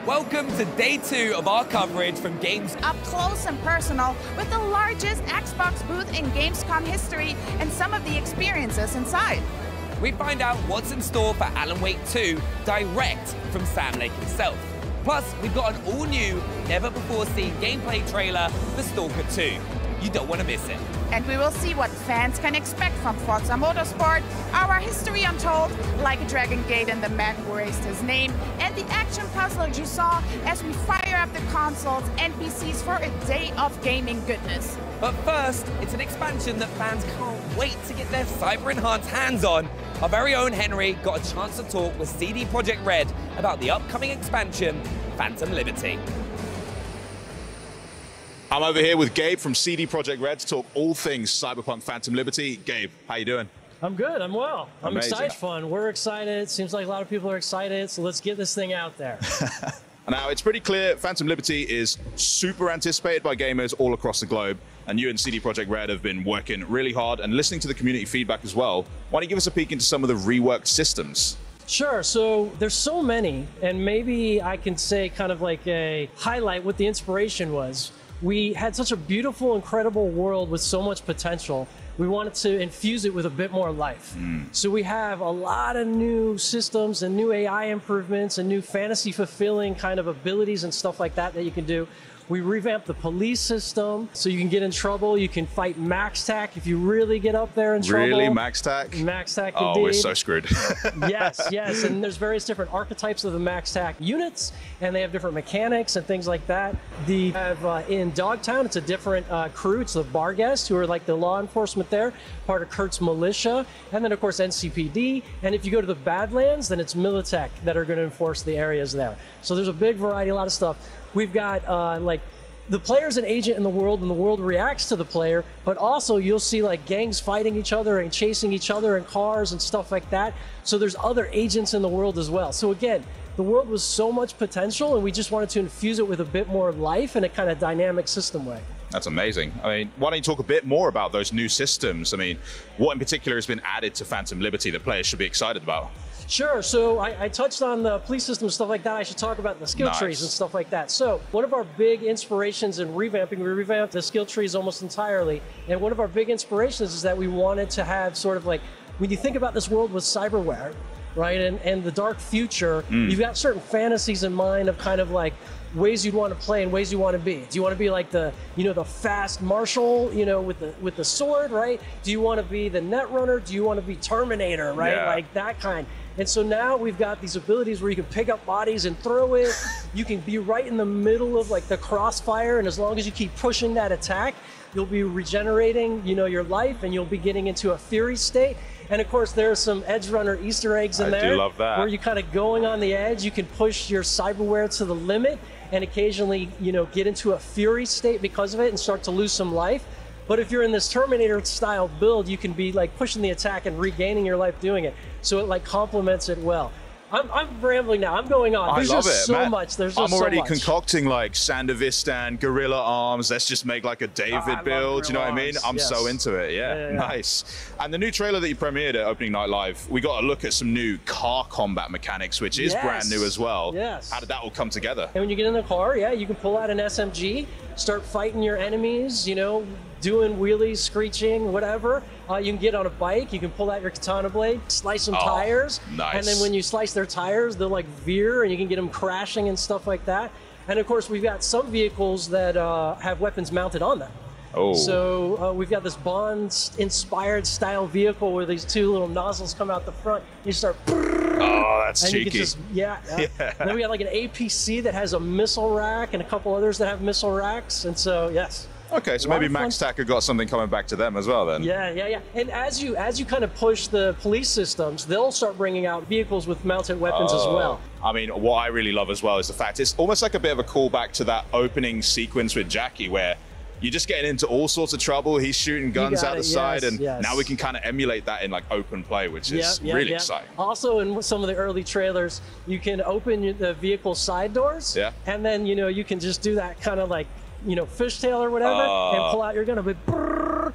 Welcome to day 2 of our coverage from Games Up close and personal with the largest Xbox booth in Gamescom history and some of the experiences inside. We find out what's in store for Alan Wake 2 direct from Sam Lake himself. Plus, we've got an all-new, never-before-seen gameplay trailer for Stalker 2. You don't want to miss it. And we will see what fans can expect from Forza Motorsport, our history untold, Like a Dragon Gate and the man who raised his name, and the action puzzles you saw as we fire up the consoles and PCs for a day of gaming goodness. But first, it's an expansion that fans can't wait to get their cyber-enhanced hands on. Our very own Henry got a chance to talk with CD Projekt Red about the upcoming expansion, Phantom Liberty. I'm over here with Gabe from CD Projekt Red to talk all things Cyberpunk Phantom Liberty. Gabe, how you doing? I'm good, I'm well. I'm Amazing. excited, fun. We're excited. Seems like a lot of people are excited, so let's get this thing out there. Now, it's pretty clear Phantom Liberty is super anticipated by gamers all across the globe, and you and CD Projekt Red have been working really hard and listening to the community feedback as well. Why don't you give us a peek into some of the reworked systems? Sure, so there's so many, and maybe I can say kind of like a highlight what the inspiration was. We had such a beautiful, incredible world with so much potential. We wanted to infuse it with a bit more life. So we have a lot of new systems and new AI improvements and new fantasy-fulfilling kind of abilities and stuff like that that you can do. We revamped the police system, so you can get in trouble. You can fight max tac if you really get up there in trouble. Really, max tac? Max tac, oh, indeed. we're so screwed. Yes, and there's various different archetypes of the max tac units, and they have different mechanics and things like that. In Dogtown, it's a different crew. It's the Barghest, who are like the law enforcement there, part of Kurt's militia, and then of course NCPD. And if you go to the Badlands, then it's Militech that are going to enforce the areas there. So there's a big variety, a lot of stuff. We've got like the player's an agent in the world, and the world reacts to the player, but also you'll see like gangs fighting each other and chasing each other in cars and stuff like that. So there's other agents in the world as well. So again, the world was so much potential, and we just wanted to infuse it with a bit more life in a kind of dynamic system way. That's amazing. I mean, why don't you talk a bit more about those new systems? I mean, what in particular has been added to Phantom Liberty that players should be excited about? Sure, so I touched on the police system and stuff like that. I should talk about the skill trees and stuff like that. So one of our big inspirations in revamping, we revamped the skill trees almost entirely. And one of our big inspirations is that we wanted to have sort of like, when you think about this world with cyberware, right, and the dark future, you've got certain fantasies in mind of kind of like ways you'd want to play and ways you want to be. Do you want to be like the, the fast marshal, with the sword, right? Do you want to be the Netrunner? Do you want to be Terminator, right? Yeah. Like that kind. And so now we've got these abilities where you can pick up bodies and throw it. You can be right in the middle of like the crossfire, and as long as you keep pushing that attack, you'll be regenerating, your life, and you'll be getting into a fury state. And of course, there's some Edge Runner Easter eggs in there. I do love that. Where you kind of going on the edge, you can push your cyberware to the limit, and occasionally, get into a fury state because of it and start to lose some life. But if you're in this Terminator-style build, you can be like pushing the attack and regaining your life doing it. So it like complements it well. I'm rambling now. I'm going on. There's just so much. There's just I'm already so much. concocting like Sandevistan, Gorilla Arms. Let's just make like a David build. You know what I mean? I'm so into it. Yeah, nice. And the new trailer that you premiered at Opening Night Live, we got a look at some new car combat mechanics, which is brand new as well. Yes. How did that all come together? And when you get in the car, you can pull out an SMG, start fighting your enemies, doing wheelies, screeching, whatever. You can get on a bike, you can pull out your katana blade, slice some tires. Nice. And then when you slice their tires, they'll like veer, and you can get them crashing and stuff like that. And of course, we've got some vehicles that have weapons mounted on them. So we've got this Bond-inspired style vehicle where these two little nozzles come out the front. You start. Oh, that's and cheeky. You can just, And then we got like an APC that has a missile rack, and a couple others that have missile racks. And so, yes. Okay, so maybe Max Tac have got something coming back to them as well then. Yeah. And as you kind of push the police systems, they'll start bringing out vehicles with mounted weapons as well. I mean, what I really love as well is the fact it's almost like a bit of a callback to that opening sequence with Jackie where you're just getting into all sorts of trouble. He's shooting guns out the side, and now we can kind of emulate that in like open play, which is really exciting. Also, in some of the early trailers, you can open the vehicle side doors, and then you can just do that kind of like fishtail or whatever, and pull out your gun. But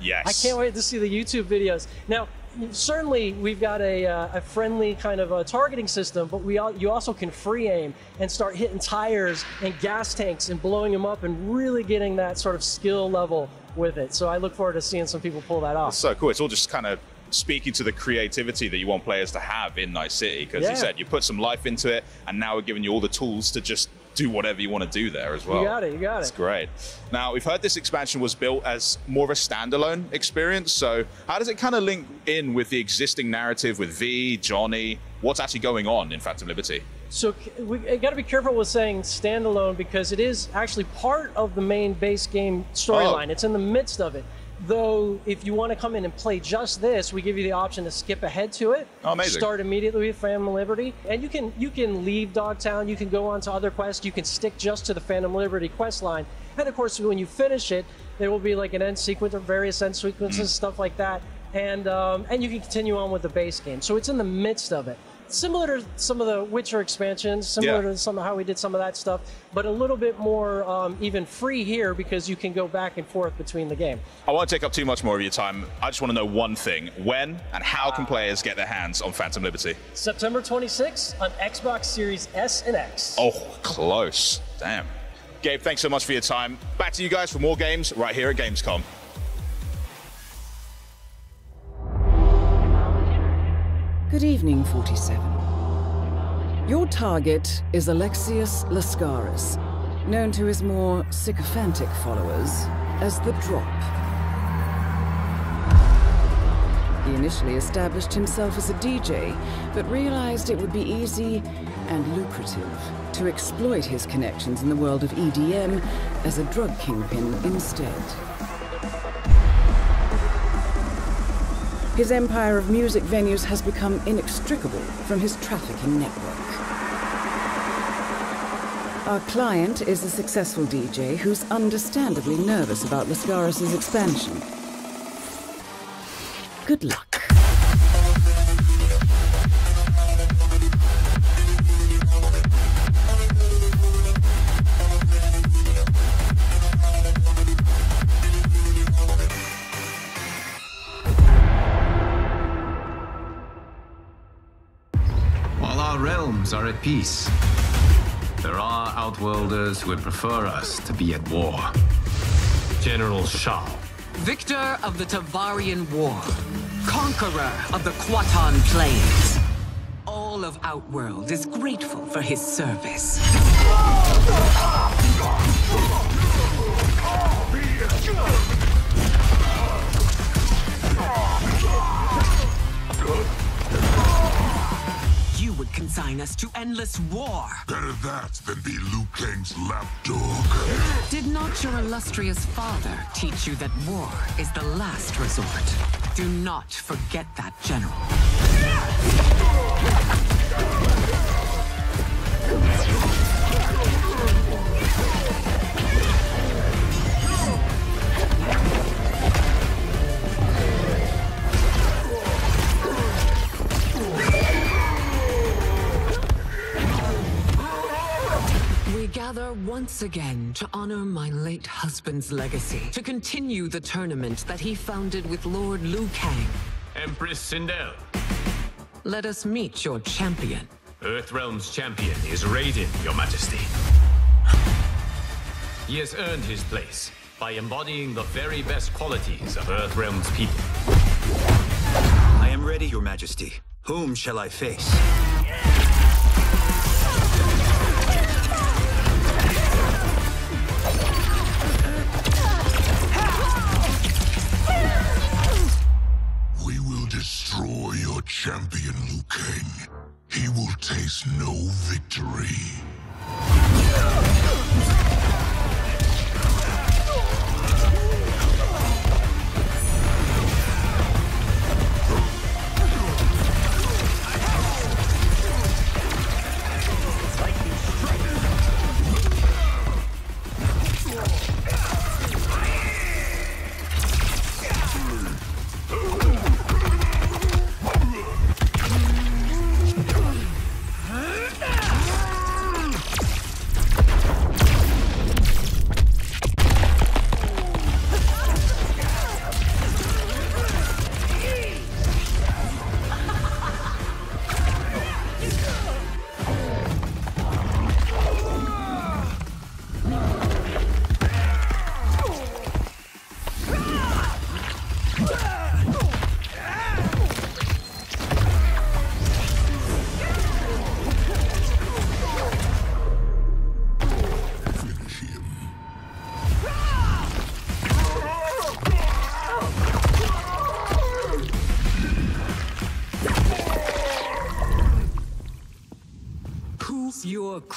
I can't wait to see the YouTube videos. Now, certainly we've got a friendly kind of targeting system, but you also can free aim and start hitting tires and gas tanks and blowing them up and really getting that sort of skill level with it. So I look forward to seeing some people pull that off. That's so cool. It's all just kind of speaking to the creativity that you want players to have in Night City, because you said you put some life into it, and now we're giving you all the tools to just do whatever you want to do there as well. You got it, you got it. It's great. Now, we've heard this expansion was built as more of a standalone experience, so how does it kind of link in with the existing narrative with V, Johnny? What's actually going on in Phantom Liberty? So we got to be careful with saying standalone, because it is actually part of the main base game storyline. It's in the midst of it. Though, if you want to come in and play just this, we give you the option to skip ahead to it. Oh, amazing. Start immediately with Phantom Liberty. And you can leave Dogtown, you can go on to other quests, you can stick just to the Phantom Liberty quest line. And of course, when you finish it, there will be like an end sequence or various end sequences, stuff like that. And you can continue on with the base game. So it's in the midst of it. Similar to some of the Witcher expansions, similar to some of how we did some of that stuff, but a little bit more even free here, because you can go back and forth between the game. I won't take up too much more of your time. I just want to know one thing. When and how can players get their hands on Phantom Liberty? September 26th on Xbox Series S and X. Oh, close. Damn. Gabe, thanks so much for your time. Back to you guys for more games right here at Gamescom. Good evening, 47. Your target is Alexius Lascaris, known to his more sycophantic followers as the Drop. He initially established himself as a DJ, but realized it would be easy and lucrative to exploit his connections in the world of EDM as a drug kingpin instead. His empire of music venues has become inextricable from his trafficking network. Our client is a successful DJ who's understandably nervous about Lascaris' expansion. Good luck. Realms are at peace. There are outworlders who would prefer us to be at war. General Shao. Victor of the Tavarian War. Conqueror of the Quatan Plains. All of Outworld is grateful for his service. You would consign us to endless war. Better that than be Liu Kang's lapdog. Did not your illustrious father teach you that war is the last resort? Do not forget that, General. Gather once again to honor my late husband's legacy, to continue the tournament that he founded with Lord Liu Kang. Empress Sindel. Let us meet your champion. Earthrealm's champion is Raiden, Your Majesty. He has earned his place by embodying the very best qualities of Earthrealm's people. I am ready, Your Majesty. Whom shall I face? Destroy your champion, Liu Kang. He will taste no victory.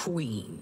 queen.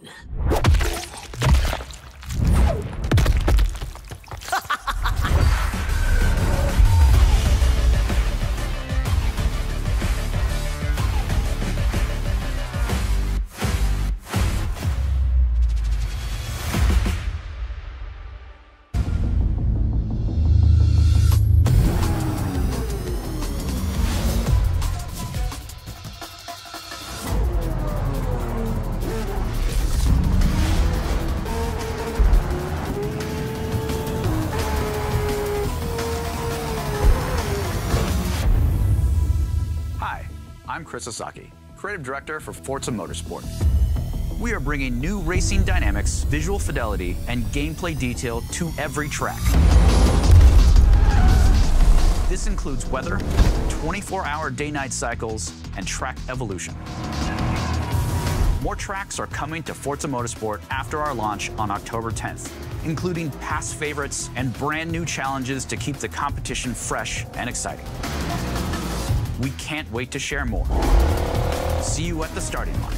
I'm Chris Sasaki, Creative Director for Forza Motorsport. We are bringing new racing dynamics, visual fidelity, and gameplay detail to every track. This includes weather, 24-hour day-night cycles, and track evolution. More tracks are coming to Forza Motorsport after our launch on October 10th, including past favorites and brand new challenges to keep the competition fresh and exciting. We can't wait to share more. See you at the starting line.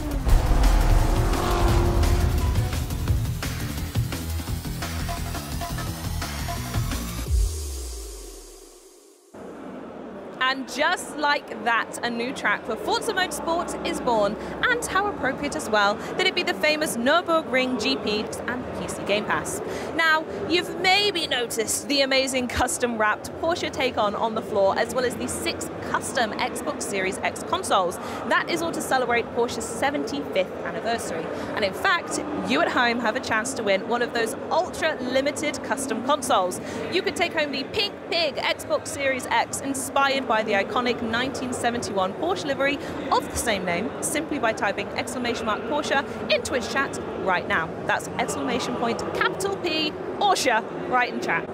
And just like that, a new track for Forza Motorsport is born, and how appropriate as well that it be the famous Nürburgring GP and PC Game Pass. Now, you've maybe noticed the amazing custom-wrapped Porsche Taycan on the floor, as well as the 6 custom Xbox Series X consoles. That is all to celebrate Porsche's 75th anniversary. And in fact, you at home have a chance to win one of those ultra-limited custom consoles. You could take home the Pink Pig Xbox Series X, inspired by the iconic 1971 Porsche livery of the same name, simply by typing !Porsche in Twitch chat right now. That's ! Capital P Porsche right in chat.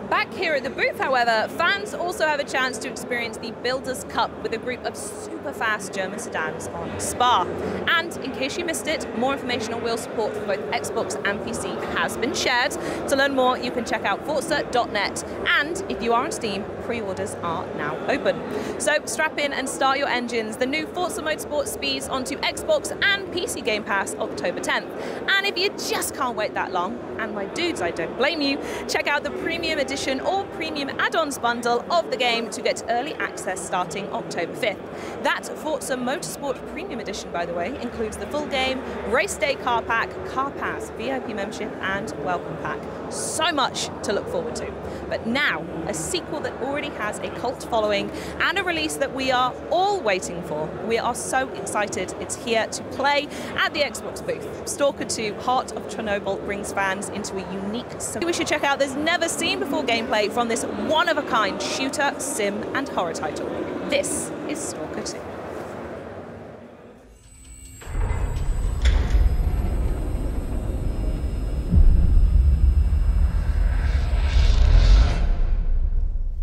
Back here at the booth, however, fans also have a chance to experience the Builders' Cup with a group of super fast German sedans on Spa. And in case you missed it, more information on wheel support for both Xbox and PC has been shared. To learn more, you can check out Forza.net. And if you are on Steam, pre-orders are now open. So strap in and start your engines. The new Forza Motorsport speeds onto Xbox and PC Game Pass October 10th. And if you just can't wait that long, and my dudes, I don't blame you, check out the Premium Edition or Premium Add-ons bundle of the game to get early access starting October 5th. That Forza Motorsport Premium Edition, by the way, includes the full game, Race Day Car Pack, Car Pass, VIP membership, and Welcome Pack. So much to look forward to. But now, a sequel that already has a cult following and a release that we are all waiting for. We are so excited it's here to play at the Xbox booth. Stalker 2 Heart of Chernobyl brings fans into a unique... We should check out this never-seen-before gameplay from this one-of-a-kind shooter, sim, and horror title. This is Stalker 2.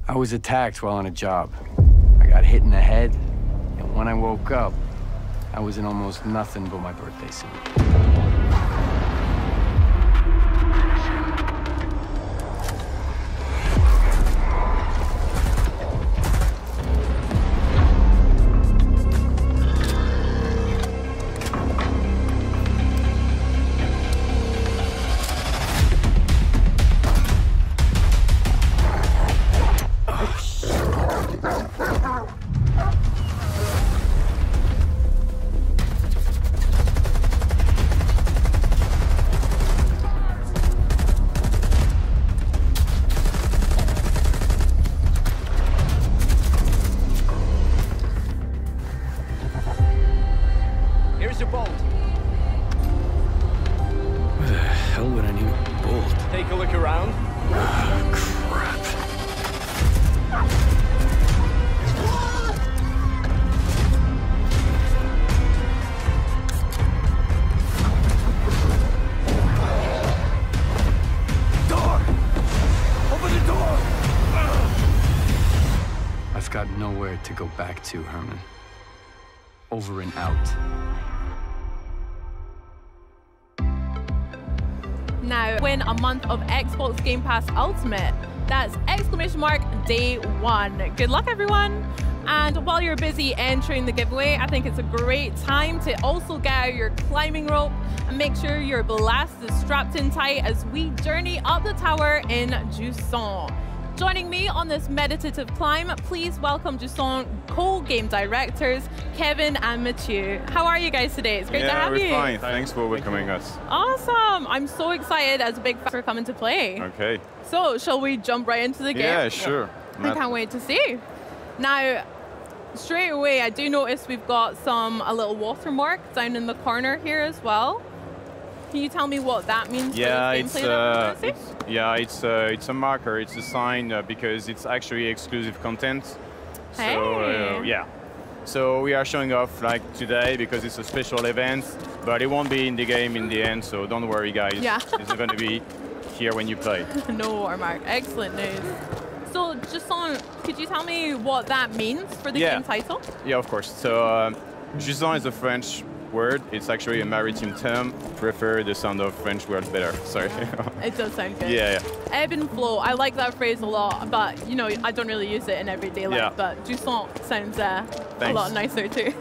I was attacked while on a job. I got hit in the head, and when I woke up, I was in almost nothing but my birthday suit. To go back to, Herman. Over and out. Now, win a month of Xbox Game Pass Ultimate. That's !Day1. Good luck, everyone. And while you're busy entering the giveaway, I think it's a great time to also get out your climbing rope and make sure your blast is strapped in tight as we journey up the tower in Jusant. Joining me on this meditative climb, please welcome Jusant co-game directors, Kevin and Mathieu. How are you guys today? It's great to have you. Yeah, we're fine. Thanks for welcoming us. Awesome. I'm so excited as a big fan for coming to play. Okay. So, shall we jump right into the game? Yeah, sure. I can't wait to see. Now, straight away, I do notice we've got a little watermark down in the corner here as well. Can you tell me what that means? Yeah, for the it's a marker. It's a sign because it's actually exclusive content. Hey. So yeah. So we are showing off like today because it's a special event, but it won't be in the game in the end. So don't worry, guys. Yeah. It's going to be here when you play. No watermark. Excellent news. So, Jusant, could you tell me what that means for the game title? Yeah, of course. So, Jusant is a French word. It's actually a maritime term. Prefer the sound of French words better. Sorry. It does sound good. Yeah. Ebb and flow. I like that phrase a lot, but you know, I don't really use it in everyday life. But Jusant sounds a lot nicer too.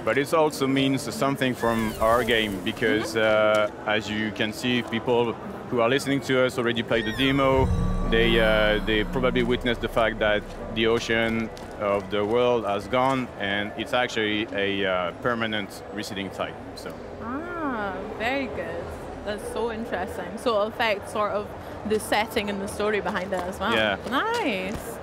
But it also means something from our game because, as you can see, people who are listening to us already played the demo. They probably witnessed the fact that the ocean of the world has gone, and it's actually a permanent receding tide. So. Ah, very good. That's so interesting. So it'll affect sort of the setting and the story behind it as well. Yeah. Nice.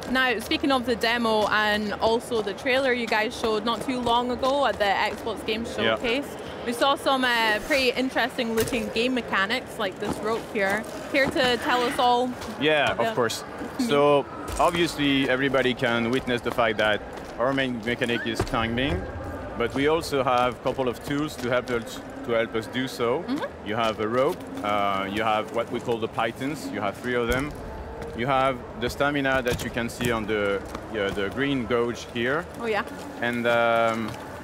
Now, speaking of the demo and also the trailer you guys showed not too long ago at the Xbox Games Showcase, we saw some pretty interesting looking game mechanics like this rope here. Here to tell us all? Yeah, of course. So obviously everybody can witness the fact that our main mechanic is climbing, but we also have a couple of tools to help us do so. You have a rope, you have what we call the pythons, you have 3 of them. You have the stamina that you can see on the green gauge here. Oh yeah.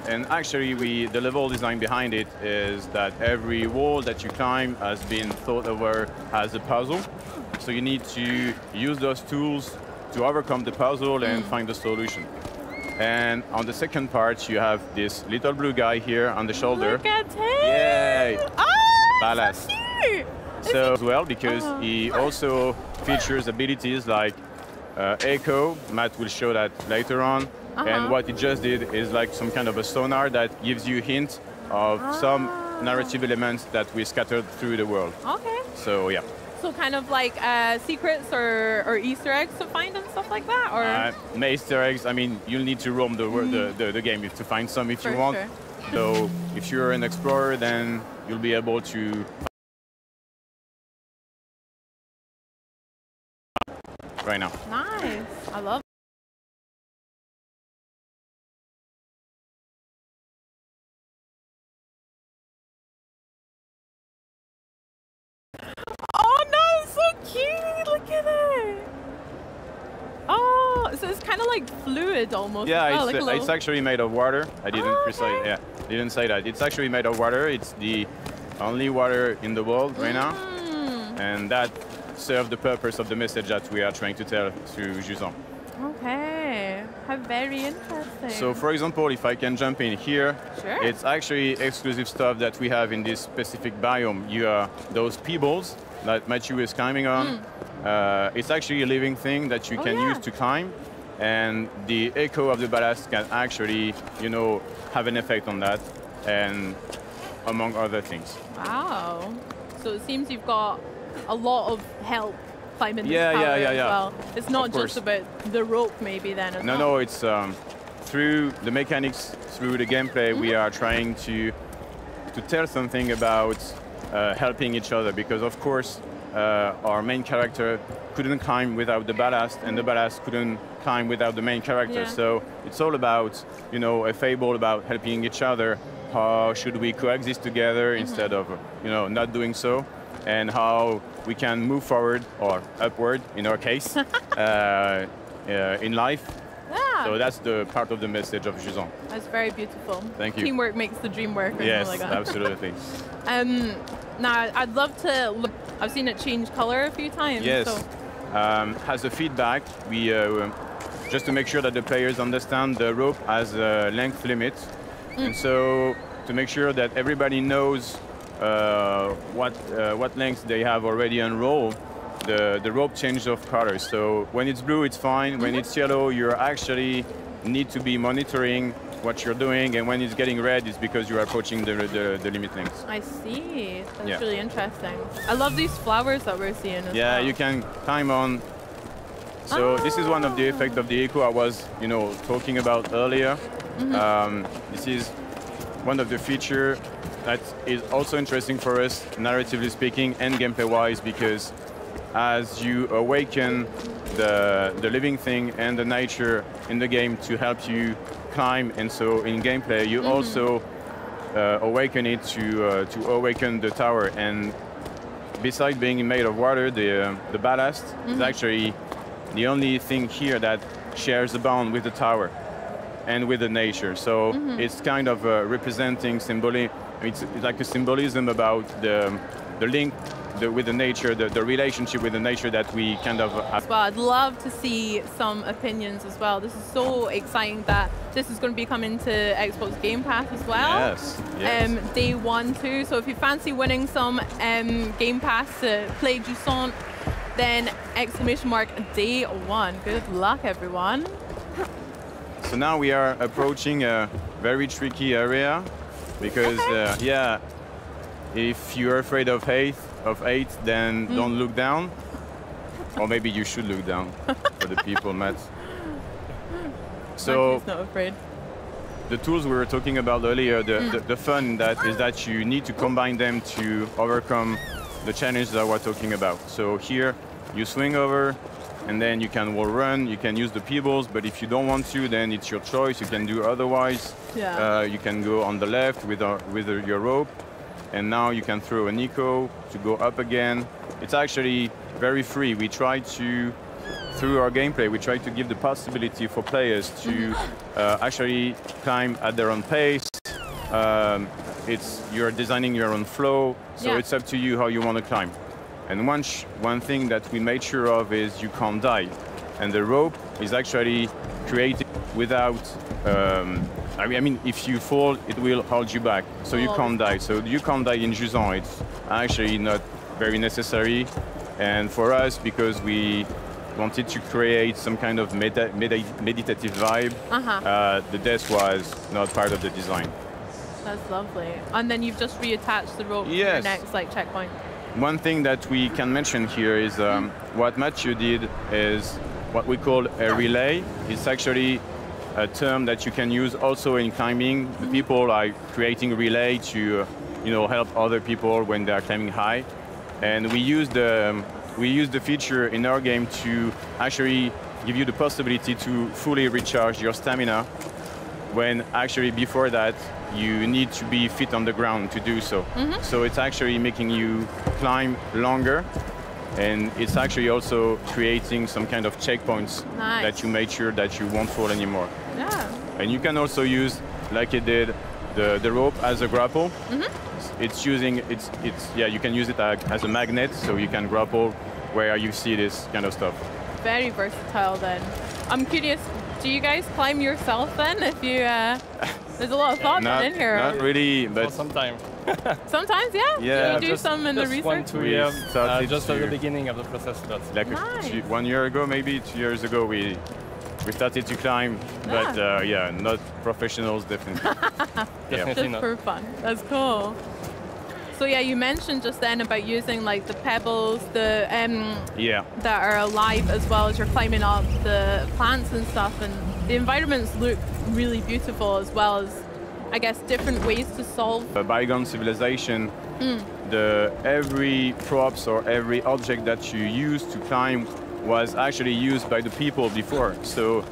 And actually, the level design behind it is that every wall that you climb has been thought over as a puzzle. So you need to use those tools to overcome the puzzle and find the solution. And on the second part, you have this little blue guy here on the shoulder. Look at him! Yay! Oh, ballast. So cute! So as well, because he also features abilities like echo. Matt will show that later on. And what he just did is like some kind of a sonar that gives you a hint of some narrative elements that we scattered through the world. Okay. So yeah. So kind of like secrets or Easter eggs to find and stuff like that, or? Easter eggs. I mean, you'll need to roam the game to find some if you want. Sure. So if you're an explorer, then you'll be able to. Right now. Nice. I love. Oh no, it's so cute! Look at it! Oh, so it's kind of like fluid almost. Yeah, like it's actually made of water. I didn't say that. It's actually made of water. It's the only water in the world right now. And that serves the purpose of the message that we are trying to tell through Jusant. Okay, how very interesting. So for example, if I can jump in here, it's actually exclusive stuff that we have in this specific biome. You are those pebbles that Mathieu is climbing on. It's actually a living thing that you can use to climb, and the echo of the ballast can actually, you know, have an effect on that, and among other things. Wow. So it seems you've got a lot of help climbing this tower as well. It's not just about the rope maybe then as well. No, it's through the mechanics, through the gameplay, we are trying to tell something about helping each other, because of course our main character couldn't climb without the ballast, and the ballast couldn't climb without the main character. So it's all about, you know, a fable about helping each other. How should we coexist together instead of, you know, not doing so, and how we can move forward or upward in our case in life. So that's the part of the message of Jusant. That's very beautiful. Thank you. Teamwork makes the dream work. Yes, like that. absolutely. Now, I'd love to look. I've seen it change color a few times. Yes. So. As a feedback, we just to make sure that the players understand the rope has a length limit. And so to make sure that everybody knows what length they have already unrolled, the rope changes of color. So when it's blue, it's fine. When it's yellow, you actually need to be monitoring what you're doing, and when it's getting red, it's because you are approaching the limit length. I see. That's really interesting. I love these flowers that we're seeing as well. You can climb on. So this is one of the effects of the echo I was, talking about earlier. This is one of the features that is also interesting for us, narratively speaking, and gameplay-wise, because as you awaken the living thing and the nature in the game to help you climb, and so in gameplay you also awaken it to awaken the tower. And besides being made of water, the ballast is actually the only thing here that shares a bond with the tower and with the nature. So it's kind of representing symbolic. It's like a symbolism about the link with the nature, the relationship with the nature that we kind of have. Well, I'd love to see some opinions as well. This is so exciting that this is going to be coming to Xbox Game Pass as well. Yes. Day 1 too. So if you fancy winning some Game Pass to play Jusant, then !day 1. Good luck, everyone. So now we are approaching a very tricky area because, if you're afraid of height, then don't look down. Or maybe you should look down for the people, Matt. So Matt is not afraid. The tools we were talking about earlier, the fun in that is that you need to combine them to overcome the challenge that we're talking about. So here you swing over, and then you can wall run, you can use the pebbles, but if you don't want to, then it's your choice, you can do otherwise. You can go on the left with your rope, and now you can throw an echo to go up again. It's actually very free. We try to, through our gameplay, we try to give the possibility for players to actually climb at their own pace. You're designing your own flow, so it's up to you how you want to climb. And one thing that we made sure of is you can't die. And the rope is actually created without, I mean, if you fall, it will hold you back. So you can't die. So you can't die in Jusant. It's actually not very necessary. And for us, because we wanted to create some kind of meditative vibe, the death was not part of the design. That's lovely. And then you've just reattached the rope to your next checkpoint. One thing that we can mention here is what Mathieu did is what we call a relay. It's actually a term that you can use also in climbing. The people are creating relay to help other people when they are climbing high. And we use the feature in our game to actually give you the possibility to fully recharge your stamina, when actually before that you need to be feet on the ground to do so. So it's actually making you climb longer, and it's actually also creating some kind of checkpoints that you make sure that you won't fall anymore. And you can also use, like it did, the rope as a grapple. You can use it as a magnet, so you can grapple where you see this kind of stuff. Very versatile then. I'm curious, do you guys climb yourself then? If you, there's a lot of thought in here. Not really, but sometimes. Sometimes, yeah? Do you do some in the research? 1, 2 years, just at the beginning of the process. Like 1 year ago, maybe 2 years ago, we started to climb, but not professionals, definitely. Definitely just for fun. That's cool. So you mentioned just then about using like the pebbles, that are alive, as well as you're climbing up the plants and stuff, and the environments look really beautiful, as well as, I guess, different ways to solve. A bygone civilization, every props or every object that you use to climb was actually used by the people before. So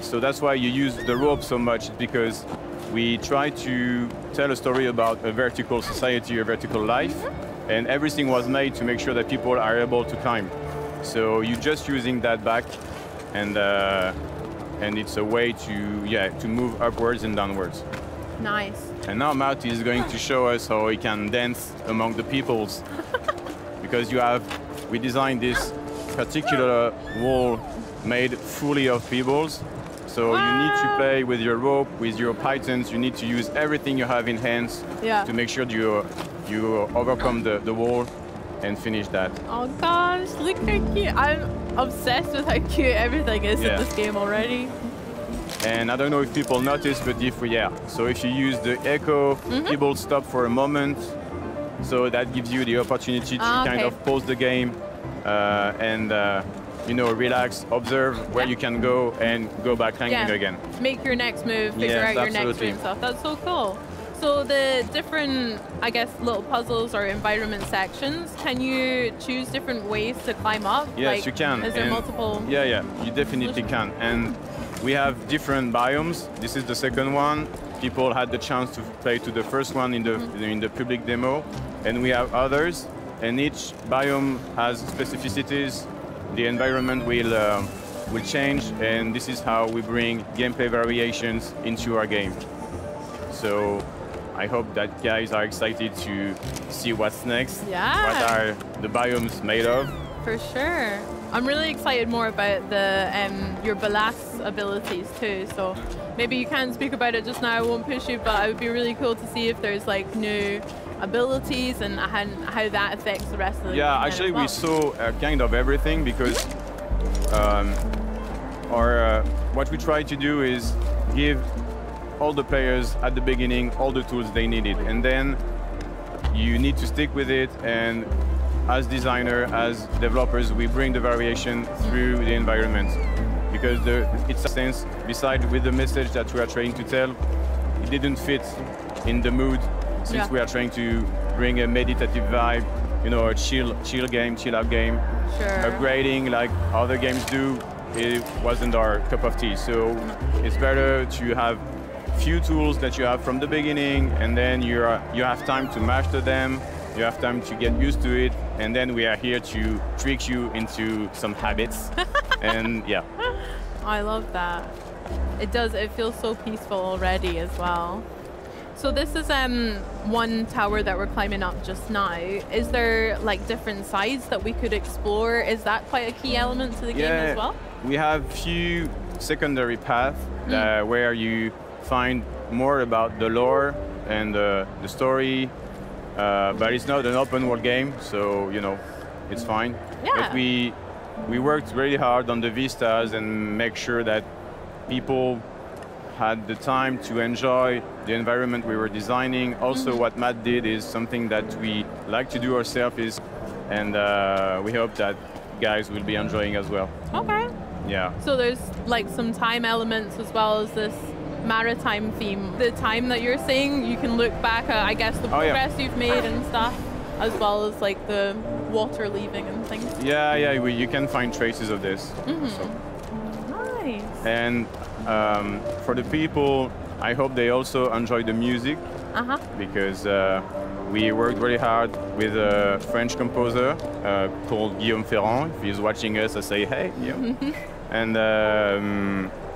so that's why you use the rope so much, because we try to tell a story about a vertical society, a vertical life, and everything was made to make sure that people are able to climb. So you're just using that back, and it's a way to move upwards and downwards. Nice. And now Matt is going to show us how he can dance among the peoples, because we designed this particular wall made fully of pebbles. So you need to play with your rope, with your pythons. You need to use everything you have in hands to make sure you overcome the wall and finish that. Oh gosh, look how cute. I'm obsessed with how cute everything is in this game already. And I don't know if people notice, but so if you use the echo, it will stop for a moment. So that gives you the opportunity to kind of pause the game and you know, relax, observe where you can go and go back clanking again. Make your next move, figure out your next move and stuff. That's so cool. So the different, I guess, little puzzles or environment sections, can you choose different ways to climb up? Yes, like, you can. Is there multiple? Yeah, you definitely can. And we have different biomes. This is the second one. People had the chance to play to the first one in the public demo. And we have others. And each biome has specificities. The environment will change. And this is how we bring gameplay variations into our game. So I hope that guys are excited to see what's next. Yeah. What are the biomes made of? For sure. I'm really excited more about the your ballast abilities too. So maybe you can't speak about it just now, I won't push you, but it would be really cool to see if there's like new abilities and how that affects the rest of the game. Yeah, actually we saw kind of everything because what we try to do is give all the players at the beginning all the tools they needed, and then you need to stick with it, and as designer, as developers, we bring the variation through the environment because it's a sense, besides with the message that we are trying to tell, it didn't fit in the mood since we are trying to bring a meditative vibe, you know, a chill game, chill out game. Upgrading like other games do, it wasn't our cup of tea. So it's better to have few tools that you have from the beginning, and then you have time to master them, you have time to get used to it, and then we are here to trick you into some habits. And yeah. I love that. It feels so peaceful already as well. So this is one tower that we're climbing up just now. Is there like different sides that we could explore? Is that quite a key element to the game as well? We have few secondary paths where you find more about the lore and the story, but it's not an open world game, so you know it's fine. But we worked really hard on the vistas and make sure that people had the time to enjoy the environment we were designing. Also, what Matt did is something that we like to do ourselves, and we hope that guys will be enjoying as well. Okay. Yeah. So there's like some time elements as well as this maritime theme. The time that you're saying, you can look back at, I guess, the progress you've made and stuff, as well as like the water leaving and things. Yeah, you can find traces of this. So. Nice. And for the people, I hope they also enjoy the music, because we worked really hard with a French composer called Guillaume Ferrand. If he's watching us, I say, hey, Guillaume.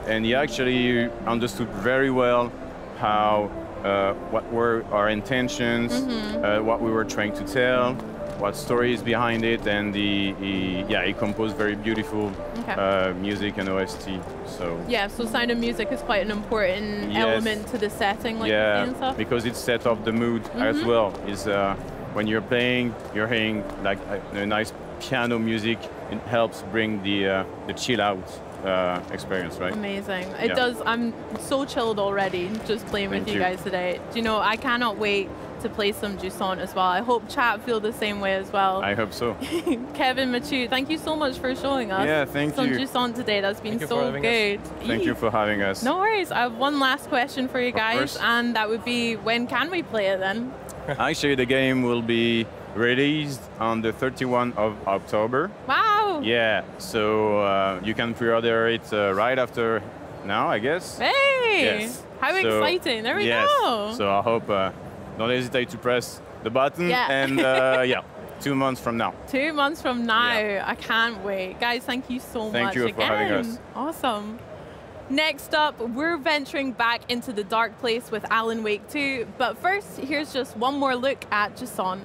And he actually understood very well how, what were our intentions, what we were trying to tell, what story is behind it, and he composed very beautiful music and OST. So so sound and music is quite an important element to the setting, like and stuff. Because it sets up the mood as well. Is when you're playing, you're hearing like a nice piano music. It helps bring the chill out experience, right? Amazing. It does. I'm so chilled already just playing with you guys today. Do you know, I cannot wait to play some Jusant as well. I hope chat feel the same way as well. I hope so. Kevin, Mathieu, thank you so much for showing us some Jusant today. That's been so good. Thank you for having us. No worries. I have one last question for you guys, and that would be, when can we play it then? Actually, the game will be released on the 31st of October. Wow! Yeah, so you can pre-order it right after now, I guess. Hey! Yes. How exciting! There we go. So I hope don't hesitate to press the button. And 2 months from now. 2 months from now. I can't wait. Guys, thank you so much again. Thank you for having us. Awesome. Next up, we're venturing back into the dark place with Alan Wake 2. But first, here's just one more look at Jusant.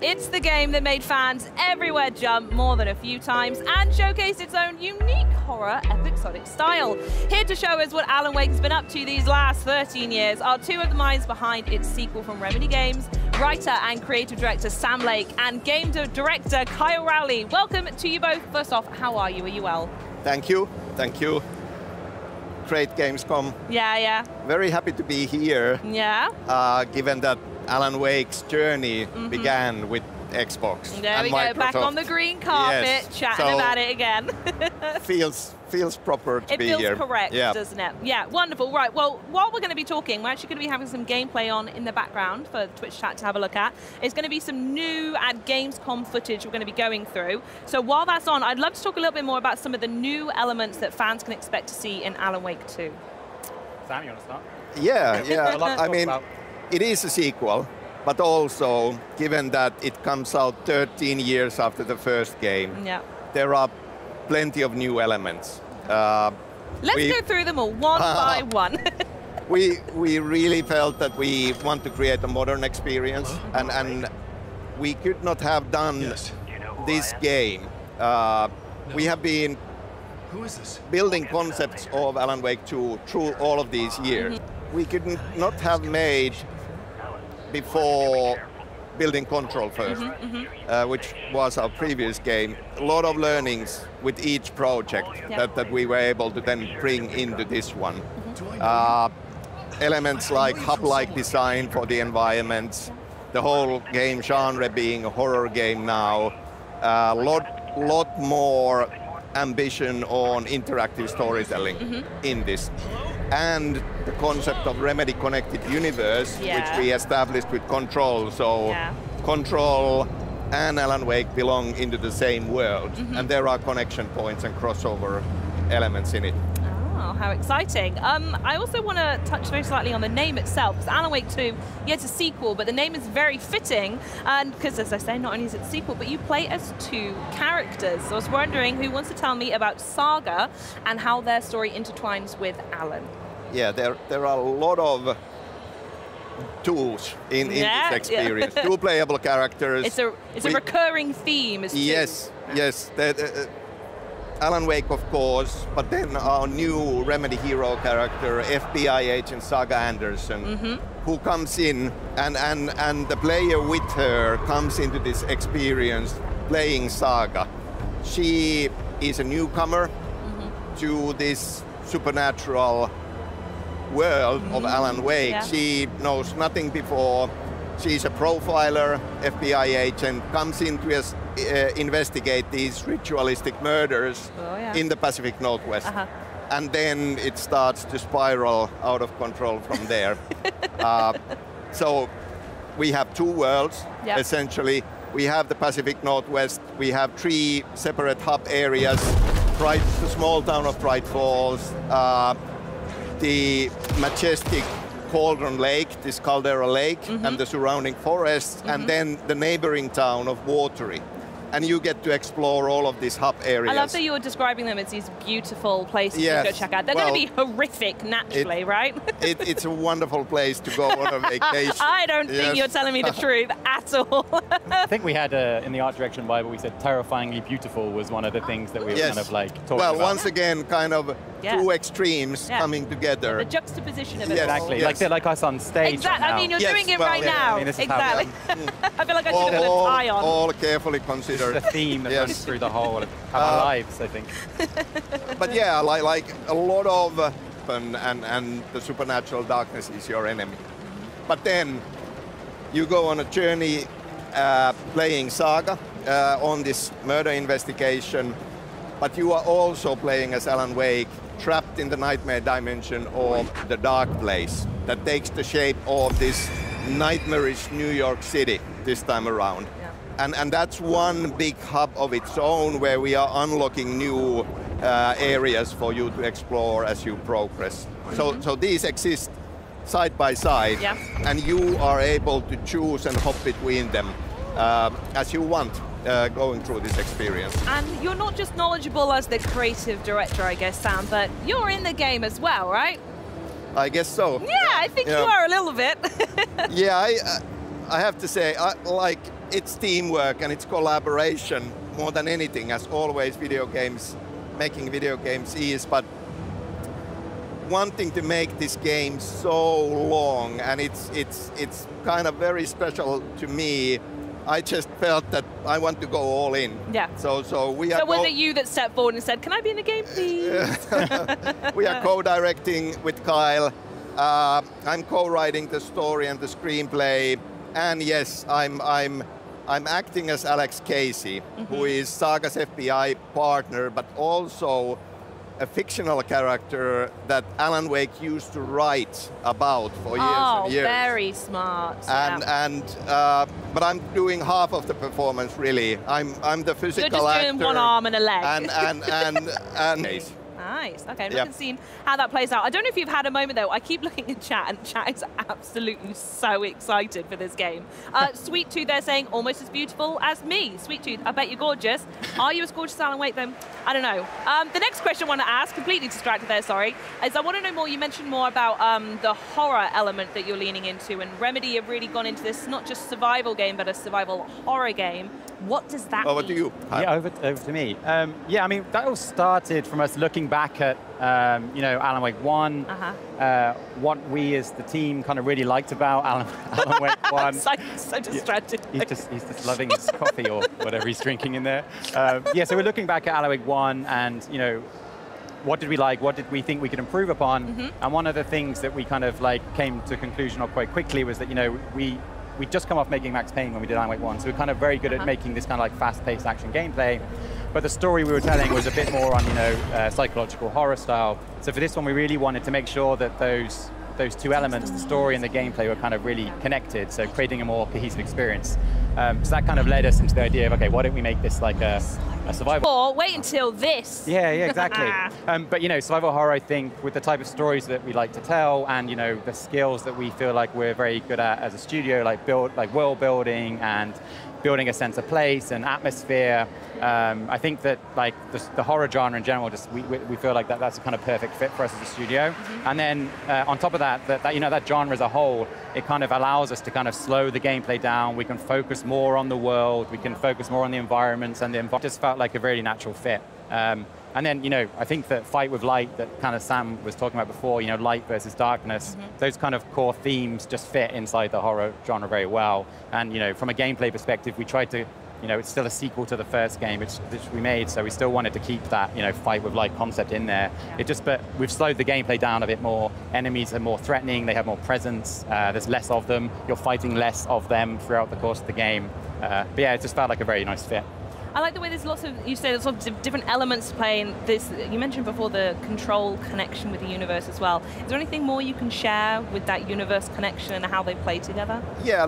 It's the game that made fans everywhere jump more than a few times and showcased its own unique horror episodic style. Here to show us what Alan Wake has been up to these last 13 years are two of the minds behind its sequel from Remedy Games, writer and creative director Sam Lake and game director Kyle Rowley. Welcome to you both. First off, how are you? Are you well? Thank you. Thank you. Great Gamescom. Yeah. Very happy to be here. Yeah. Given that Alan Wake's journey began with Xbox. There and we go, Microsoft. back on the green carpet, chatting about it again. feels proper to be here. It feels correct, doesn't it? Yeah, wonderful. Right, well, while we're going to be talking, we're actually going to be having some gameplay on in the background for the Twitch chat to have a look at. It's going to be some new at Gamescom footage we're going to be going through. So while that's on, I'd love to talk a little bit more about some of the new elements that fans can expect to see in Alan Wake 2. Sam, you want to start? Yeah. I mean, it is a sequel, but also, given that it comes out 13 years after the first game, there are plenty of new elements. Let's go through them all one by one. we really felt that we want to create a modern experience, and we could not have done this game. We have been building concepts of Alan Wake 2 through all of these years. We could not have made before building Control first, which was our previous game. A lot of learnings with each project that we were able to then bring into this one. Elements like hub-like design for the environments, the whole game genre being a horror game now, a lot more ambition on interactive storytelling in this. And the concept of Remedy Connected Universe, which we established with Control. So Control and Alan Wake belong into the same world, and there are connection points and crossover elements in it. Oh, how exciting. I also want to touch very slightly on the name itself, because Alan Wake 2, it's a sequel, but the name is very fitting, and because, as I say, not only is it a sequel, but you play as two characters. So I was wondering who wants to tell me about Saga and how their story intertwines with Alan. Yeah, there are a lot of tools in this experience. Two playable characters. It's a recurring theme. Yes. Alan Wake, of course, but then our new Remedy hero character, FBI agent Saga Anderson, who comes in and the player with her comes into this experience playing Saga. She is a newcomer to this supernatural world of Alan Wake. She knows nothing before. She's a profiler, FBI agent, comes in to investigate these ritualistic murders in the Pacific Northwest. And then it starts to spiral out of control from there. So we have two worlds, essentially. We have the Pacific Northwest. We have three separate hub areas. The small town of Bright Falls, the majestic Cauldron Lake, this Caldera Lake, and the surrounding forests, and then the neighboring town of Watery. And you get to explore all of these hub areas. I love that you were describing them as these beautiful places to go check out. They're going to be horrific naturally, right? It's a wonderful place to go on a vacation. I don't think you're telling me the truth at all. I think we had in the art direction Bible, we said terrifyingly beautiful was one of the things that we were kind of like talking about. Well, once again, kind of two extremes coming together. The juxtaposition of it all. Exactly, like us on stage. Exactly, I mean, you're doing it right now. I mean, exactly. I feel like I should have put a tie on. All carefully considered. The theme that runs through the whole of our lives, I think. But yeah, like a lot of and the supernatural darkness is your enemy. But then you go on a journey playing Saga on this murder investigation, but you are also playing as Alan Wake, trapped in the nightmare dimension of the dark place that takes the shape of this nightmarish New York City this time around. And that's one big hub of its own where we are unlocking new areas for you to explore as you progress. So these exist side by side, and you are able to choose and hop between them as you want going through this experience. And you're not just knowledgeable as the creative director, I guess, Sam, but you're in the game as well, right? I guess so. Yeah, I think you are a little bit. Yeah, I have to say, like it's teamwork and it's collaboration more than anything, as always making video games is, but wanting to make this game so long, and it's kind of very special to me. I just felt that I want to go all in. Yeah. So we are. So was it you that stepped forward and said, "Can I be in the game, please?" We are co-directing with Kyle. I'm co-writing the story and the screenplay, and yes, I'm acting as Alex Casey, who is Saga's FBI partner, but also a fictional character that Alan Wake used to write about for years and years. Oh, very smart. But I'm doing half of the performance, really. I'm the physical actor. You're just doing one arm and a leg. And Nice. Okay, I'm looking to see how that plays out. I don't know if you've had a moment, though. I keep looking in chat, and chat is absolutely so excited for this game. Sweet Tooth, they're saying, almost as beautiful as me. Sweet Tooth, I bet you're gorgeous. Are you as gorgeous as Alan Wake, then? I don't know. The next question I want to ask, completely distracted there, sorry, is I want to know more. You mentioned more about the horror element that you're leaning into, and Remedy have really gone into this, not just survival game, but a survival horror game. What does that mean? Over to you. Yeah, over to me. Yeah, I mean, that all started from us looking back at, you know, Alan Wake 1, what we as the team kind of really liked about Alan Wake 1. so distracted. He's just loving his coffee or whatever he's drinking in there. Yeah, so we're looking back at Alan Wake 1 and, you know, what did we like, what did we think we could improve upon? And one of the things that we kind of like came to a conclusion of quite quickly was that, you know, we'd just come off making Max Payne when we did Alan Wake 1, so we're kind of very good at making this kind of like fast-paced action gameplay. But the story we were telling was a bit more on, you know, psychological horror style. So for this one, we really wanted to make sure that those two elements, the story and the gameplay, were kind of really connected, so creating a more cohesive experience. So that kind of led us into the idea of, okay, why don't we make this like a survival? Or wait until this. Yeah, exactly. But, you know, survival horror, I think, with the type of stories that we like to tell and, you know, the skills that we feel like we're very good at as a studio, like world building and building a sense of place and atmosphere. I think that like the horror genre in general, just we feel like that's a kind of perfect fit for us as a studio. And then on top of that, you know, that genre as a whole, it kind of allows us to kind of slow the gameplay down. We can focus more on the world. We can focus more on the environments, and the environment just felt like a very natural fit. And then, you know, I think that fight with light that kind of Sam was talking about before, you know, light versus darkness, those kind of core themes just fit inside the horror genre very well. And, you know, from a gameplay perspective, we tried to, you know, it's still a sequel to the first game which we made, so we still wanted to keep that, you know, fight with light concept in there. But we've slowed the gameplay down a bit more. Enemies are more threatening, they have more presence, there's less of them, you're fighting less of them throughout the course of the game. But yeah, it just felt like a very nice fit. I like the way there's lots of, you say there's lots of different elements to play in this. You mentioned before the control connection with the universe as well. Is there anything more you can share with that universe connection and how they play together? Yeah,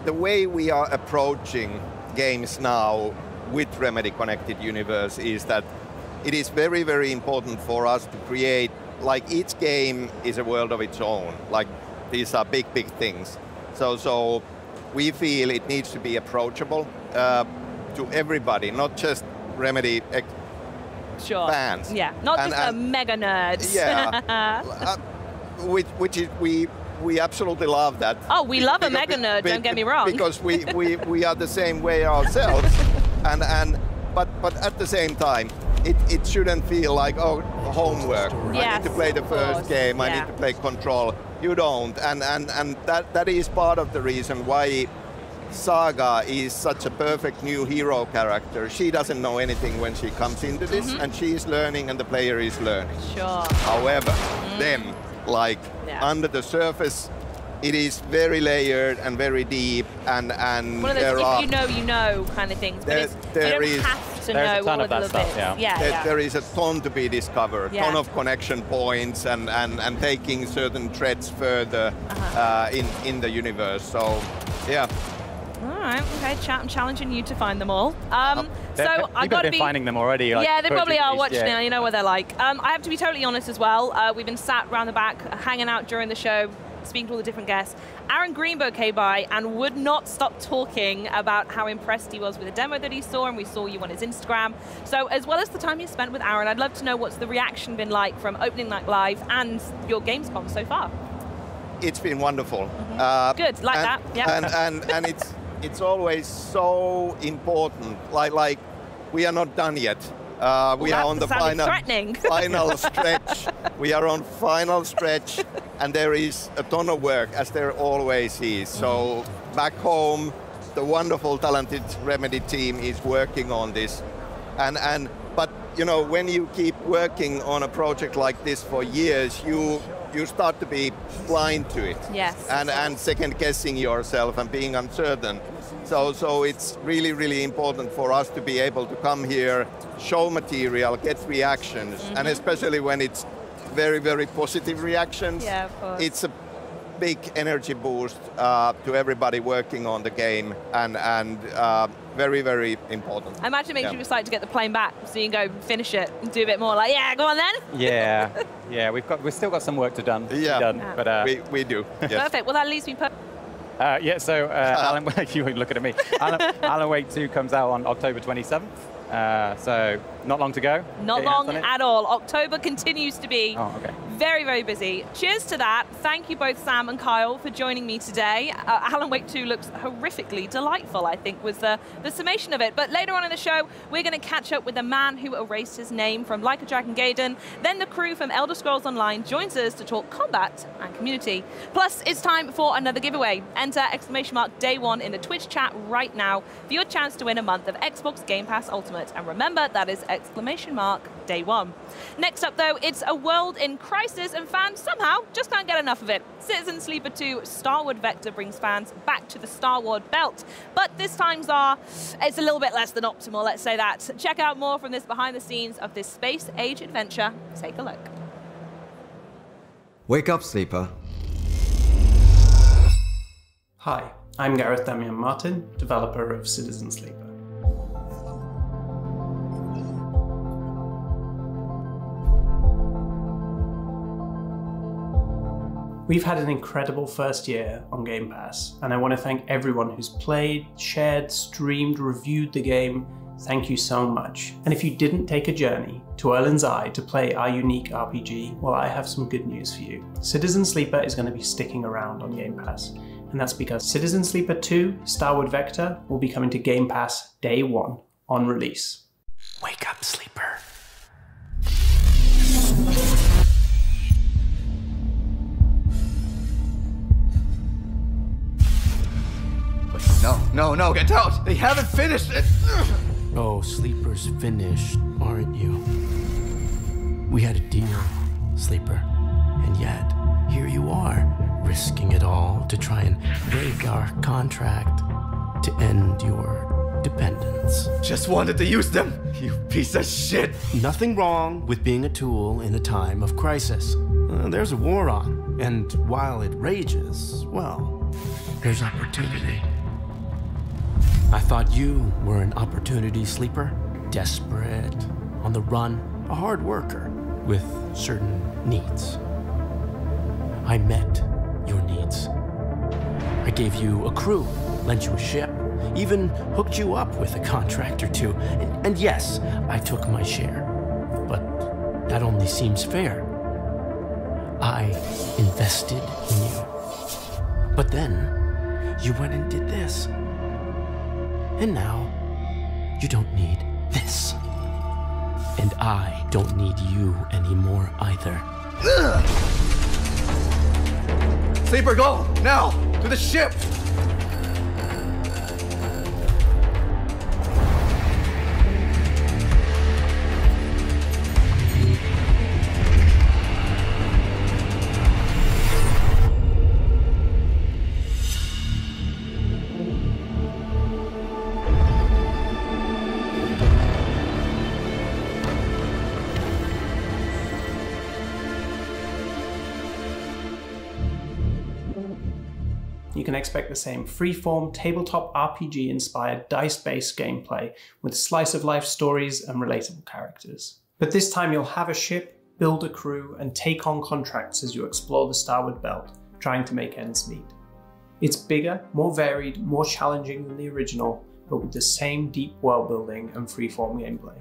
the way we are approaching games now with Remedy Connected Universe is that it is very, very important for us to create, like each game is a world of its own. Like these are big, big things. So we feel it needs to be approachable to everybody, not just Remedy fans. Yeah, not just the mega nerds. Yeah, which is we absolutely love that. Oh, we love a mega nerd. Don't get me wrong. Because we are the same way ourselves, but at the same time, it shouldn't feel like homework. I need to play the first game. I need to play Control. You don't, and that is part of the reason why Saga is such a perfect new hero character. She doesn't know anything when she comes into this, and she is learning and the player is learning. Sure. However, then, like, under the surface, it is very layered and very deep, and one of those, if you know, you know kind of things, but you don't have to know all of the little bits. There is a ton to be discovered, ton of connection points, and taking certain threads further in the universe, so, yeah. All right, okay, I'm challenging you to find them all. So I've got to be finding them already. Like, yeah, they probably are watching it. You know what they're like. I have to be totally honest as well. We've been sat around the back, hanging out during the show, speaking to all the different guests. Aaron Greenberg came by and would not stop talking about how impressed he was with the demo that he saw, and we saw you on his Instagram. So as well as the time you spent with Aaron, I'd love to know what's the reaction been like from Opening Night Live and your Gamescom so far. It's been wonderful. Good, like that. Yeah. And it's always so important. Like we are not done yet. We are on the final stretch. We are on final stretch, and there is a ton of work, as there always is. So back home, the wonderful, talented Remedy team is working on this, but you know, when you keep working on a project like this for years, you start to be blind to it. Yes. And second guessing yourself and being uncertain. So it's really, really important for us to be able to come here, show material, get reactions, and especially when it's very, very positive reactions. Yeah, of course. It's a big energy boost to everybody working on the game, and very, very important. I imagine it makes you excited to get the plane back, so you can go finish it and do a bit more. Like, yeah, go on then. Yeah, we've still got some work to done. But we do. Yes. Perfect. Well, that leaves me. Alan, you were looking at me. Alan Wake 2 comes out on October 27th. So not long to go. Not long at all. October continues to be very, very busy. Cheers to that. Thank you both, Sam and Kyle, for joining me today. Alan Wake 2 looks horrifically delightful, I think, was the summation of it. But later on in the show, we're going to catch up with the man who erased his name from Like a Dragon Gaiden. Then the crew from Elder Scrolls Online joins us to talk combat and community. Plus, it's time for another giveaway. Enter !Day1 in the Twitch chat right now for your chance to win a month of Xbox Game Pass Ultimate. And remember, that is !Day1. Next up, though, it's a world in crisis, and fans somehow just can't get enough of it. Citizen Sleeper 2 Starward Vector brings fans back to the Starward Belt. But this time's it's a little bit less than optimal, let's say that. Check out more from this behind the scenes of this space-age adventure. Take a look. Wake up, Sleeper. Hi, I'm Gareth Damian Martin, developer of Citizen Sleeper. We've had an incredible first year on Game Pass, and I want to thank everyone who's played, shared, streamed, reviewed the game. Thank you so much. And if you didn't take a journey to Erlen's Eye to play our unique RPG, well, I have some good news for you. Citizen Sleeper is going to be sticking around on Game Pass, and that's because Citizen Sleeper 2 Starward Vector will be coming to Game Pass Day 1 on release. Wake up, Sleeper. No, get out! They haven't finished it! Oh, Sleeper's finished, aren't you? We had a deal, Sleeper, and yet, here you are, risking it all to try and break our contract to end your dependence. Just wanted to use them, you piece of shit! Nothing wrong with being a tool in a time of crisis. There's a war on, and while it rages, well, there's opportunity. I thought you were an opportunity sleeper, desperate, on the run, a hard worker with certain needs. I met your needs. I gave you a crew, lent you a ship, even hooked you up with a contract or two. And yes, I took my share, but that only seems fair. I invested in you. But then, you went and did this. And now, you don't need this. And I don't need you anymore either. Ugh! Sleeper, go! Now! To the ship! You can expect the same freeform, tabletop RPG-inspired, dice-based gameplay with slice-of-life stories and relatable characters. But this time you'll have a ship, build a crew, and take on contracts as you explore the Starward Belt, trying to make ends meet. It's bigger, more varied, more challenging than the original, but with the same deep world-building and freeform gameplay.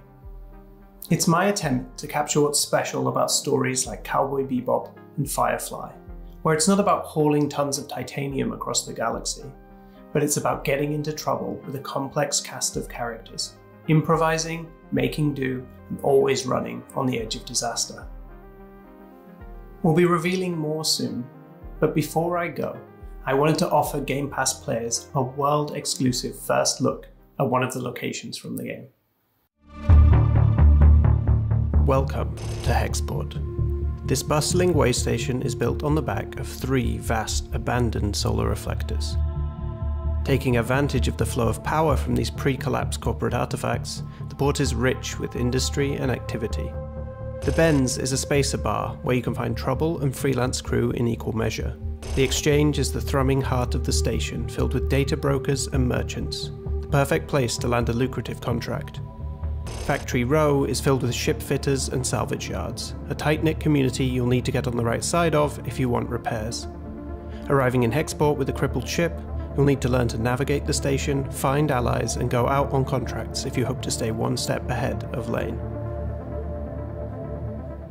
It's my attempt to capture what's special about stories like Cowboy Bebop and Firefly, where it's not about hauling tons of titanium across the galaxy, but it's about getting into trouble with a complex cast of characters, improvising, making do, and always running on the edge of disaster. We'll be revealing more soon, but before I go, I wanted to offer Game Pass players a world-exclusive first look at one of the locations from the game. Welcome to Hexport. This bustling way station is built on the back of 3 vast, abandoned solar reflectors. Taking advantage of the flow of power from these pre-collapsed corporate artifacts, the port is rich with industry and activity. The Benz is a spacer bar where you can find trouble and freelance crew in equal measure. The Exchange is the thrumming heart of the station, filled with data brokers and merchants, the perfect place to land a lucrative contract. Factory Row is filled with ship fitters and salvage yards, a tight-knit community you'll need to get on the right side of if you want repairs. Arriving in Hexport with a crippled ship, you'll need to learn to navigate the station, find allies, and go out on contracts if you hope to stay one step ahead of Lane.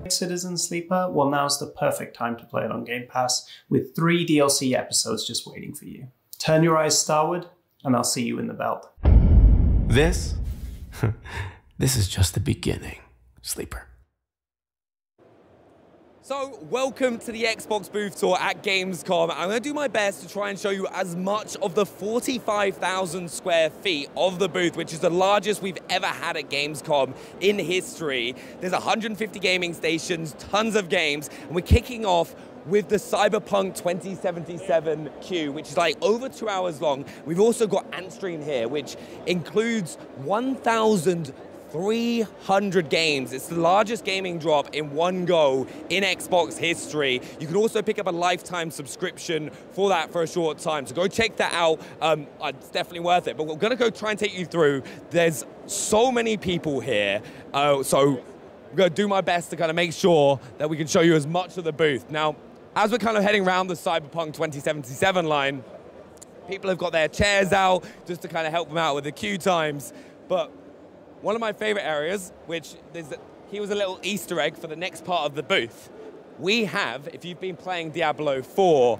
Citizen Sleeper? Well, now's the perfect time to play it on Game Pass, with 3 DLC episodes just waiting for you. Turn your eyes starward, and I'll see you in the belt. This? This is just the beginning, Sleeper. So, welcome to the Xbox booth tour at Gamescom. I'm going to do my best to try and show you as much of the 45,000 square feet of the booth, which is the largest we've ever had at Gamescom in history. There's 150 gaming stations, tons of games, and we're kicking off with the Cyberpunk 2077 queue, which is like over 2 hours long. We've also got Antstream here, which includes 1,300 games. It's the largest gaming drop in one go in Xbox history. You can also pick up a lifetime subscription for that for a short time. So go check that out. It's definitely worth it. But we're going to go try and take you through. There's so many people here. So I'm going to do my best to kind of make sure that we can show you as much of the booth. Now, as we're kind of heading around the Cyberpunk 2077 line, people have got their chairs out just to kind of help them out with the queue times. But one of my favorite areas, which here was a little Easter egg for the next part of the booth. We have, if you've been playing Diablo 4,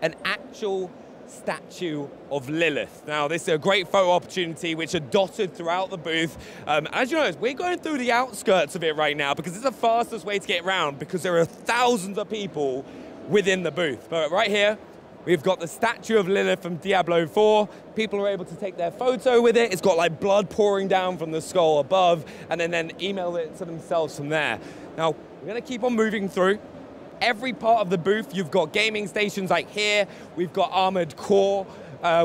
an actual statue of Lilith. Now, this is a great photo opportunity which are dotted throughout the booth. As you notice, we're going through the outskirts of it right now because it's the fastest way to get around because there are thousands of people within the booth. But right here, we've got the statue of Lilith from Diablo 4. People are able to take their photo with it. It's got like blood pouring down from the skull above and then email it to themselves from there. Now, we're gonna keep on moving through. Every part of the booth, you've got gaming stations like here. We've got Armored Core,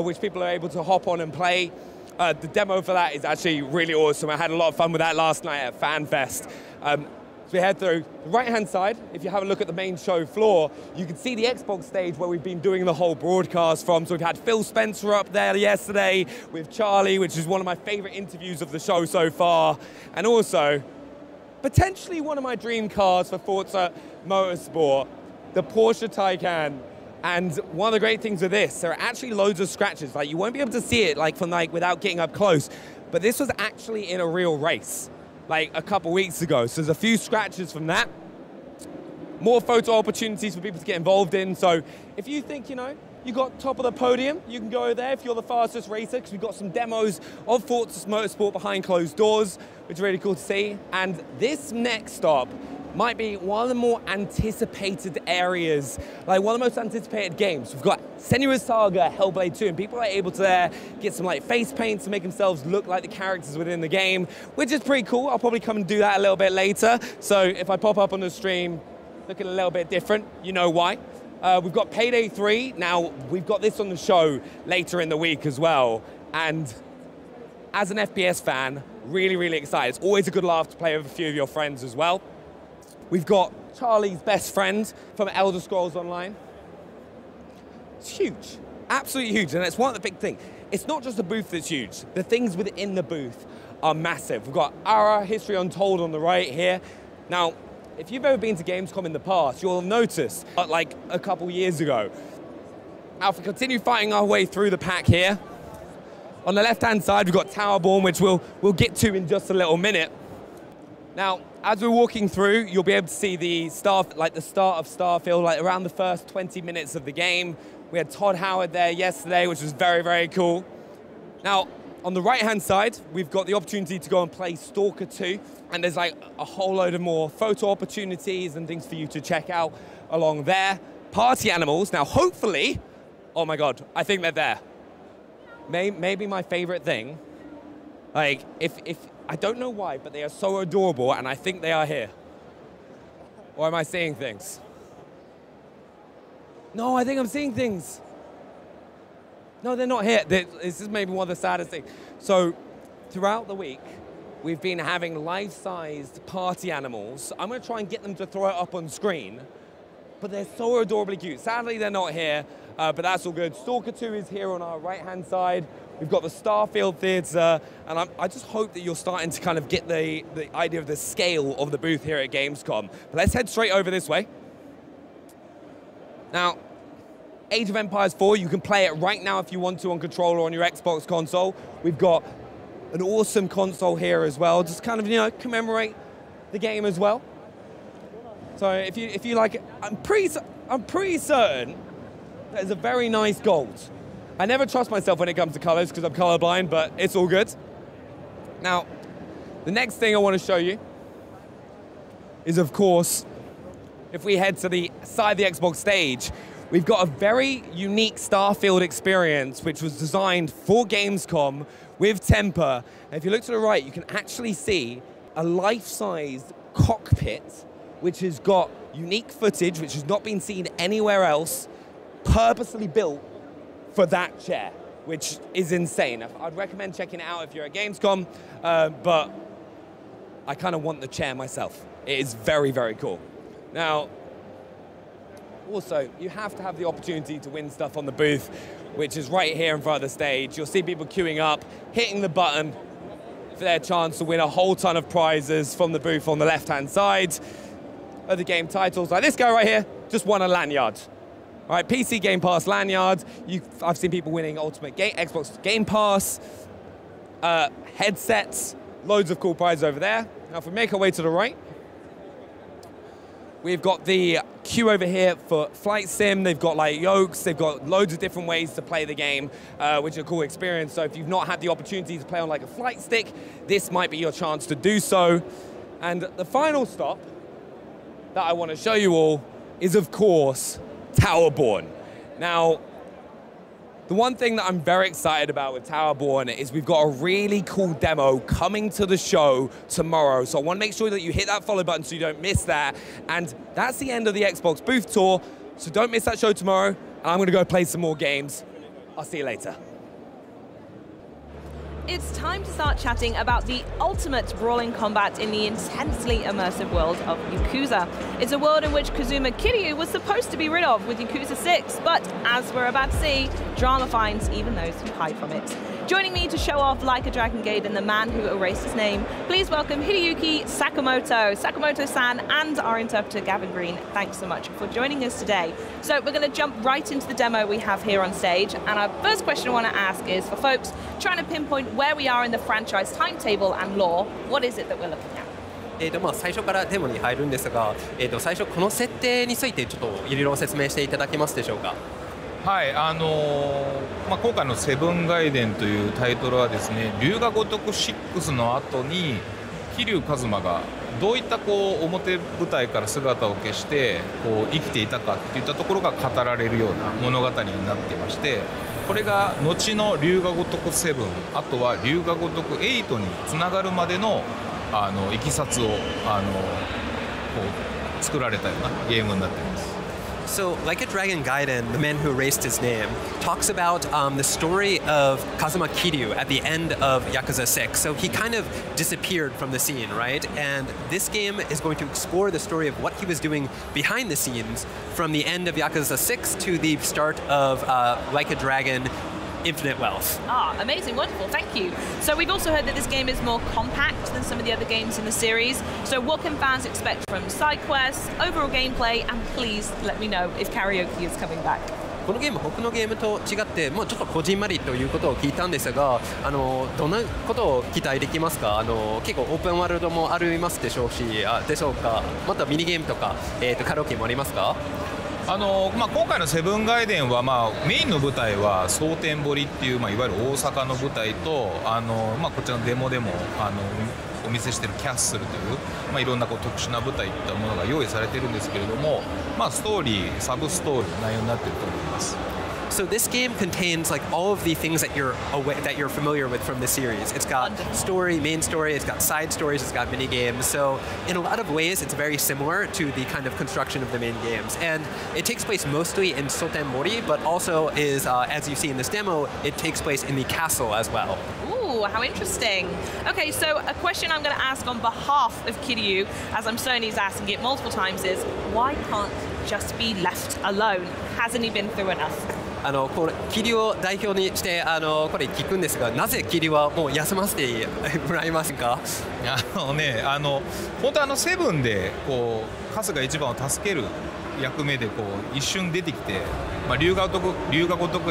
which people are able to hop on and play. The demo for that is actually really awesome. I had a lot of fun with that last night at FanFest. So we head through the right-hand side. If you have a look at the main show floor, you can see the Xbox stage where we've been doing the whole broadcast from. So we've had Phil Spencer up there yesterday with Charlie, which is one of my favorite interviews of the show so far. And also, potentially one of my dream cars for Forza Motorsport, the Porsche Taycan. And one of the great things with this, there are actually loads of scratches. Like, you won't be able to see it without getting up close. But this was actually in a real race, like a couple weeks ago. So there's a few scratches from that. More photo opportunities for people to get involved in. So if you think, you got top of the podium, you can go there if you're the fastest racer, because we've got some demos of Forza Motorsport behind closed doors, which is really cool to see. And this next stop might be one of the more anticipated areas, like one of the most anticipated games. We've got Senua's Saga, Hellblade 2, and people are able to there get some like face paint to make themselves look like the characters within the game, which is pretty cool. I'll probably come and do that a little bit later. So if I pop up on the stream looking a little bit different, you know why. We've got Payday 3. Now, we've got this on the show later in the week as well. And as an FPS fan, really, really excited. It's always a good laugh to play with a few of your friends as well. We've got Charlie's best friend from Elder Scrolls Online. It's huge, absolutely huge, and it's one of the big things. It's not just the booth that's huge. The things within the booth are massive. We've got our History Untold on the right here. Now, if you've ever been to Gamescom in the past, you'll notice, like a couple years ago, now if we continue fighting our way through the pack here, on the left-hand side, we've got Towerborn, which we'll get to in just a little minute. Now, as we're walking through, you'll be able to see the start of Starfield, like around the first 20 minutes of the game. We had Todd Howard there yesterday, which was very, very cool. Now, on the right-hand side, we've got the opportunity to go and play Stalker 2, and there's like a whole load of more photo opportunities and things for you to check out along there. Party animals, now hopefully, oh my God, I think they're there. Maybe my favorite thing, like if I don't know why, but they are so adorable, and I think they are here. Or am I seeing things? No, I think I'm seeing things. No, they're not here. This is maybe one of the saddest things. So throughout the week, we've been having life-sized party animals. I'm going to try and get them to throw it up on screen, but they're so adorably cute. Sadly, they're not here, but that's all good. Stalker 2 is here on our right-hand side. We've got the Starfield Theatre, and I just hope that you're starting to kind of get the idea of the scale of the booth here at Gamescom. But let's head straight over this way. Now, Age of Empires 4, you can play it right now if you want to on controller or on your Xbox console. We've got an awesome console here as well, just kind of, you know, commemorate the game as well. So if you like it, I'm pretty certain there's a very nice gold. I never trust myself when it comes to colors because I'm colorblind, but it's all good. Now, the next thing I want to show you is, of course, if we head to the side of the Xbox stage, we've got a very unique Starfield experience which was designed for Gamescom with Temper. And if you look to the right, you can actually see a life-sized cockpit which has got unique footage which has not been seen anywhere else, purposely built for that chair, which is insane. I'd recommend checking it out if you're at Gamescom, but I kind of want the chair myself. It is very, very cool. Now, also, you have to have the opportunity to win stuff on the booth, which is right here in front of the stage. You'll see people queuing up, hitting the button for their chance to win a whole ton of prizes from the booth on the left-hand side of the game titles. Like this guy right here, just won a lanyard. All right, PC Game Pass lanyard. I've seen people winning Xbox Game Pass, headsets, loads of cool prizes over there. Now, if we make our way to the right, we've got the queue over here for Flight Sim. They've got like yokes. They've got loads of different ways to play the game, which is a cool experience. So if you've not had the opportunity to play on like a flight stick, this might be your chance to do so. And the final stop that I want to show you all is, of course, Towerborn. Now, the one thing that I'm very excited about with Towerborn is we've got a really cool demo coming to the show tomorrow. So I want to make sure that you hit that follow button so you don't miss that. And that's the end of the Xbox booth tour. So don't miss that show tomorrow. And I'm going to go play some more games. I'll see you later. It's time to start chatting about the ultimate brawling combat in the intensely immersive world of Yakuza. It's a world in which Kazuma Kiryu was supposed to be rid of with Yakuza 6, but as we're about to see, drama finds even those who hide from it. Joining me to show off Like a Dragon Gaiden, the man who erased his name, please welcome Hideyuki Sakamoto, Sakamoto-san, and our interpreter Gavin Green. Thanks so much for joining us today. So we're going to jump right into the demo we have here on stage, and our first question I want to ask is for folks trying to pinpoint where we are in the franchise timetable and lore, what is it that we're looking at? 最初からデモに入るんですが、最初この設定についてちょっといろいろ説明していただけますでしょうか。はい、今回のセブンガイデンというタイトルはですね、龍が如く6の後に桐生一馬がどういった表舞台から姿を消して生きていたかといったところが語られるような物語になっていまして、これが後の龍が如く7、あとは龍が如く8につながるまでのいきさつを作られたようなゲームになっています。So, Like a Dragon Gaiden, the man who erased his name, talks about the story of Kazuma Kiryu at the end of Yakuza 6. So he kind of disappeared from the scene, right? And this game is going to explore the story of what he was doing behind the scenes from the end of Yakuza 6 to the start of Like a Dragon Infinite Wealth. Ah, amazing, wonderful, thank you. So we've also heard that this game is more compact than some of the other games in the series. So what can fans expect from side quests, overall gameplay, and please let me know if karaoke is coming back. このゲーム他のゲームと違って、ちょっとこじんまりということを聞いたんですが、どんなことを期待できますか？結構オープンワールドもありますでしょうか。またミニゲームとか、カラオケもありますか？今回のセブンガイデンは、メインの舞台は蒼天堀っていう、いわゆる大阪の舞台とこちらのデモでもお見せしているキャッスルという、いろんな特殊な舞台といったものが用意されているんですけれども、ストーリーサブストーリーの内容になっていると思います。So this game contains like all of the things that you're familiar with from the series. It's got story, main story, it's got side stories, it's got mini games. So in a lot of ways, it's very similar to the kind of construction of the main games. And it takes place mostly in Sotenmori, but also is, as you see in this demo, it takes place in the castle as well. Ooh, how interesting. Okay, so a question I'm going to ask on behalf of Kiryu, as I'm certain he's asking it multiple times, is why can't he just be left alone? Hasn't he been through enough? キリを代表にしてこれ聞くんですが、なぜキリはもう休ませてもらえませんか？本当セブンで春日一番を助ける役目で一瞬出てきて、龍が如く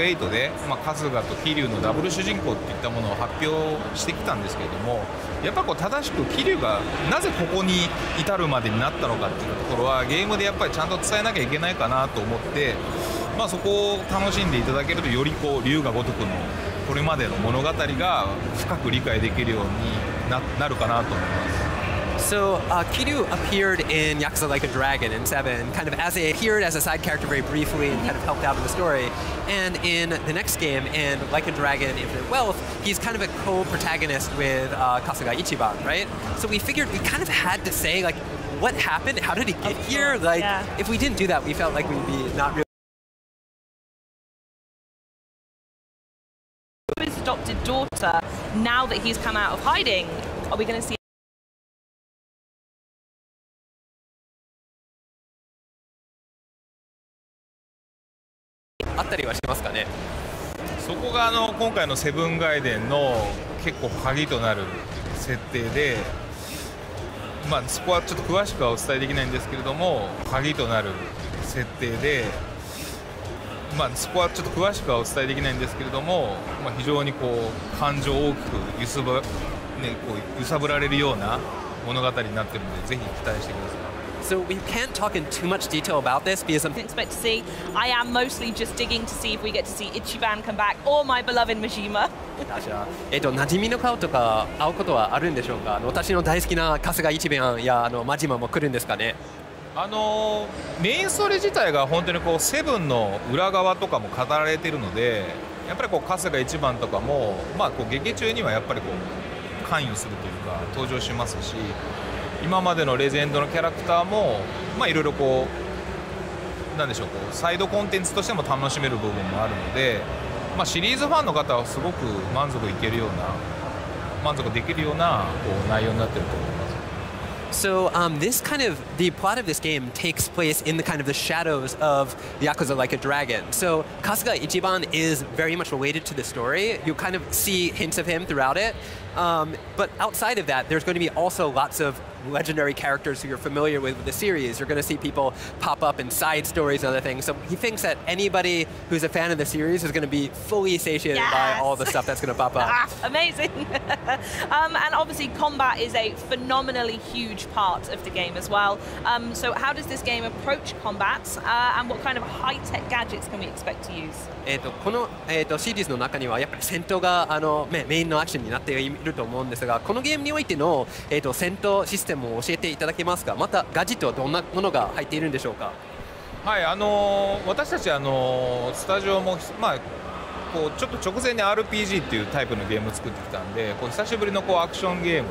8で、春日と桐生のダブル主人公っていったものを発表してきたんですけれども、やっぱ正しく桐生がなぜここに至るまでになったのかっていうところはゲームでやっぱりちゃんと伝えなきゃいけないかなと思って、そこを楽しんでいただけるとより龍が如くのこれまでの物語が深く理解できるようになるかなと思います。So Kiryu appeared in Yakuza Like a Dragon in 7, kind of appeared as a side character very briefly and kind of helped out in the story. And in the next game, in Like a Dragon Infinite Wealth, he's kind of a co-protagonist with Kasuga Ichiban, right? So we figured we kind of had to say, like, what happened? How did he get here? Like, if we didn't do that, we felt like we'd be not really... His adopted daughter, now that he's come out of hiding, are we going to seeあったりはしますかね？そこが今回のセブンガイデンの結構鍵となる設定で、そこはちょっと詳しくはお伝えできないんですけれども、鍵となる設定で、そこはちょっと詳しくはお伝えできないんですけれども、非常に感情を大きく揺さぶられるような物語になっているので、ぜひ期待してください。So we can't talk in too much detail about this because I expect to see. I am mostly just digging to see if we get to see Ichiban come back or my beloved Majima. 馴染みの顔とか会うことはあるんでしょうか？私の大好きな春日一番やマジマも来るんですかね？メインストーリー自体が本当にセブンの裏側とかも語られているので、やっぱり春日一番とかも劇中にはやっぱり関与するというか登場しますし。今までのレジェンドのキャラクターもいろいろなんでしょうサイドコンテンツとしても楽しめる部分もあるので、シリーズファンの方はすごく満足できるような内容になっていると思います。So the plot of this game takes place in the kind of the shadows of Yakuza Like a Dragon. So Kasuga Ichiban is very much related to the story. You kind of see hints of him throughout it. But outside of that, there's going to be also lots of legendary characters who you're familiar with the series. You're going to see people pop up in side stories and other things. So he thinks that anybody who's a fan of the series is going to be fully satiated by all the stuff that's going to pop up. Amazing. And obviously combat is a phenomenally huge part of the game as well. So how does this game approach combat and what kind of high-tech gadgets can we expect to use? このシリーズの中にはやっぱり戦闘がメインのアクションになっていると思うんですが、このゲームにおいての戦闘システムを教えていただけますか？またガジェットはどんなものが入っているんでしょうか？はい、私たちスタジオもちょっと直前に RPG っていうタイプのゲームを作ってきたんで、久しぶりのアクションゲーム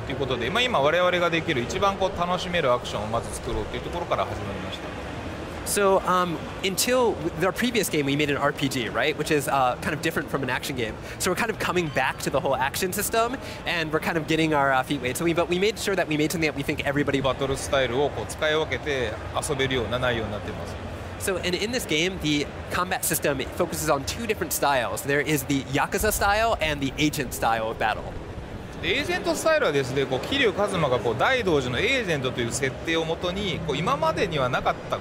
ということで、今我々ができる一番楽しめるアクションをまず作ろうというところから始まりました。So until our previous game, we made an RPG, right? Which is kind of different from an action game. So we're kind of coming back to the whole action system, and we're kind of getting our feet wet. So but we made sure that we made something that we think everybody. バトルスタイルを使い分けて遊べるような内容になっています。So in this game, the combat system focuses on two different styles. There is the Yakuza style and the agent style of battle. エージェントスタイルはですね、桐生一馬が大道寺のエージェントという設定をもとに今までにはなかった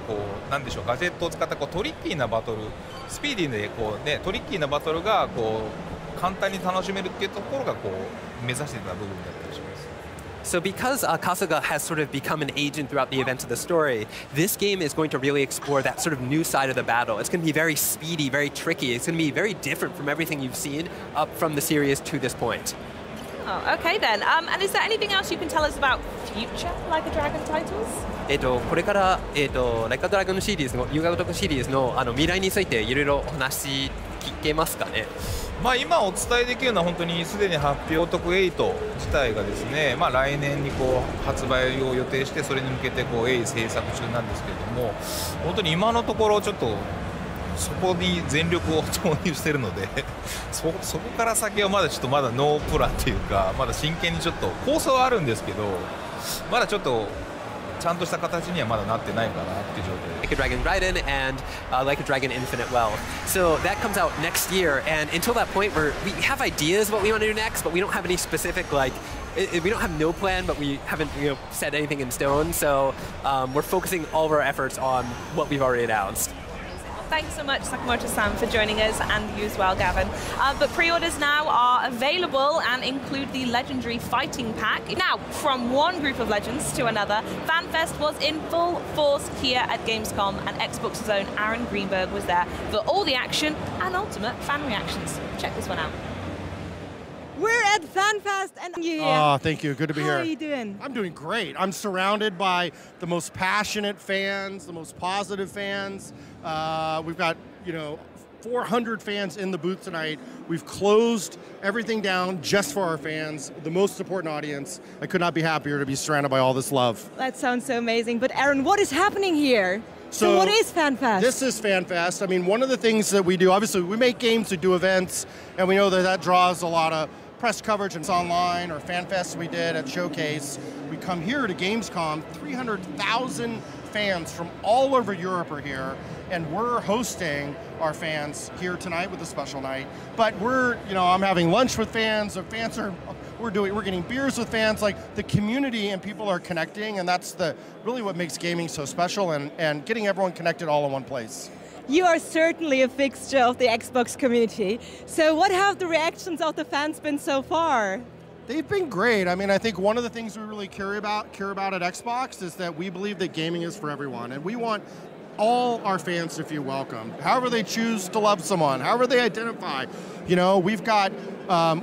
なんでしょう、ガジェットを使ったトリッキーなバトル、スピーディーでトリッキーなバトルが簡単に楽しめるっていうところが目指していた部分だったりします。So because Kasuga has sort of become an agent throughout the events of the story, this game is going to really explore that sort of new side of the battle. It's going to be very speedy, very tricky. It's going to be very different from everything you've seen up from the series to this point. Oh, okay then. And is there anything else you can tell us about future Like a Dragon titles? これから、Like a Dragon シリーズの、龍が如くシリーズの、未来についていろいろお話聞けますかね。今お伝えできるのは本当にすでに発表徳8自体がですね、来年に発売を予定してそれに向けて鋭意制作中なんですけれども、本当に今のところちょっとそこに全力を投入しているのでそこから先はまだノープランというか、まだ真剣にちょっと構想はあるんですけど、まだちょっとちゃんとした形にはまだなってないかなっていう状態。Like a Dragon Raiden and Like a Dragon Infinite Wealth. So that comes out next year, and until that point, we have ideas what we want to do next, but we don't have any specific we don't have no plan, but we haven't set anything in stone. So we're focusing all of our efforts on what we've already announced. Thanks so much, Sakamoto-san, for joining us, and you as well, Gavin. But pre-orders now are available and include the legendary fighting pack. Now, from one group of legends to another, FanFest was in full force here at Gamescom, and Xbox's own Aaron Greenberg was there for all the action and ultimate fan reactions. Check this one out. We're at FanFest and you here. Oh, thank you. Good to be here. How are you doing? I'm doing great. I'm surrounded by the most passionate fans, the most positive fans. We've got, 400 fans in the booth tonight. We've closed everything down just for our fans, the most important audience. I could not be happier to be surrounded by all this love. That sounds so amazing. But Aaron, what is happening here? So what is FanFest? This is FanFest. I mean, one of the things that we do, obviously, we make games, we do events, and we know that draws a lot of press coverage, and it's online, or FanFest we did at Showcase. We come here to Gamescom, 300,000 fans from all over Europe are here, and we're hosting our fans here tonight with a special night. But I'm having lunch with fans. The fans we're getting beers with fans. Like, the community and people are connecting, and that's really what makes gaming so special, and getting everyone connected all in one place. You are certainly a fixture of the Xbox community. So what have the reactions of the fans been so far? They've been great. I mean, I think one of the things we really care about at Xbox is that we believe that gaming is for everyone, and we want all our fans to feel welcome, however they choose to love someone, however they identify. We've got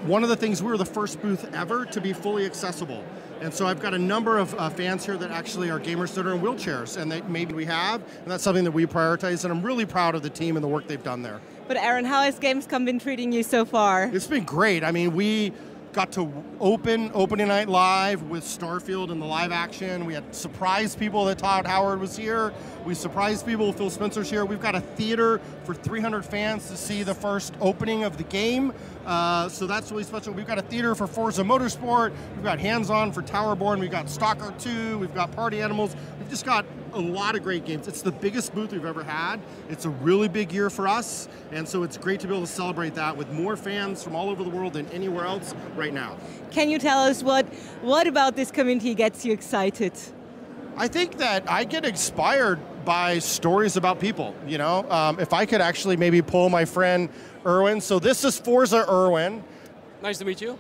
one of the things, we were the first booth ever to be fully accessible. And so I've got a number of fans here that actually are gamers that are in wheelchairs, and that maybe we have, and that's something that we prioritize, and I'm really proud of the team and the work they've done there. But Aaron, how has Gamescom been treating you so far? It's been great. I mean, we got to opening night live with Starfield and the live action. We had surprised people that Todd Howard was here. We surprised people, Phil Spencer's here. We've got a theater for 300 fans to see the first opening of the game. So that's really special. We've got a theater for Forza Motorsport. We've got hands-on for Towerborn. We've got Stalker 2. We've got Party Animals. We've just got a lot of great games. It's the biggest booth we've ever had. It's a really big year for us, and so it's great to be able to celebrate that with more fans from all over the world than anywhere else right now. Can you tell us what about this community gets you excited? I think that I get inspired by stories about people, If I could actually maybe pull my friend Erwin. So this is Forza Erwin. Nice to meet you.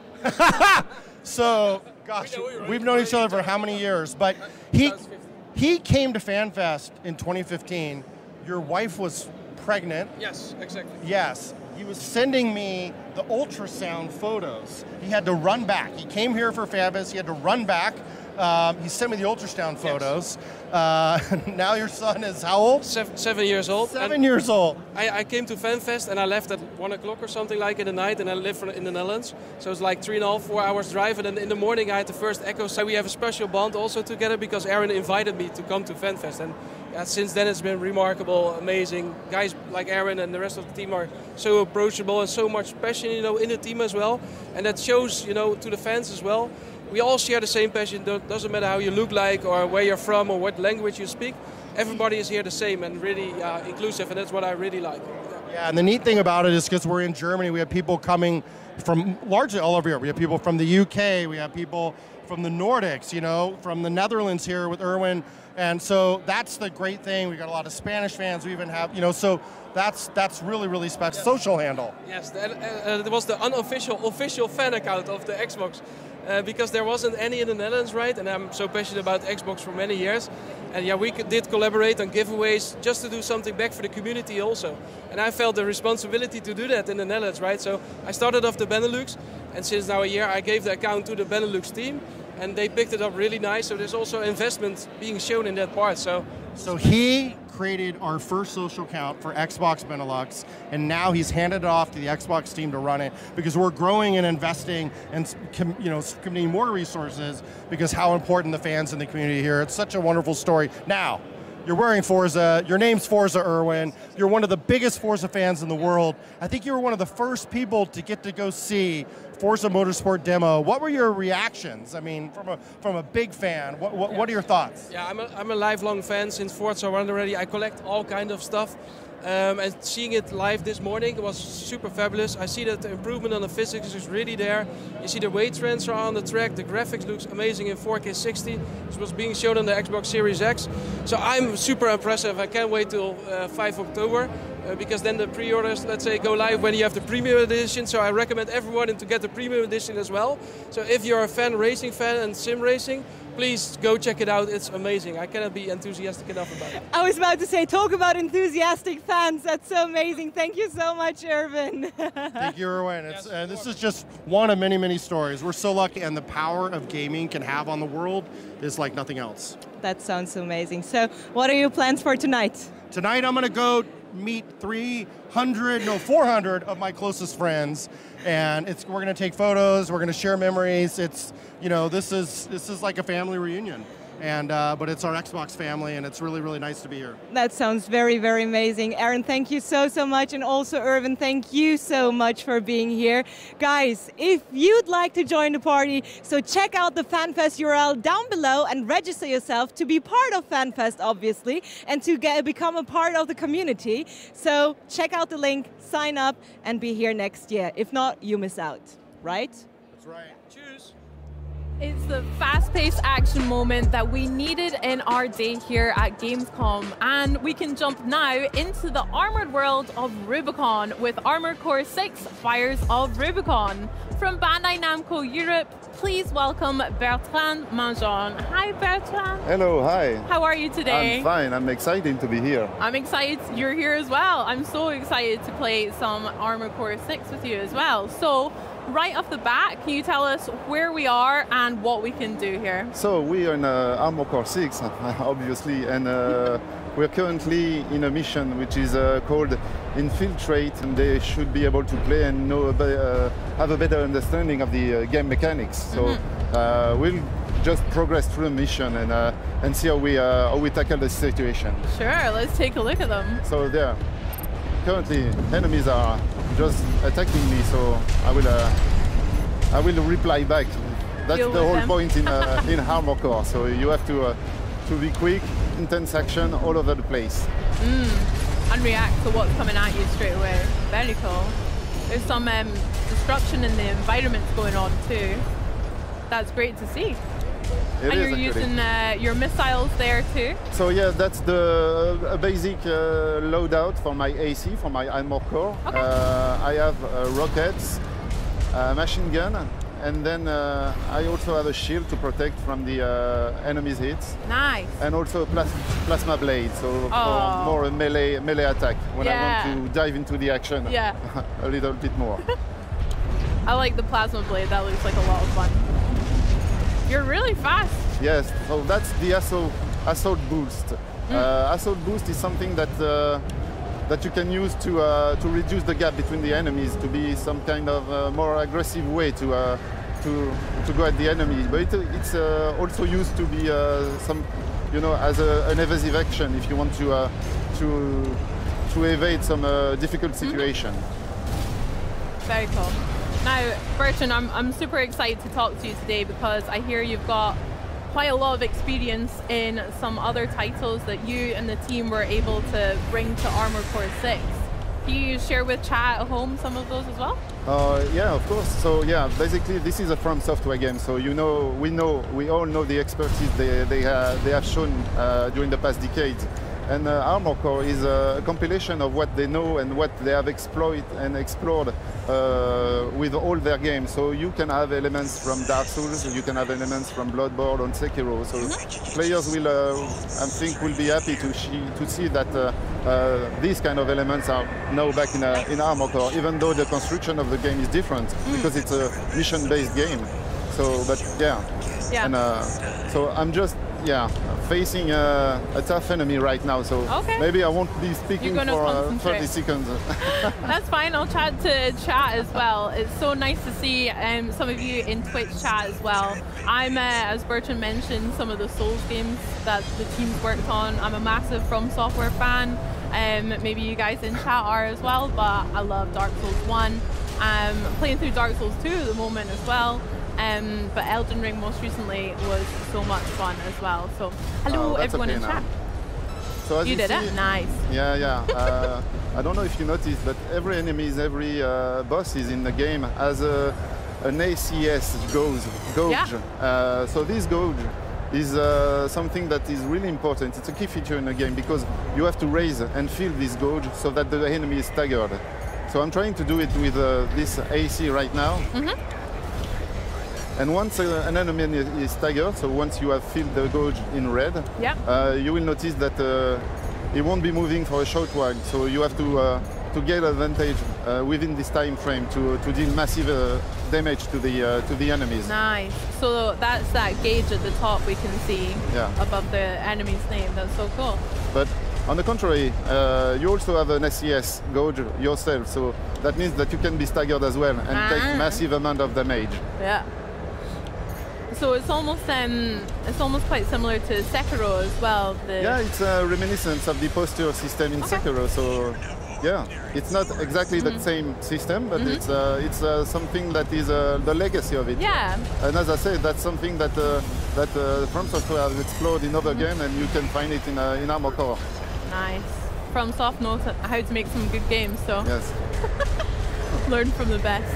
So, gosh, we've known each other for how many years? But he came to FanFest in 2015. Your wife was pregnant. Yes, exactly. Yes. He was sending me the ultrasound photos. He had to run back. He came here for FanFest. He had to run back. He sent me the ultrasound photos. Yes. Now your son is how old? 7 years old. 7 years old. I came to FanFest and I left at 1 o'clock or something like in the night, and I live in the Netherlands. So it's like 3.5, 4 hours drive, and then in the morning I had the first Echo. So we have a special bond also together because Aaron invited me to come to FanFest. And since then it's been remarkable, amazing. Guys like Aaron and the rest of the team are so approachable and so much passion, in the team as well. And that shows, to the fans as well. we all share the same passion. Doesn't matter how you look like or where you're from or what language you speak. Everybody is here the same and really inclusive, and that's what I really like. Yeah, and the neat thing about it is because we're in Germany, we have people coming from largely all over Europe. We have people from the UK, we have people from the Nordics, you know, from the Netherlands here with Erwin. And so that's the great thing. We got a lot of Spanish fans. We even have, you know, so that's really, really special. Social handle. Yes, it was the unofficial official fan account of the Xbox. Because there wasn't any in the Netherlands, right? And I'm so passionate about Xbox for many years. And yeah, we did collaborate on giveaways just to do something back for the community also. And I felt the responsibility to do that in the Netherlands, right? So I started off the Benelux, and since now a year I gave the account to the Benelux team, and they picked it up really nice. So there's also investment being shown in that part. So he created our first social account for Xbox Benelux, and now he's handed it off to the Xbox team to run it because we're growing and investing and, you know, committing more resources because how important the fans in the community here. It's such a wonderful story. Now, you're wearing Forza, your name's Forza Erwin, you're one of the biggest Forza fans in the world. I think you were one of the first people to get to go see Forza Motorsport demo. What were your reactions? I mean, from a big fan, what are your thoughts? Yeah, I'm a lifelong fan since Forza 1 already. I collect all kind of stuff. And seeing it live this morning was super fabulous. I see that the improvement on the physics is really there. You see the weight transfer on the track. The graphics looks amazing in 4K 60. This was being shown on the Xbox Series X. So I'm super impressive. I can't wait till 5 October. Because then the pre-orders, let's say, go live when you have the premium edition. So I recommend everyone to get the premium edition as well. So if you're a racing fan and sim racing, please go check it out. It's amazing. I cannot be enthusiastic enough about it. I was about to say, talk about enthusiastic fans. That's so amazing. Thank you so much, Erwin. Thank you, Erwin. This is just one of many, many stories. We're so lucky, and the power of gaming can have on the world is like nothing else. That sounds amazing. So what are your plans for tonight? Tonight I'm going to go meet 400 of my closest friends, and we're going to take photos, we're going to share memories. It's, you know, this is like a family reunion. And but it's our Xbox family, and it's really, really nice to be here. That sounds very, very amazing. Aaron, thank you so much. And also, Erwin, thank you so much for being here. Guys, if you'd like to join the party, so check out the FanFest URL down below and register yourself to be part of FanFest, obviously, and to become a part of the community. So check out the link, sign up, and be here next year. If not, you miss out, right? That's right. Cheers. It's the fast-paced action moment that we needed in our day here at Gamescom, and we can jump now into the armored world of Rubicon with Armored Core 6 Fires of Rubicon. From Bandai Namco Europe, please welcome Bertrand Manjon. Hi, Bertrand. Hello, hi. How are you today? I'm fine. I'm excited to be here. I'm excited you're here as well. I'm so excited to play some Armored Core 6 with you as well. So, right off the bat, can you tell us where we are and what we can do here? So we are in Armored Core 6, obviously, and we're currently in a mission which is called Infiltrate, and they should be able to play and have a better understanding of the game mechanics. So we'll just progress through the mission and see how we tackle the situation. Sure, let's take a look at them. So there. Currently, enemies are just attacking me, so I will reply back. That's the whole point in Armored Core. So you have to be quick, intense action all over the place. And react to what's coming at you straight away. Very cool. There's some destruction in the environments going on too. That's great to see. And you're using your missiles there too? So yeah, that's the basic loadout for my AC, for my Armored Core. Okay. I have rockets, machine gun, and then I also have a shield to protect from the enemy's hits. Nice. And also plasma blade, so for more melee attack when I want to dive into the action a little bit more. I like the plasma blade, that looks like a lot of fun. You're really fast. Yes, so that's the assault boost. Assault boost is something that you can use to reduce the gap between the enemies, to be some kind of more aggressive way to go at the enemy. But it's also used to be some, you know, as an evasive action if you want to evade some difficult situation. Very cool. Now, Bertrand, I'm super excited to talk to you today because I hear you've got quite a lot of experience in some other titles that you and the team were able to bring to Armored Core 6. Can you share with chat at home some of those as well? Yeah, of course. So yeah, basically this is a From Software game. So we all know the expertise they have shown during the past decades. And Armored Core is a compilation of what they know and what they have explored with all their games. So you can have elements from Dark Souls, you can have elements from Bloodborne and Sekiro. So players will, I think, will be happy to see that these kind of elements are now back in Armored Core, even though the construction of the game is different because it's a mission-based game. So, but yeah. And so I'm just facing a tough enemy right now, so maybe I won't be speaking for 30 seconds. That's fine, I'll chat to chat as well. It's so nice to see some of you in Twitch chat as well. I'm, as Bertrand mentioned, some of the Souls games that the team's worked on. I'm a massive From Software fan. Maybe you guys in chat are as well, but I love Dark Souls 1. I'm playing through Dark Souls 2 at the moment as well. But Elden Ring most recently was so much fun as well. So hello everyone in chat. So you did it? Nice. Yeah. I don't know if you noticed, but every enemy, every boss is in the game has an ACS gauge. So this gauge is something that is really important. It's a key feature in the game because you have to raise and fill this gauge so that the enemy is staggered. So I'm trying to do it with this AC right now. And once an enemy is staggered, so once you have filled the gauge in red, you will notice that it won't be moving for a short while. So you have to get advantage within this time frame to deal massive damage to the enemies. Nice. So that's that gauge at the top we can see above the enemy's name. That's so cool. But on the contrary, you also have an SCS gauge yourself, so that means that you can be staggered as well and take massive amount of damage. Yeah. So it's almost quite similar to Sekiro as well. Yeah, it's a reminiscence of the posture system in Sekiro. So yeah, it's not exactly the same system, but it's something that is the legacy of it. Yeah. And as I said, that's something that From Software has explored in other games, and you can find it in Armored Core. Nice. From Soft knows how to make some good games, so yes. Learn from the best.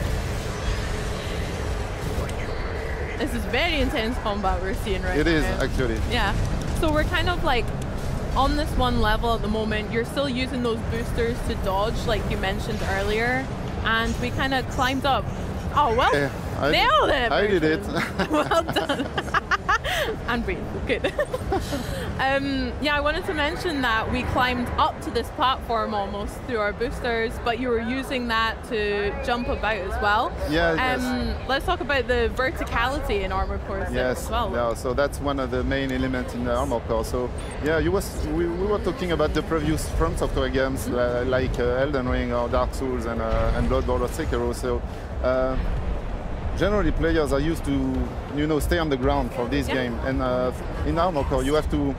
This is very intense combat we're seeing right now. It is, actually. Yeah. So we're kind of like on this one level at the moment. You're still using those boosters to dodge, like you mentioned earlier. And we kind of climbed up. Oh, well, nailed it. I did it. Well done. And breathe. Good. Yeah, I wanted to mention that we climbed up to this platform almost through our boosters, but you were using that to jump about as well. Yeah. Let's talk about the verticality in Armored Core 6 as well. Yeah, so that's one of the main elements in the Armored Core. So yeah, we were talking about the previous From Software games like Elden Ring or Dark Souls and Bloodborne or Sekiro. So generally players are used to stay on the ground for this game, and in Armored Core you have to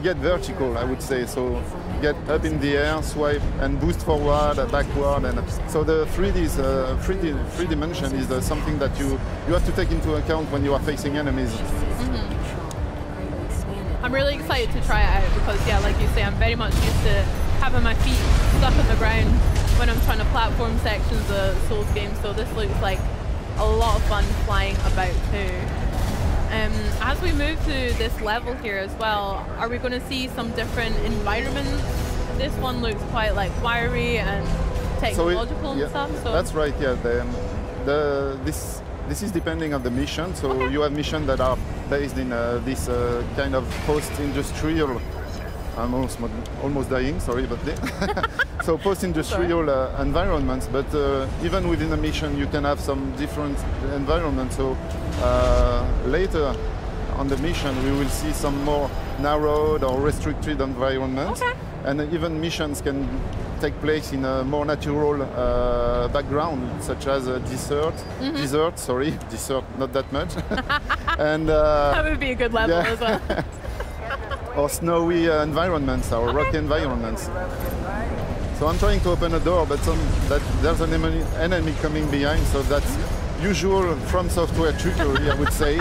get vertical, I would say. So get up in the air, swipe and boost forward, backward, and so the 3 dimension is something that you have to take into account when you are facing enemies. I'm really excited to try it out because, yeah, like you say, I'm very much used to having my feet stuck on the ground when I'm trying to platform sections of Souls games, so this looks like a lot of fun flying about too. As we move to this level here as well, are we going to see some different environments? This one looks quite like wiry and technological and stuff. So that's right. Yeah, this is depending on the mission. So you have missions that are based in this kind of post-industrial. I'm almost dying, sorry about that. So post-industrial environments, but even within a mission you can have some different environments. So later on the mission we will see some more narrowed or restricted environments. And even missions can take place in a more natural background, such as a desert, not that much. And that would be a good level as well. Or snowy environments or rocky environments. So I'm trying to open a door, but there's an enemy coming behind, so that's usual From Software trickery, I would say.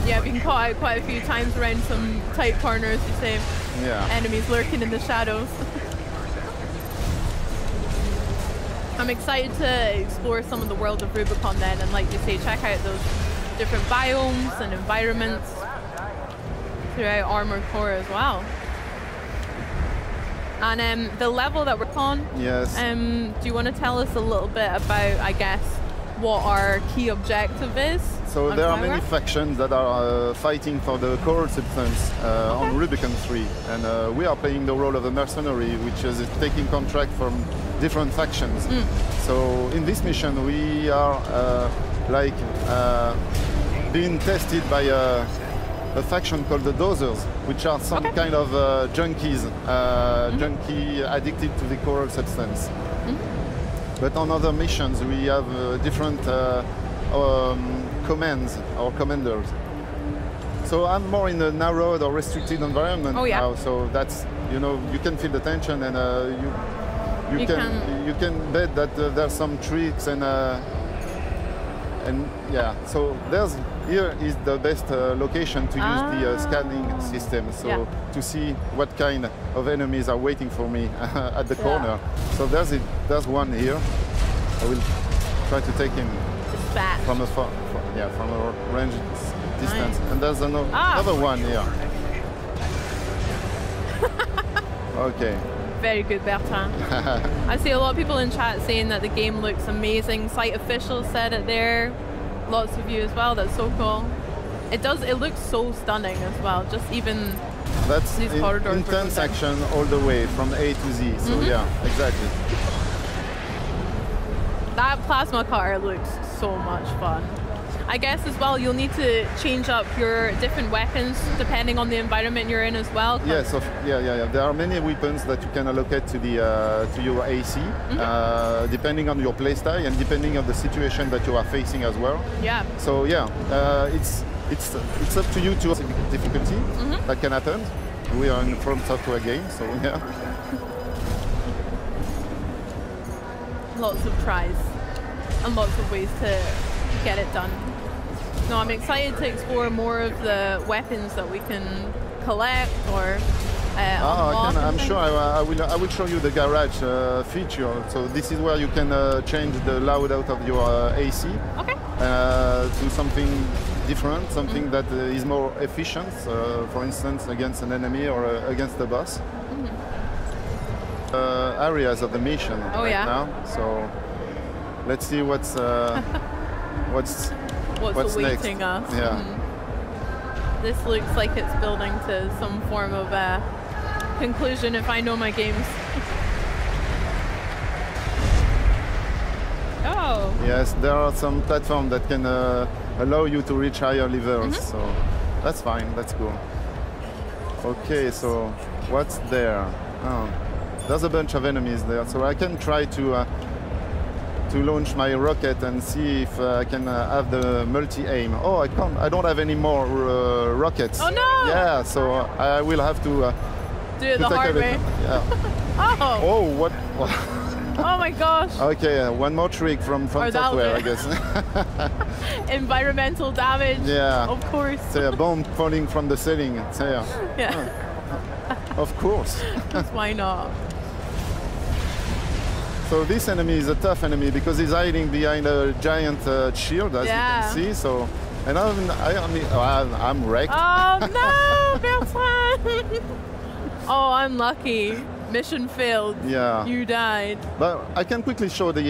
Yeah, being caught out quite a few times around some tight corners, you say. Yeah. Enemies lurking in the shadows. I'm excited to explore some of the world of Rubicon then, and like you say, check out those different biomes and environments throughout Armored Core as well. And the level that we're on, yes. Do you want to tell us a little bit about, I guess, what our key objective is? So there are many factions that are fighting for the core substance on Rubicon 3, and we are playing the role of a mercenary, which is taking contract from different factions. So in this mission we are being tested by a faction called the Dozers, which are some kind of junkies, junkie addicted to the core substance. But on other missions we have different commands or commanders. So I'm more in a narrowed or restricted environment now, so that's, you know, you can feel the tension, and you can bet that there's some tricks, and yeah, so here is the best location to use the scanning system, so to see what kind of enemies are waiting for me at the corner. So there's one here. I will try to take him from a from a range distance. And there's another one here. Okay. Very good, Bertrand. I see a lot of people in chat saying that the game looks amazing. Site officials said it there. Lots of you as well. That's so cool. It does. It looks so stunning as well. Just even these corridors. Intense action all the way from A to Z. So yeah, exactly. That plasma cutter looks so much fun. I guess as well, you'll need to change up your different weapons depending on the environment you're in as well. Yes, yeah. There are many weapons that you can allocate to the to your AC, depending on your playstyle and depending on the situation that you are facing as well. Yeah. So yeah, it's up to you to difficulty that can happen. We are in From Software game, so yeah. Lots of tries and lots of ways to get it done. No, I'm excited to explore more of the weapons that we can collect or unlock. I'm sure I will show you the garage feature. So this is where you can change the loadout of your AC to something different, something that is more efficient, for instance, against an enemy or against the boss. Areas of the mission now. So let's see what's awaiting next. us. Yeah. This looks like it's building to some form of conclusion if I know my games. Oh. Yes, there are some platforms that can allow you to reach higher levels, so that's fine, that's cool. Okay, so what's there? Oh, there's a bunch of enemies there, so I can try to launch my rocket and see if I can have the multi-aim. Oh, I can't. I don't have any more rockets. Oh no! Yeah, so I will have to do it the hard way. Yeah. Oh! Oh, what? Oh my gosh! Okay, one more trick from Software, I guess. Environmental damage. Yeah. Of course. So a bomb falling from the ceiling. So, yeah. Oh. Of course. Because why not? So this enemy is a tough enemy because he's hiding behind a giant shield, as you can see. So, and I'm wrecked. Oh no, Bertrand! Oh, I'm lucky. Mission failed. Yeah. You died. But I can quickly show the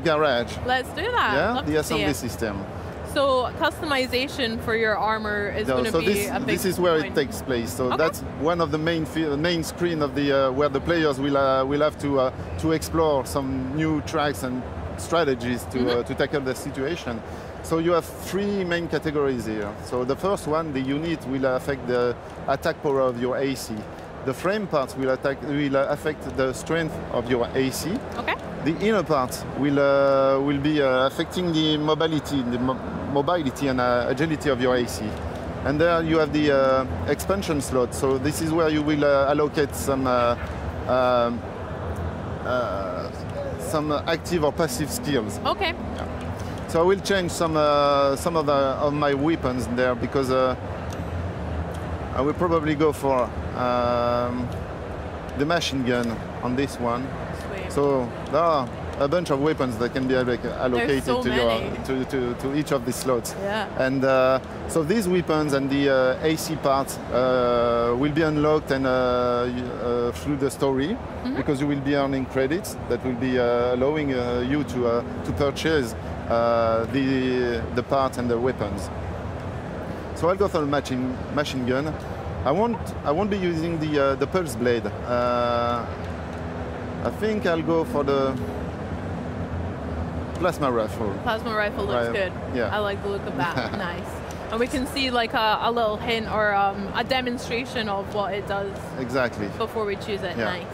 garage. Let's do that. Yeah, Love the to see assembly it. system. So customization for your armor is going to be a big this is where point. it takes place. So that's one of the main screen of the where the players will have to explore some new tracks and strategies to tackle the situation. So you have three main categories here. So the first one, the unit, will affect the attack power of your AC. The frame parts will affect the strength of your AC. Okay. The inner part will be affecting the mobility and agility of your AC. And there you have the expansion slot. So this is where you will allocate some active or passive skills. Okay. Yeah. So I will change some of my weapons there because I will probably go for the machine gun on this one. Sweet. So there are a bunch of weapons that can be allocated so to each of these slots. Yeah. And so these weapons and the AC parts will be unlocked and through the story, because you will be earning credits that will be allowing you to purchase the parts and the weapons. So I'll go for the machine gun. I won't be using the pulse blade. I think I'll go for the plasma rifle. Plasma rifle looks good. Yeah. I like the look of that. Nice. And we can see like a little hint or a demonstration of what it does. Exactly. Before we choose it. Yeah. Nice.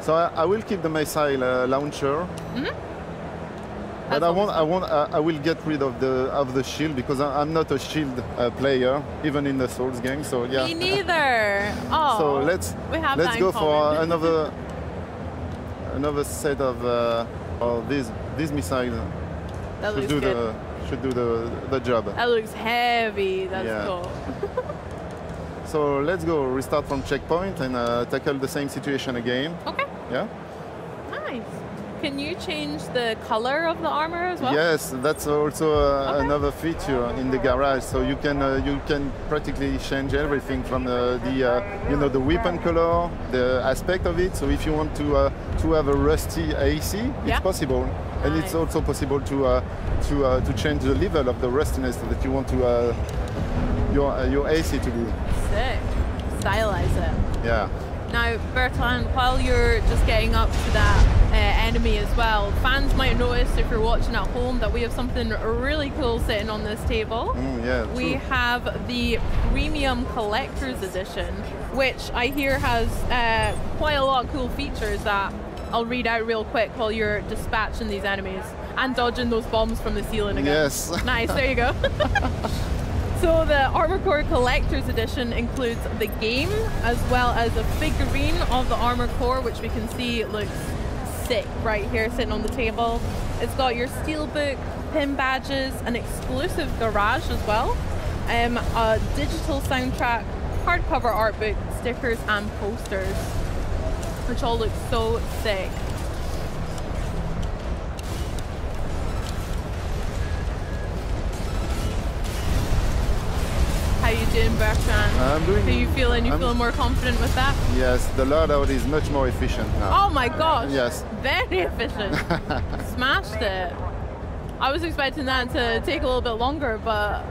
So I will keep the missile launcher. But I will get rid of the shield because I'm not a shield player, even in the Souls game. So yeah. Me neither. Oh. So let's go for another set of these missiles. That looks good. Should do the job. That looks heavy. That's cool. So let's go restart from checkpoint and tackle the same situation again. Okay. Yeah. Nice. Can you change the color of the armor as well? Yes, that's also another feature in the garage. So you can practically change everything from the weapon color, the aspect of it. So if you want to have a rusty AC, it's possible, and it's also possible to change the level of the rustiness that you want to your AC to be. Sick. Stylize it. Yeah. Now, Bertrand, while you're just getting up to that enemy as well, fans might notice if you're watching at home that we have something really cool sitting on this table. We have the Premium Collector's Edition, which I hear has quite a lot of cool features that I'll read out real quick while you're dispatching these enemies and dodging those bombs from the ceiling again. Yes. Nice, there you go. So the Armor Core Collector's Edition includes the game as well as a figurine of the Armor Core, which we can see looks sick right here sitting on the table. It's got your steelbook, pin badges, an exclusive garage as well, a digital soundtrack, hardcover art book, stickers and posters, which all look so sick. How you doing, Bertrand? I'm doing. How you feeling? You feeling more confident with that? Yes, the loadout is much more efficient now. Oh my gosh! Yes. Very efficient. Smashed it. I was expecting that to take a little bit longer, but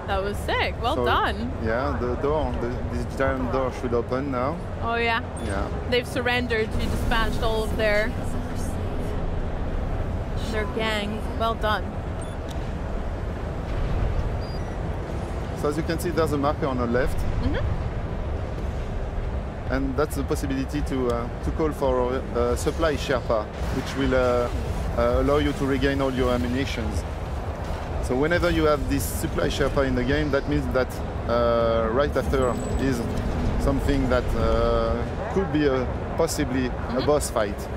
that was sick. Well done. Yeah, the door, this giant door should open now. Oh yeah. Yeah. They've surrendered. You dispatched all of their gang. Well done. So as you can see, there's a marker on the left, and that's the possibility to call for supply Sherpa, which will allow you to regain all your ammunitions. So whenever you have this supply Sherpa in the game, that means that right after is something that could be possibly a boss fight.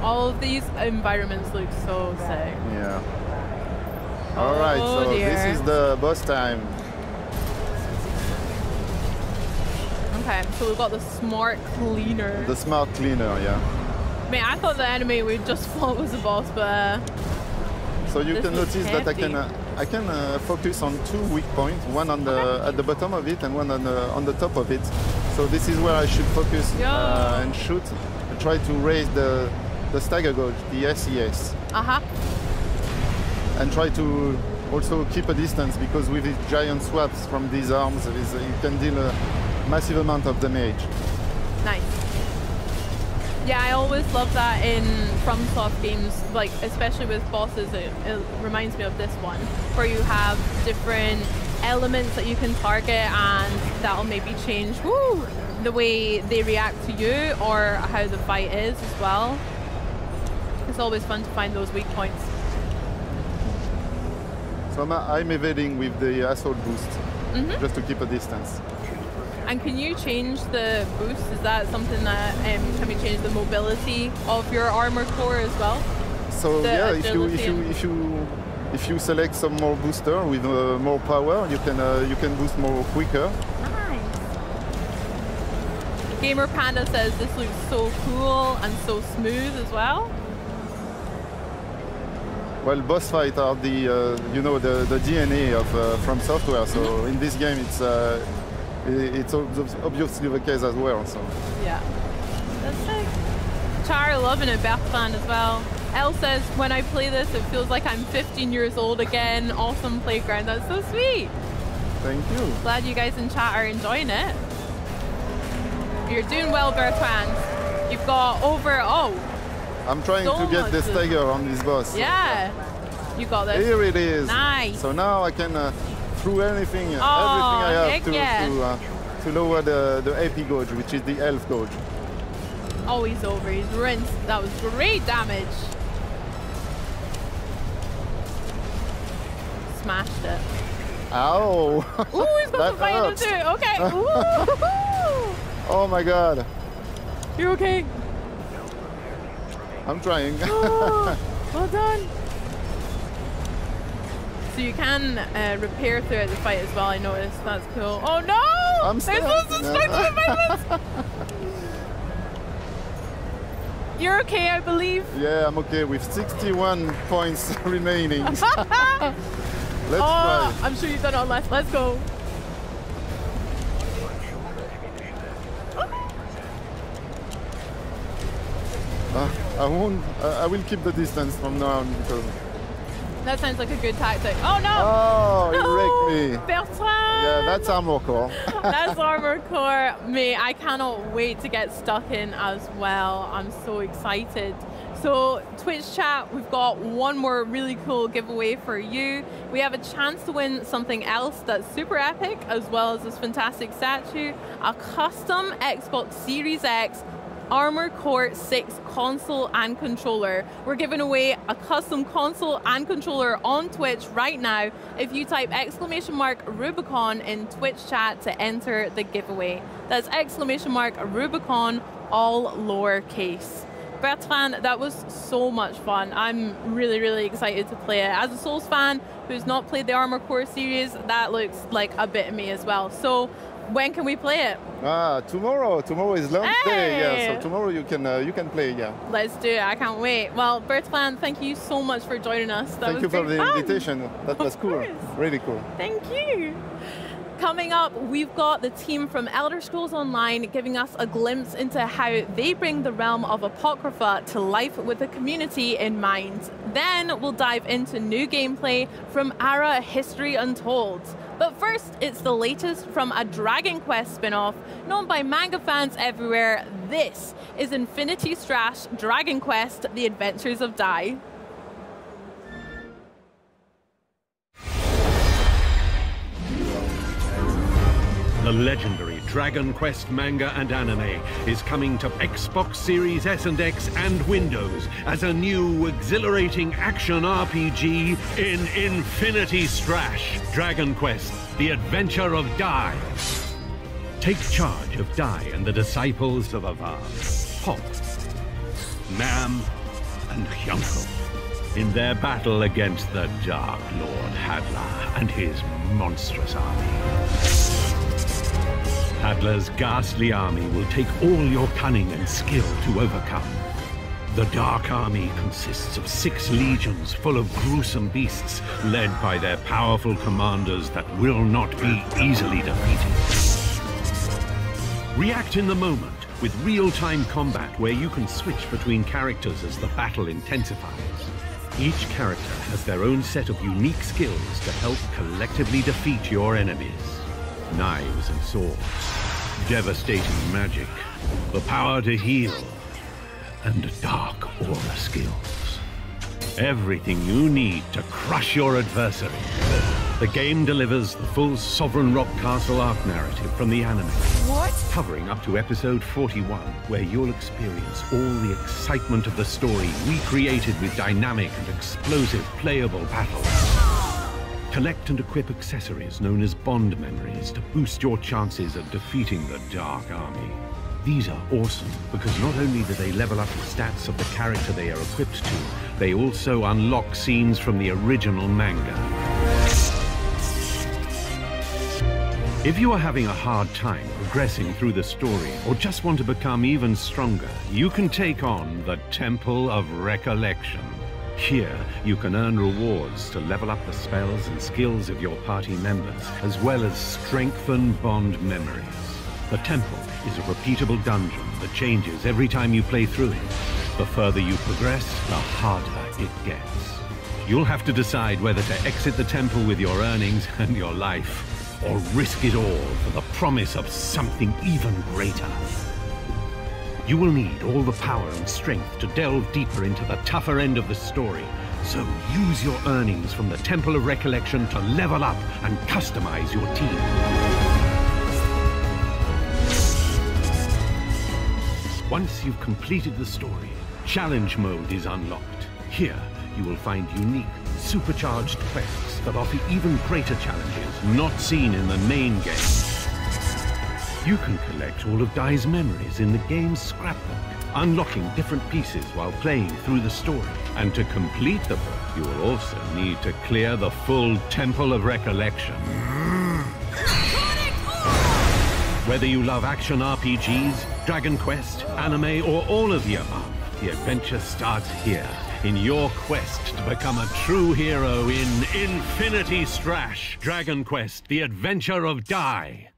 All of these environments look so sick. Yeah. All right, so this is the boss time. Okay, so we've got the Smart Cleaner. The Smart Cleaner, yeah. I mean, I thought the enemy we just fought was the boss, but so you can notice that I can focus on two weak points, one on at the bottom of it and one on the top of it. So this is where I should focus and shoot, and try to raise the stagger gauge, the SES. And try to also keep a distance, because with these giant swaps from these arms, you can deal a massive amount of damage. Nice. Yeah, I always love that in FromSoft games, like especially with bosses. It reminds me of this one, where you have different elements that you can target, and that'll maybe change the way they react to you or how the fight is as well. It's always fun to find those weak points. So I'm evading with the assault boost, just to keep a distance. And can you change the boost? Is that something that can we change the mobility of your armor core as well? So yeah, if you select some more booster with more power, you can boost more quicker. Nice. Gamer Panda says this looks so cool and so smooth as well. Well, boss fights are the the DNA of From Software. So in this game, it's obviously the case as well. So yeah, that's sick. Char loving it, Bertrand as well. Elle says, when I play this, it feels like I'm 15 years old again. Awesome playground. That's so sweet. Thank you. Glad you guys in chat are enjoying it. You're doing well, Bertrand. You've got over, I'm trying to get the stagger on this boss. Yeah. You got this. Here it is. Nice. So now I can through everything I have to lower the AP gauge, which is the elf gauge. Oh, he's over. He's rinsed. That was great damage. Smashed it. Ow. Ooh, he's got the final too. Okay. Ooh. Oh my god. You're okay. I'm trying. Oh, well done. So you can repair throughout the fight as well, I noticed. That's cool. Oh no! I'm stuck to the violence! You're okay, I believe. Yeah, I'm okay with 61 points remaining. Let's try. I'm sure you've done it on less. Let's go. I will keep the distance from now on because. That sounds like a good tactic. Oh no! Oh, you wrecked me. Bertrand! Yeah, that's armor core. That's armor core. Mate, I cannot wait to get stuck in as well. I'm so excited. So Twitch chat, we've got one more really cool giveaway for you. We have a chance to win something else that's super epic, as well as this fantastic statue, a custom Xbox Series X Armor Core 6 console and controller. We're giving away a custom console and controller on Twitch right now if you type !Rubicon in Twitch chat to enter the giveaway. That's !Rubicon, all lowercase. Bertrand, that was so much fun. I'm really, really excited to play it. As a Souls fan who's not played the Armor Core series, that looks like a bit of me as well. So when can we play it? Tomorrow. Tomorrow is launch day. Yeah, so tomorrow you can play. Yeah. Let's do it. I can't wait. Well, Bertrand, thank you so much for joining us. Thank you for the invitation. That was cool. Really cool. Thank you. Coming up, we've got the team from Elder Scrolls Online giving us a glimpse into how they bring the realm of Apocrypha to life with the community in mind. Then we'll dive into new gameplay from Ara History Untold. But first, it's the latest from a Dragon Quest spin-off known by manga fans everywhere. This is Infinity Strash Dragon Quest: The Adventures of Dai. The legendary Dragon Quest manga and anime is coming to Xbox Series S and X and Windows as a new, exhilarating action RPG in Infinity Strash. Dragon Quest: The Adventure of Dai. Take charge of Dai and the disciples of Avar, Hop, Nam, and Hyunko in their battle against the Dark Lord Hadlar and his monstrous army. Hadlar's ghastly army will take all your cunning and skill to overcome. The Dark Army consists of 6 legions full of gruesome beasts, led by their powerful commanders that will not be easily defeated. React in the moment with real-time combat where you can switch between characters as the battle intensifies. Each character has their own set of unique skills to help collectively defeat your enemies. Knives and swords, devastating magic, the power to heal, and dark aura skills. Everything you need to crush your adversary. The game delivers the full Sovereign Rock Castle arc narrative from the anime. What? Covering up to episode 41, where you'll experience all the excitement of the story recreated with dynamic and explosive playable battles. Collect and equip accessories known as bond memories to boost your chances of defeating the Dark Army. These are awesome because not only do they level up the stats of the character they are equipped to, they also unlock scenes from the original manga. If you are having a hard time progressing through the story or just want to become even stronger, you can take on the Temple of Recollection. Here, you can earn rewards to level up the spells and skills of your party members, as well as strengthen bond memories. The temple is a repeatable dungeon that changes every time you play through it. The further you progress, the harder it gets. You'll have to decide whether to exit the temple with your earnings and your life, or risk it all for the promise of something even greater. You will need all the power and strength to delve deeper into the tougher end of the story, so use your earnings from the Temple of Recollection to level up and customize your team. Once you've completed the story, Challenge Mode is unlocked. Here, you will find unique, supercharged quests that offer even greater challenges not seen in the main game. You can collect all of Dai's memories in the game's scrapbook, unlocking different pieces while playing through the story. And to complete the book, you will also need to clear the full Temple of Recollection. Whether you love action RPGs, Dragon Quest, anime, or all of the above, the adventure starts here, in your quest to become a true hero in Infinity Strash. Dragon Quest, the adventure of Dai.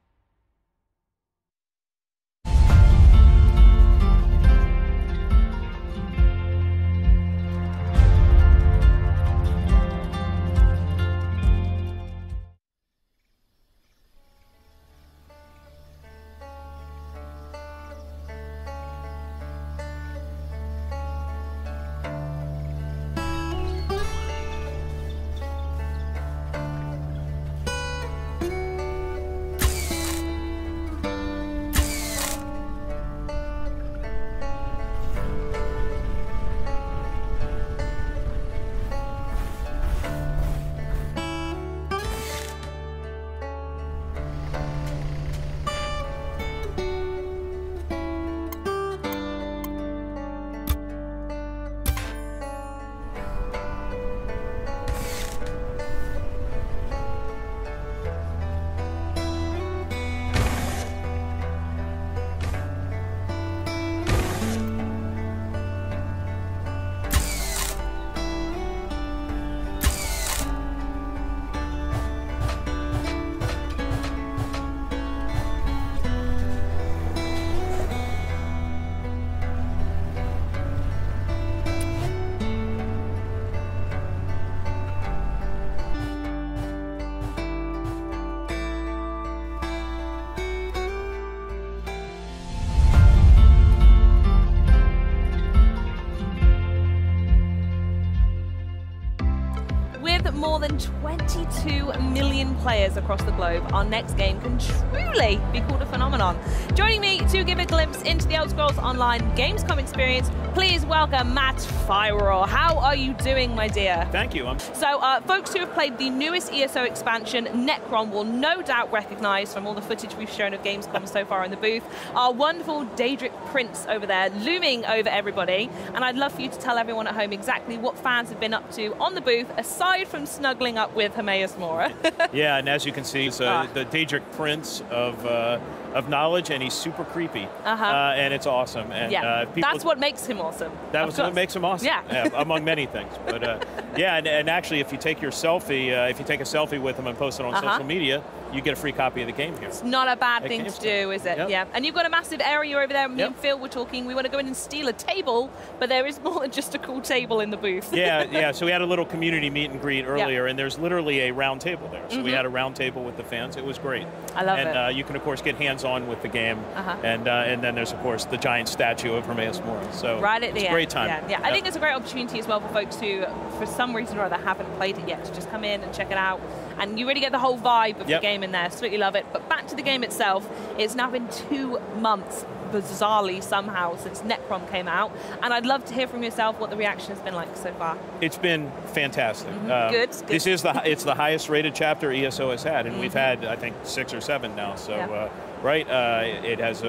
More than 22 million players across the globe, our next game can truly be called a phenomenon. Joining me to give a glimpse into the Elder Scrolls Online Gamescom experience, please welcome Matt Firor. How are you doing, my dear? Thank you. So, folks who have played the newest ESO expansion, Necron, will no doubt recognize from all the footage we've shown of Gamescom so far in the booth, our wonderful Daedric Prince over there, looming over everybody. And I'd love for you to tell everyone at home exactly what fans have been up to on the booth, aside from snuggling up with Hermaeus Mora. Yeah, and as you can see, it's the Daedric Prince of knowledge, and he's super creepy. And it's awesome. And yeah, that's what makes him awesome. That's what makes him awesome. Yeah. Among many things. But yeah, and actually, if you take your selfie, if you take a selfie with him and post it on social media, you get a free copy of the game here. It's not a bad thing to do, is it? Yep. Yeah. And you've got a massive area over there. Me and Phil were talking. We want to go in and steal a table, but there is more than just a cool table in the booth. Yeah. So we had a little community meet and greet earlier earlier, and there's literally a round table there. So we had a round table with the fans. It was great. I love it. And you can, of course, get hands-on with the game. And then there's, of course, the giant statue of Hermaeus Mors. So right at the it's end. a great time. Yeah. I think it's a great opportunity as well for folks who, for some reason or other, haven't played it yet, to just come in and check it out. And you really get the whole vibe of the game in there. Absolutely love it. But back to the game itself, it's now been 2 months, bizarrely somehow, since Necrom came out. And I'd love to hear from yourself what the reaction has been like so far. It's been fantastic. Good. This is it's the highest rated chapter ESO has had, and we've had, I think, 6 or 7 now. So, it has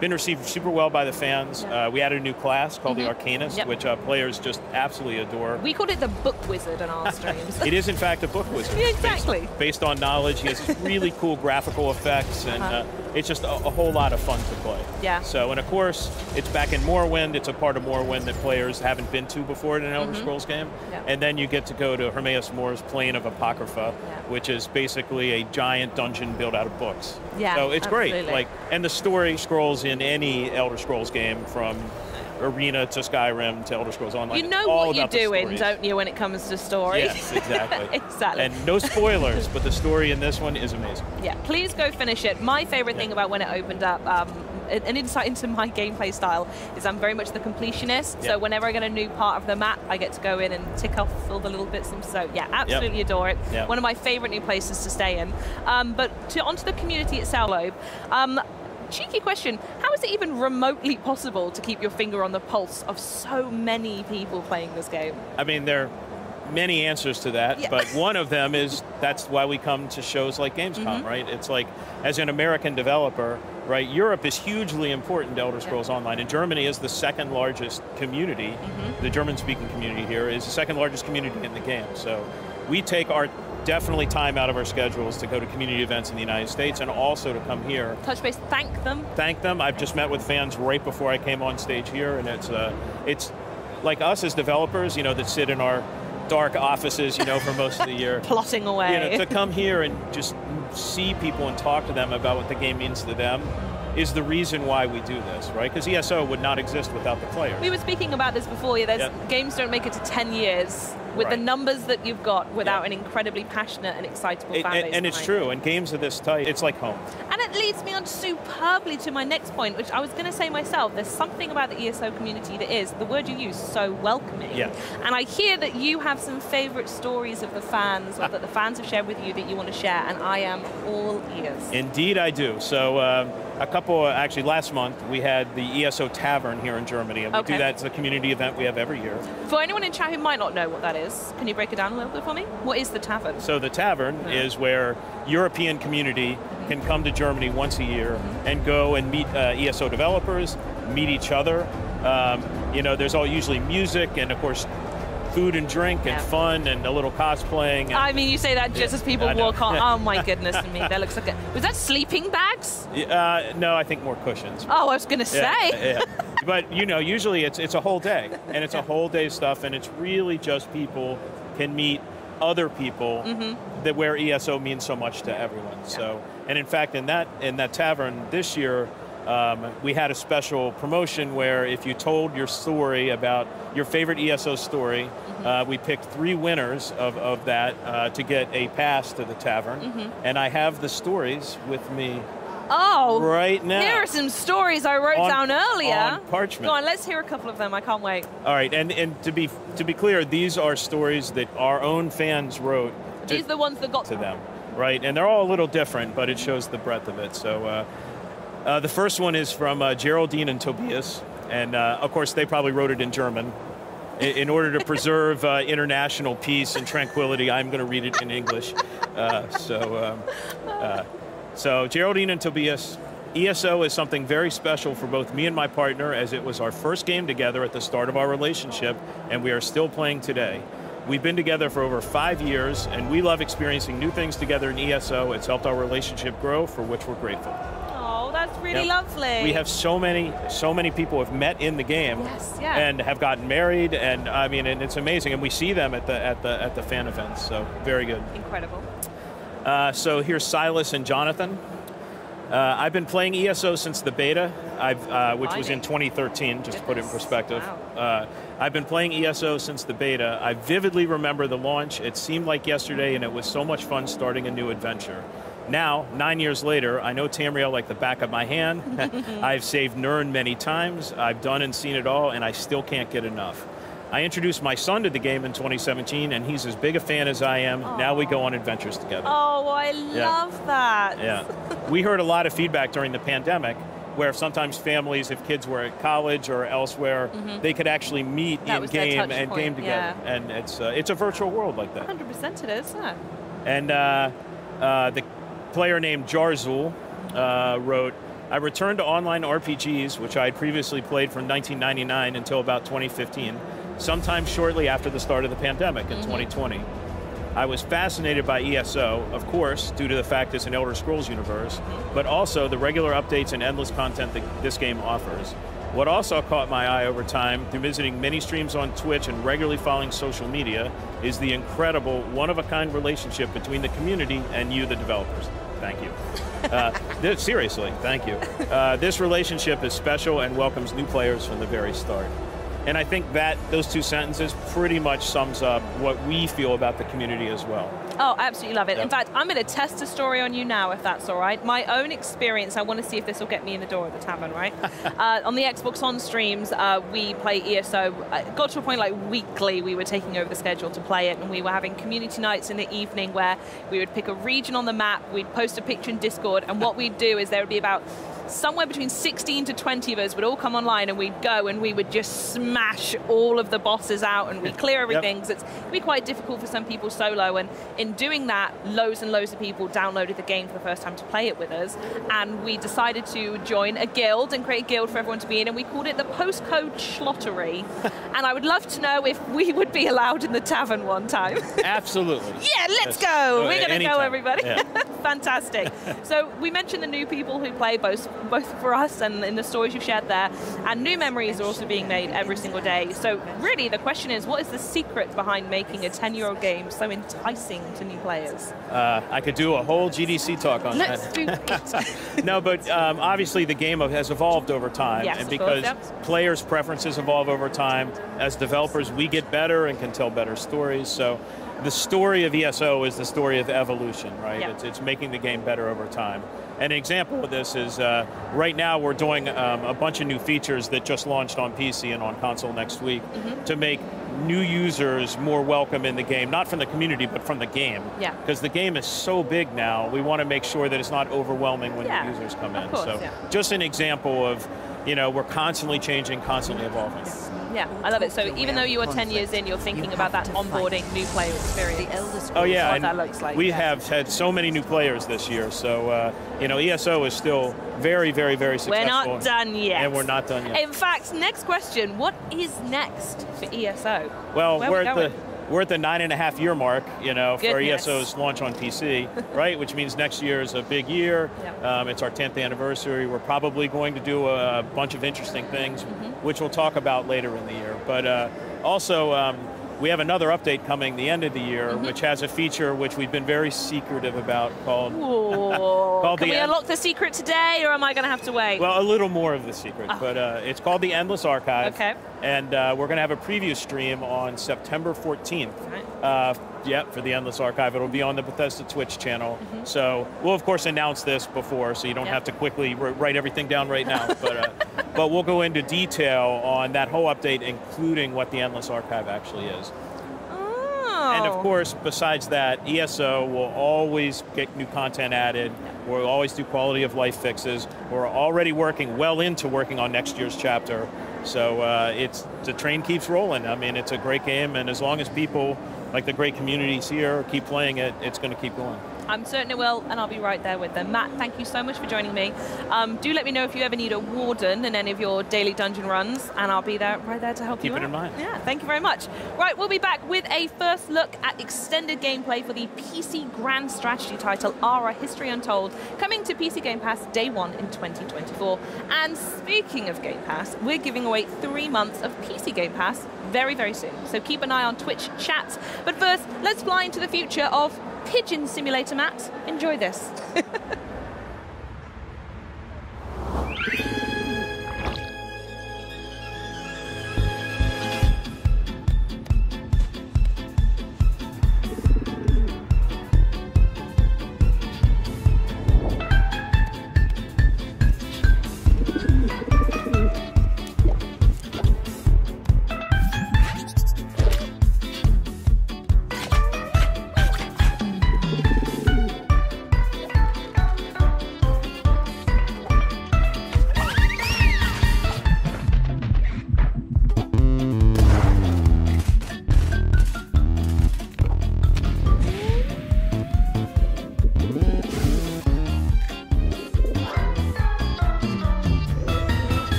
been received super well by the fans. We added a new class called the Arcanist, which players just absolutely adore. We called it the Book Wizard on our streams. It is, in fact, a book wizard. Yeah, exactly. Based on knowledge. He has really cool graphical effects, and it's just a whole lot of fun to play. Yeah. So, and of course, it's back in Morrowind. It's a part of Morrowind that players haven't been to before in an Elder Scrolls game. And then you get to go to Hermaeus Mors' Plane of Apocrypha, which is basically a giant dungeon built out of books. Yeah, so it's absolutely. great. And the story scrolls in any Elder Scrolls game, from Arena to Skyrim to Elder Scrolls Online. You know all what you're about the doing, stories. don't you, when it comes to story? Yes, exactly. Exactly. And no spoilers, but the story in this one is amazing. Yeah, please go finish it. My favorite thing about when it opened up, an insight into my gameplay style, is I'm very much the completionist. So whenever I get a new part of the map, I get to go in and tick off all the little bits. And so, yeah, absolutely adore it. One of my favorite new places to stay in. But onto the community itself, cheeky question, how is it even remotely possible to keep your finger on the pulse of so many people playing this game? I mean, there are many answers to that, but one of them is that's why we come to shows like Gamescom, right? It's like, as an American developer, right, Europe is hugely important to Elder Scrolls Online, and Germany is the second largest community. The German-speaking community here is the second largest community in the game. So we take our definitely time out of our schedules to go to community events in the United States, and also to come here. Touch base, thank them. Thank them. I've just met with fans right before I came on stage here, and it's like us as developers, that sit in our dark offices, for most of the year. Plotting away. To come here and just see people and talk to them about what the game means to them is the reason why we do this, right? Because ESO would not exist without the players. We were speaking about this before. Games don't make it to 10 years with the numbers that you've got without an incredibly passionate and excitable fan base. And it's true, and games of this type, it's like home. And it leads me on superbly to my next point, which I was going to say myself. There's something about the ESO community that is, the word you use, so welcoming. Yeah. And I hear that you have some favorite stories of the fans, or that the fans have shared with you, that you want to share, and I am all ears. Indeed I do. So actually last month, we had the ESO Tavern here in Germany, and we do that. It's a community event we have every year. For anyone in chat who might not know what that is, can you break it down a little bit for me? What is the Tavern? So the Tavern is where European community can come to Germany once a year and go and meet ESO developers, meet each other. There's usually music and, of course, food and drink and fun and a little cosplaying. And, I mean, you say that just as people walk on. Oh my goodness me, that looks like was that sleeping bags? No, I think more cushions. Oh, I was going to say. But usually it's a whole day, and it's a whole day stuff, and it's really just people can meet other people that where ESO means so much to everyone. So, and in fact, in that tavern this year, we had a special promotion where if you told your story about your favorite ESO story, we picked 3 winners of that to get a pass to the tavern. And I have the stories with me right now. Here are some stories I wrote down earlier. On parchment. Go on, let's hear a couple of them. I can't wait. All right, and to be clear, these are stories that our own fans wrote. These are the ones that got to them, right? And they're all a little different, but it shows the breadth of it. So the first one is from Geraldine and Tobias, and of course they probably wrote it in German. In order to preserve international peace and tranquility, I'm going to read it in English. So Geraldine and Tobias, ESO is something very special for both me and my partner, as it was our first game together at the start of our relationship, and we are still playing today. We've been together for over 5 years, and we love experiencing new things together in ESO. It's helped our relationship grow, for which we're grateful. Oh, that's really lovely. We have so many people have met in the game, and have gotten married, and I mean, and it's amazing. And we see them at the fan events. So very good. Incredible. So here's Silas and Jonathan. I've been playing ESO since the beta, which was in 2013, just to put it in perspective. Wow. I've been playing ESO since the beta. I vividly remember the launch. It seemed like yesterday, and it was so much fun starting a new adventure. Now, 9 years later, I know Tamriel like the back of my hand. I've saved Nirn many times. I've done and seen it all, and I still can't get enough. I introduced my son to the game in 2017, and he's as big a fan as I am. Aww. Now we go on adventures together. Oh, I love that. Yeah. We heard a lot of feedback during the pandemic, where sometimes families, if kids were at college or elsewhere, they could actually meet in-game and game together. Yeah. And it's a virtual world like that. 100% it is, yeah. And the player named Jarzul wrote, I returned to online RPGs, which I had previously played from 1999 until about 2015, sometime shortly after the start of the pandemic in 2020. I was fascinated by ESO, of course, due to the fact it's an Elder Scrolls universe, but also the regular updates and endless content that this game offers. What also caught my eye over time, through visiting many streams on Twitch and regularly following social media, is the incredible, one-of-a-kind relationship between the community and you, the developers. Thank you. Seriously, thank you. This relationship is special and welcomes new players from the very start. And I think that those two sentences pretty much sums up what we feel about the community as well. Oh, I absolutely love it. Yep. In fact, I'm going to test a story on you now, if that's all right. My own experience, I want to see if this will get me in the door at the tavern, right? On the Xbox On streams, we play ESO. Got to a point like weekly, we were taking over the schedule to play it, and we were having community nights in the evening where we would pick a region on the map, we'd post a picture in Discord, and what we'd do is there would be about somewhere between 16 to 20 of us would all come online, and we'd go and we would just smash all of the bosses out, and we'd clear everything, because it can be quite difficult for some people solo, and in doing that, loads and loads of people downloaded the game for the first time to play it with us, and we decided to join a guild and create a guild for everyone to be in, and we called it the Postcode Schlottery. And I would love to know if we would be allowed in the tavern one time. Absolutely. Yeah, let's go. We're going to go, everybody. Yeah. Fantastic. So we mentioned the new people who play both for us and in the stories you shared there, and new memories are also being made every single day. So really the question is, what is the secret behind making a 10-year-old game so enticing to new players? I could do a whole GDC talk on Let's that. do it. No, but obviously the game has evolved over time, Yes, and of course, because players' preferences evolve over time, as developers we get better and can tell better stories. So the story of ESO is the story of evolution, right? Yeah. It's making the game better over time. An example of this is right now we're doing a bunch of new features that just launched on PC and on console next week to make new users more welcome in the game, not from the community, but from the game. Yeah. Because the game is so big now, we want to make sure that it's not overwhelming when new users come in. Course, so just an example of, we're constantly changing, constantly evolving. Yeah, I love it. So even though you are 10 years in, you're thinking about that onboarding new player experience. Oh yeah, what that looks like. We have had so many new players this year, so ESO is still very, very, very successful. We're not done yet. And we're not done yet. In fact, next question, what is next for ESO? Well, Where we're at the 9.5-year mark, for Goodness. ESO's launch on PC, right? Which means next year is a big year. Yep. It's our 10th anniversary. We're probably going to do a bunch of interesting things, which we'll talk about later in the year. But also, we have another update coming the end of the year, which has a feature which we've been very secretive about called... Can we unlock the secret today, or am I going to have to wait? Well, a little more of the secret, but it's called the Endless Archive. Okay. And we're going to have a preview stream on September 14th. For the Endless Archive. It'll be on the Bethesda Twitch channel. So we'll, of course, announce this before, so you don't have to quickly write everything down right now. But we'll go into detail on that whole update, including what the Endless Archive actually is. And of course, besides that, ESO will always get new content added. We'll always do quality of life fixes. We're already working on next year's chapter. So the train keeps rolling. I mean, it's a great game, and as long as people, like the great communities here, keep playing it, it's going to keep going. I'm certain it will, and I'll be right there with them. Matt, thank you so much for joining me. Do let me know if you ever need a warden in any of your daily dungeon runs, and I'll be right there to help you out. Keep it in mind. Yeah, thank you very much. Right, we'll be back with a first look at extended gameplay for the PC Grand Strategy title, Ara History Untold, coming to PC Game Pass Day 1 in 2024. And speaking of Game Pass, we're giving away 3 months of PC Game Pass very, very soon. So keep an eye on Twitch chats. But first, let's fly into the future of Pigeon Simulator, Matt. Enjoy this.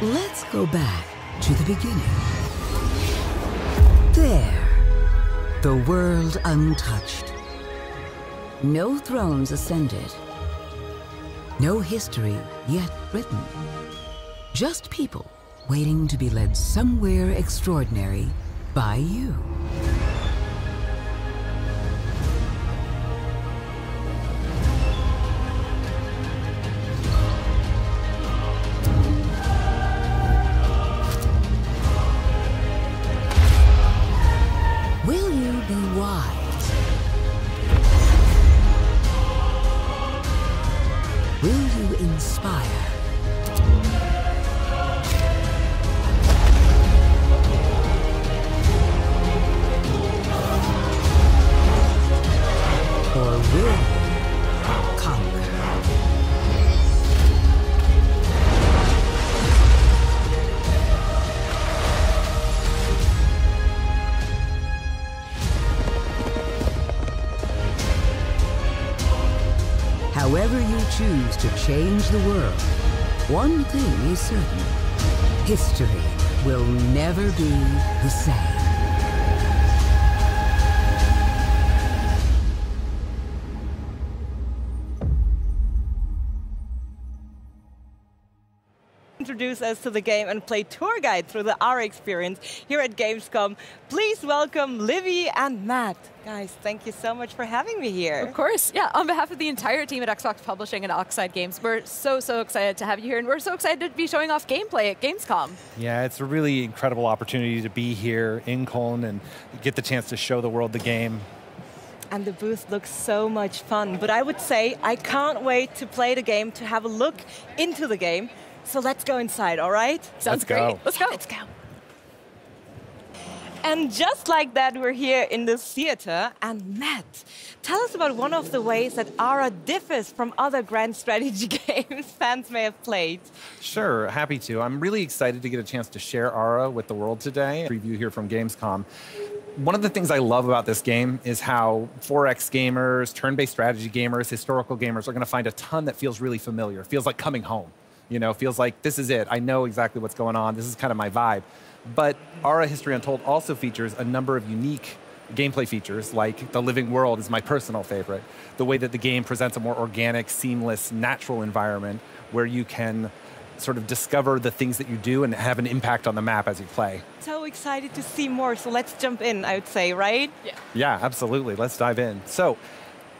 Let's go back to the beginning. There, the world untouched. No thrones ascended. No history yet written. Just people waiting to be led somewhere extraordinary by you. Will you be wise? Will you inspire? Or will you conquer? However you choose to change the world, one thing is certain: history will never be the same. Introduce us to the game and play tour guide through the ARA experience here at Gamescom. Please welcome Livy and Matt. Guys, thank you so much for having me here. Of course, yeah. On behalf of the entire team at Xbox Publishing and Oxide Games, we're so excited to have you here, and we're so excited to be showing off gameplay at Gamescom. Yeah, it's a really incredible opportunity to be here in Cologne and get the chance to show the world the game. And the booth looks so much fun, but I would say I can't wait to play the game, to have a look into the game. So let's go inside, all right? Sounds great. Let's go. Let's go. And just like that, we're here in the theater. And Matt, tell us about one of the ways that ARA differs from other grand strategy games fans may have played. Sure, happy to. I'm really excited to get a chance to share ARA with the world today. Preview here from Gamescom. One of the things I love about this game is how 4X gamers, turn-based strategy gamers, historical gamers are going to find a ton that feels really familiar. Feels like coming home. You know, feels like this is it. I know exactly what's going on. This is kind of my vibe. But ARA History Untold also features a number of unique gameplay features, like the living world is my personal favorite. The way that the game presents a more organic, seamless, natural environment where you can sort of discover the things that you do and have an impact on the map as you play. So excited to see more, so let's jump in, I would say, right? Yeah. Yeah, absolutely. Let's dive in. So,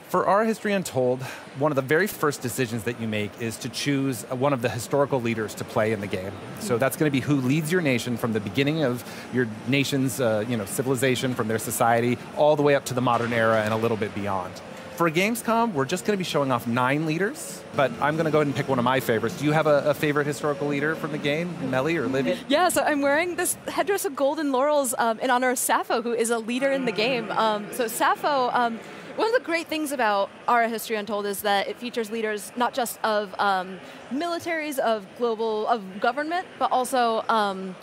for ARA History Untold, one of the very first decisions that you make is to choose one of the historical leaders to play in the game. So that's going to be who leads your nation from the beginning of your nation's civilization, from their society, all the way up to the modern era and a little bit beyond. For Gamescom, we're just going to be showing off 9 leaders, but I'm going to go ahead and pick one of my favorites. Do you have a favorite historical leader from the game, Melly or Livy? Yeah, so I'm wearing this headdress of golden laurels in honor of Sappho, who is a leader in the game. So Sappho, one of the great things about ARA History Untold is that it features leaders not just of militaries, of government, but also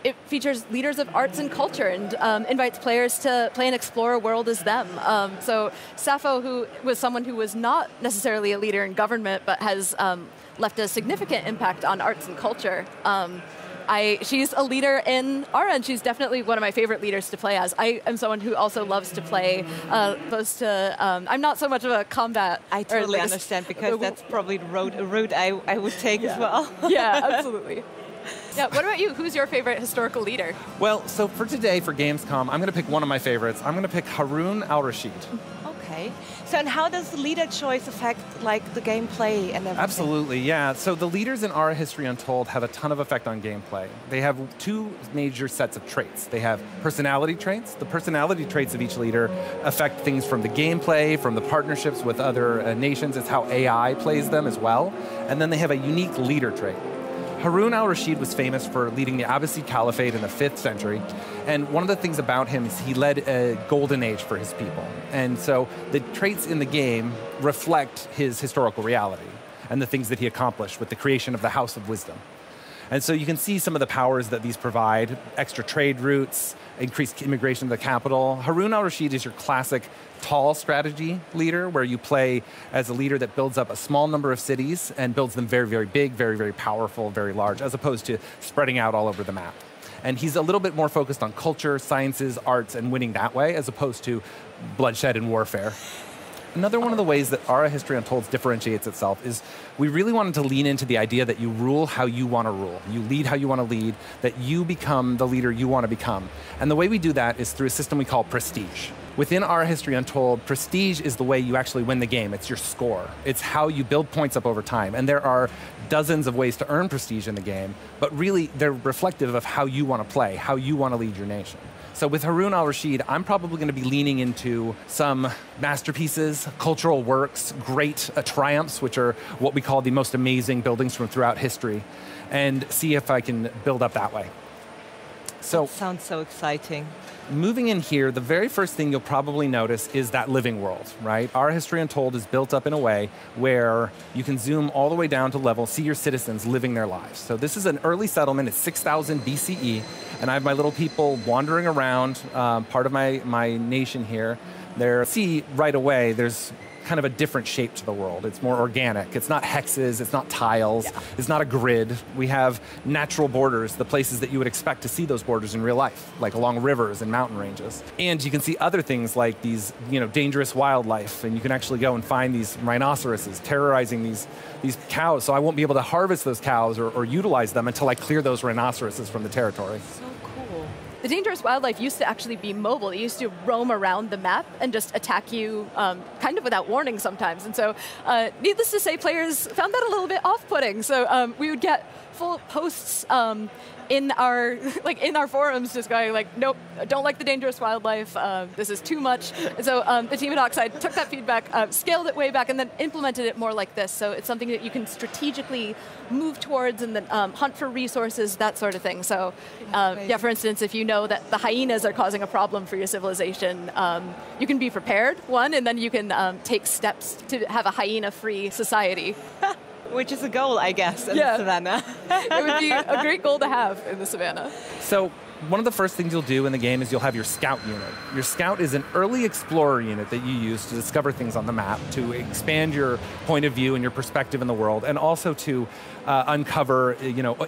it features leaders of arts and culture and invites players to play and explore a world as them. So Sappho, who was someone who was not necessarily a leader in government, but has left a significant impact on arts and culture. She's a leader in ARA, and she's definitely one of my favorite leaders to play as. I am someone who also loves to play I'm not so much of a combat. I totally understand, because that's probably the route I would take as well. Yeah, absolutely. Yeah, what about you? Who's your favorite historical leader? Well, so for today, for Gamescom, I'm going to pick one of my favorites. I'm going to pick Harun al-Rashid. Okay. So, and how does the leader choice affect, like, the gameplay and everything? Absolutely, yeah. So the leaders in ARA History Untold have a ton of effect on gameplay. They have 2 major sets of traits. They have personality traits. The personality traits of each leader affect things from the gameplay, from the partnerships with other nations. It's how AI plays them as well. And then they have a unique leader trait. Harun al-Rashid was famous for leading the Abbasid Caliphate in the 5th century. And one of the things about him is he led a golden age for his people. And so the traits in the game reflect his historical reality and the things that he accomplished with the creation of the House of Wisdom. And so you can see some of the powers that these provide, extra trade routes, increased immigration to the capital. Harun al-Rashid is your classic tall strategy leader, where you play as a leader that builds up a small number of cities and builds them very, very big, very, very powerful, very large, as opposed to spreading out all over the map. And he's a little bit more focused on culture, sciences, arts, and winning that way, as opposed to bloodshed and warfare. Another one of the ways that Ara History Untold differentiates itself is we really wanted to lean into the idea that you rule how you want to rule. You lead how you want to lead, that you become the leader you want to become. And the way we do that is through a system we call prestige. Within Ara History Untold, prestige is the way you actually win the game. It's your score. It's how you build points up over time. And there are dozens of ways to earn prestige in the game, but really they're reflective of how you want to play, how you want to lead your nation. So with Harun al-Rashid, I'm probably going to be leaning into some masterpieces, cultural works, great triumphs, which are what we call the most amazing buildings from throughout history, and see if I can build up that way. So, that sounds so exciting. Moving in here, the very first thing you'll probably notice is that living world, right? Our History Untold is built up in a way where you can zoom all the way down to level, see your citizens living their lives. So this is an early settlement. It's 6000 BCE, and I have my little people wandering around, part of my nation here. See right away, there's kind of a different shape to the world. It's more organic. It's not hexes, it's not tiles, it's not a grid. We have natural borders, the places that you would expect to see those borders in real life, like along rivers and mountain ranges. And you can see other things like these, dangerous wildlife, and you can actually go and find these rhinoceroses terrorizing these cows, so I won't be able to harvest those cows or utilize them until I clear those rhinoceroses from the territory. The dangerous wildlife used to actually be mobile. They used to roam around the map and just attack you kind of without warning sometimes. And so needless to say, players found that a little bit off-putting. So we would get full posts in our forums just going like, nope, I don't like the dangerous wildlife. This is too much. And so the team at Oxide took that feedback, scaled it way back, and then implemented it more like this. So it's something that you can strategically move towards and then hunt for resources, that sort of thing. So yeah, for instance, if you know that the hyenas are causing a problem for your civilization, you can be prepared, one, and then you can take steps to have a hyena-free society. Which is a goal, I guess, in the savannah. It would be a great goal to have in the savannah. So one of the first things you'll do in the game is you'll have your scout unit. Your scout is an early explorer unit that you use to discover things on the map, to expand your point of view and your perspective in the world, and also to uncover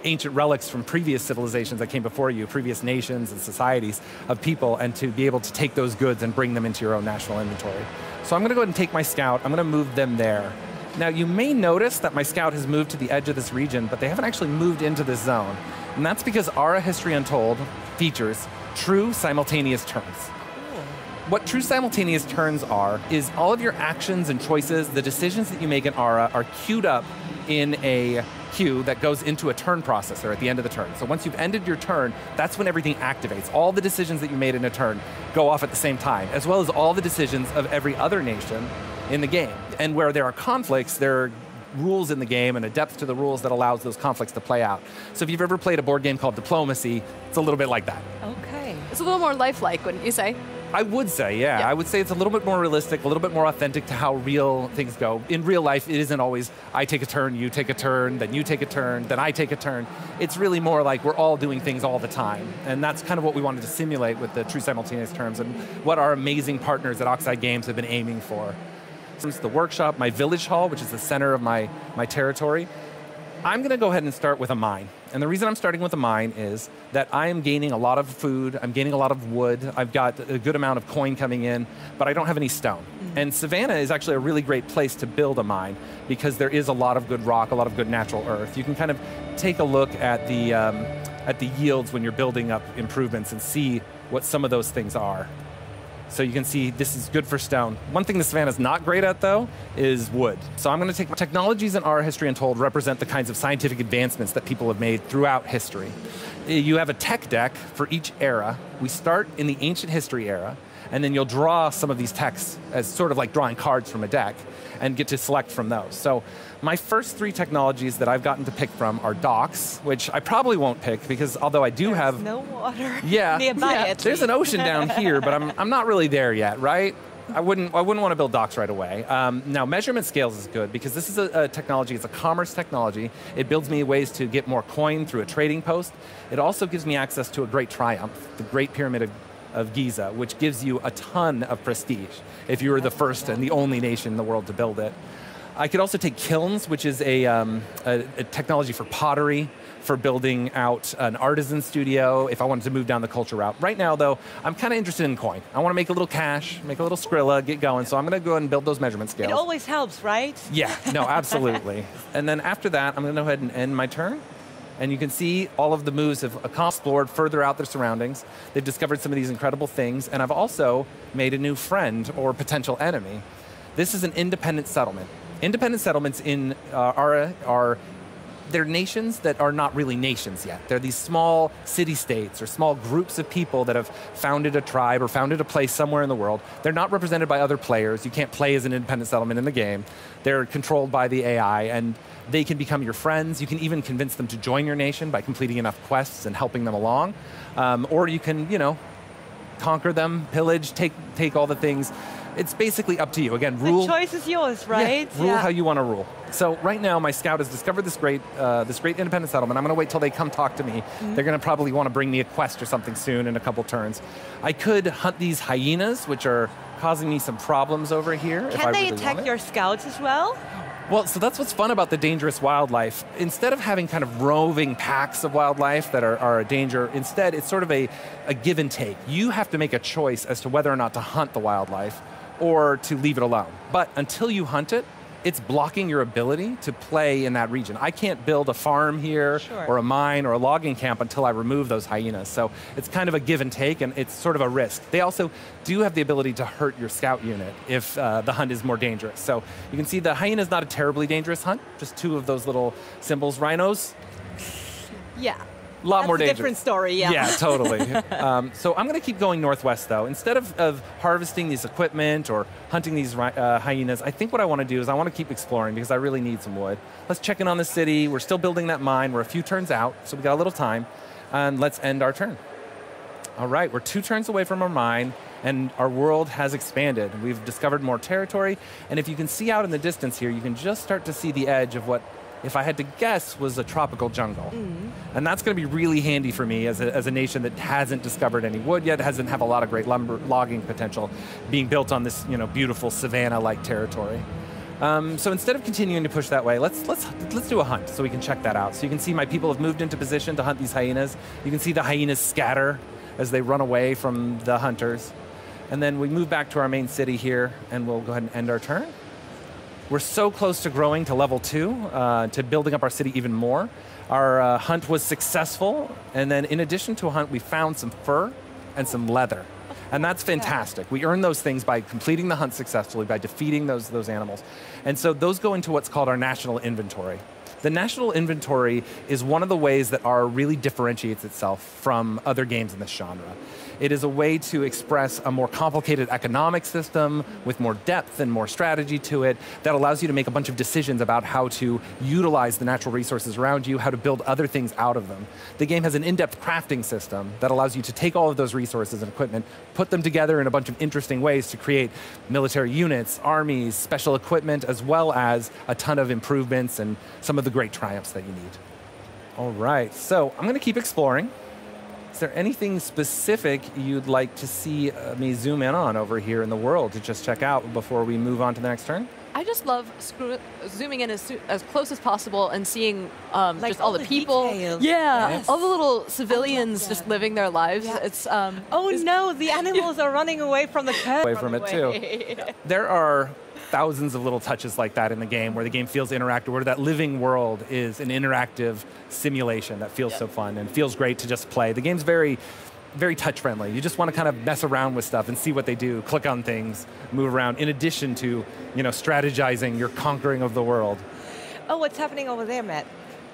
ancient relics from previous civilizations that came before you, previous nations and societies of people, and to be able to take those goods and bring them into your own national inventory. So I'm going to go ahead and take my scout. I'm going to move them there. Now, you may notice that my scout has moved to the edge of this region, but they haven't actually moved into this zone. And that's because Ara History Untold features true simultaneous turns. What true simultaneous turns are is all of your actions and choices, the decisions that you make in Ara are queued up in a queue that goes into a turn processor at the end of the turn. So once you've ended your turn, that's when everything activates. All the decisions that you made in a turn go off at the same time, as well as all the decisions of every other nation in the game. And where there are conflicts, there are rules in the game and a depth to the rules that allows those conflicts to play out. So if you've ever played a board game called Diplomacy, it's a little bit like that. Okay. It's a little more lifelike, wouldn't you say? I would say, yeah. I would say it's a little bit more realistic, a little bit more authentic to how real things go. In real life, it isn't always, I take a turn, you take a turn, then you take a turn, then I take a turn. It's really more like we're all doing things all the time. And that's kind of what we wanted to simulate with the true simultaneous turns and what our amazing partners at Oxide Games have been aiming for. Since the workshop, my village hall, which is the center of my territory, I'm going to go ahead and start with a mine. And the reason I'm starting with a mine is that I am gaining a lot of food, I'm gaining a lot of wood, I've got a good amount of coin coming in, but I don't have any stone. And Savannah is actually a really great place to build a mine because there is a lot of good rock, a lot of good natural earth. You can kind of take a look at the yields when you're building up improvements and see what some of those things are. So you can see this is good for stone. One thing the Savannah's not great at, though, is wood. So I'm going to take technologies in Ara History Untold represent the kinds of scientific advancements that people have made throughout history. You have a tech deck for each era. We start in the ancient history era, and then you'll draw some of these techs as sort of like drawing cards from a deck and get to select from those. So my first 3 technologies that I've gotten to pick from are docks, which I probably won't pick because although I do have no water nearby, at there's an ocean down here, but I'm not really there yet, right? I wouldn't want to build docks right away. Now, measurement scales is good because this is a technology, it's a commerce technology. It builds me ways to get more coin through a trading post. It also gives me access to a Great Triumph, the Great Pyramid of Giza, which gives you a ton of prestige if you were the first and the only nation in the world to build it. I could also take kilns, which is a technology for pottery, for building out an artisan studio, if I wanted to move down the culture route. Right now, though, I'm kind of interested in coin. I want to make a little cash, make a little Skrilla, get going, so I'm going to go ahead and build those measurement scales. It always helps, right? Yeah, no, absolutely. And then after that, I'm going to go ahead and end my turn. And you can see all of the moves have explored further out their surroundings. They've discovered some of these incredible things, and I've also made a new friend or potential enemy. This is an independent settlement. Independent settlements in Ara they're nations that are not really nations yet. They're these small city-states or small groups of people that have founded a tribe or founded a place somewhere in the world. They're not represented by other players. You can't play as an independent settlement in the game. They're controlled by the AI, and they can become your friends. You can even convince them to join your nation by completing enough quests and helping them along. Or you can, conquer them, pillage, take all the things. It's basically up to you. Again, rule. The choice is yours, right? Yeah, rule how you want to rule. So right now, my scout has discovered this great independent settlement. I'm going to wait till they come talk to me. They're going to probably want to bring me a quest or something soon in a couple turns. I could hunt these hyenas, which are causing me some problems over here. Can they attack your scouts as well? Well, so that's what's fun about the dangerous wildlife. Instead of having kind of roving packs of wildlife that are a danger, instead it's sort of a give and take. You have to make a choice as to whether or not to hunt the wildlife or to leave it alone. But until you hunt it, it's blocking your ability to play in that region. I can't build a farm here or a mine or a logging camp until I remove those hyenas. So it's kind of a give and take, and it's sort of a risk. They also do have the ability to hurt your scout unit if the hunt is more dangerous. So you can see the hyena is not a terribly dangerous hunt, just two of those little symbols. Rhinos? Yeah. A lot more dangerous. Different story, yeah. Yeah, totally. So I'm going to keep going northwest, though. Instead of harvesting this equipment or hunting these hyenas, I think what I want to do is I want to keep exploring because I really need some wood. Let's check in on the city. We're still building that mine. We're a few turns out, so we got a little time. And let's end our turn. All right, we're 2 turns away from our mine, and our world has expanded. We've discovered more territory, and if you can see out in the distance here, you can just start to see the edge of what, if I had to guess, was a tropical jungle. And that's going to be really handy for me as a nation that hasn't discovered any wood yet, doesn't have a lot of great lumber logging potential being built on this beautiful savanna-like territory. So instead of continuing to push that way, let's do a hunt so we can check that out. So you can see my people have moved into position to hunt these hyenas. You can see the hyenas scatter as they run away from the hunters. And then we move back to our main city here, and we'll go ahead and end our turn. We're so close to growing to level 2, to building up our city even more. Our hunt was successful, and then in addition to a hunt, we found some fur and some leather. And that's fantastic. We earn those things by completing the hunt successfully, by defeating those animals. And so those go into what's called our national inventory. The national inventory is one of the ways that Ara really differentiates itself from other games in this genre. It is a way to express a more complicated economic system with more depth and more strategy to it that allows you to make a bunch of decisions about how to utilize the natural resources around you, how to build other things out of them. The game has an in-depth crafting system that allows you to take all of those resources and equipment, put them together in a bunch of interesting ways to create military units, armies, special equipment, as well as a ton of improvements and some of the great triumphs that you need. All right, so I'm going to keep exploring. Is there anything specific you'd like to see me zoom in on over here in the world to just check out before we move on to the next turn? I just love zooming in as close as possible and seeing just all the people. Details. Yeah, Yes. all the little civilians just living their lives. Yeah. It's oh no, the animals are running away from the curve. Away from it too. There are thousands of little touches like that in the game where the game feels interactive, where that living world is an interactive simulation that feels so fun and feels great to just play. The game's very, very touch friendly. You just want to kind of mess around with stuff and see what they do, click on things, move around, in addition to, strategizing your conquering of the world. Oh, what's happening over there, Matt?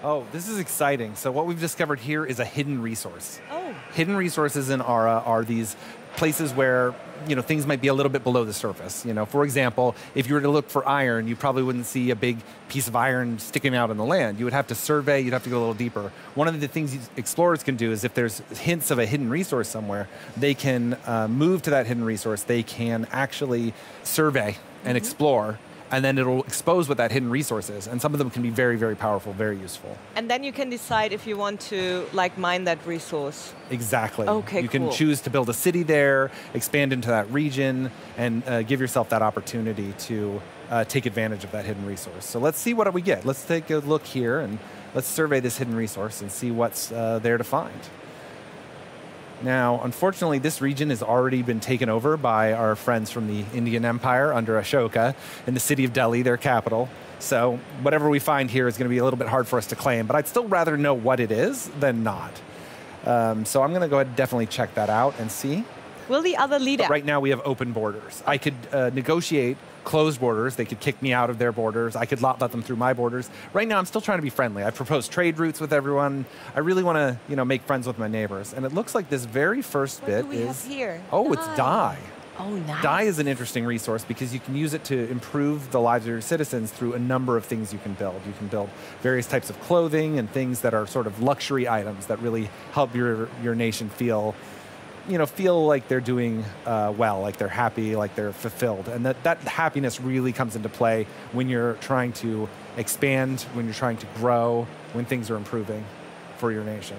Oh, this is exciting. So what we've discovered here is a hidden resource. Oh. Hidden resources in Ara are these places where things might be a little bit below the surface. For example, if you were to look for iron, you probably wouldn't see a big piece of iron sticking out in the land. You would have to survey, you'd have to go a little deeper. One of the things explorers can do is if there's hints of a hidden resource somewhere, they can move to that hidden resource. They can actually survey and explore, and then it'll expose what that hidden resource is. And some of them can be very, very powerful, very useful. And then you can decide if you want to mine that resource. Exactly. Okay, you can choose to build a city there, expand into that region, and give yourself that opportunity to take advantage of that hidden resource. So let's see what we get. Let's take a look here and let's survey this hidden resource and see what's there to find. Now, unfortunately, this region has already been taken over by our friends from the Indian Empire under Ashoka in the city of Delhi, their capital. So whatever we find here is going to be a little bit hard for us to claim, but I'd still rather know what it is than not. So I'm going to go ahead and definitely check that out and see. Will the other leader? But right now we have open borders. I could negotiate closed borders. They could kick me out of their borders. I could let them through my borders. Right now I'm still trying to be friendly. I proposed trade routes with everyone. I really want to make friends with my neighbors. And it looks like this very first bit is... What do we have here? Oh, it's dye. Oh, nice. Dye is an interesting resource because you can use it to improve the lives of your citizens through a number of things you can build. You can build various types of clothing and things that are sort of luxury items that really help your nation feel like they're doing well, like they're happy, like they're fulfilled. And that happiness really comes into play when you're trying to expand, when you're trying to grow, when things are improving for your nation.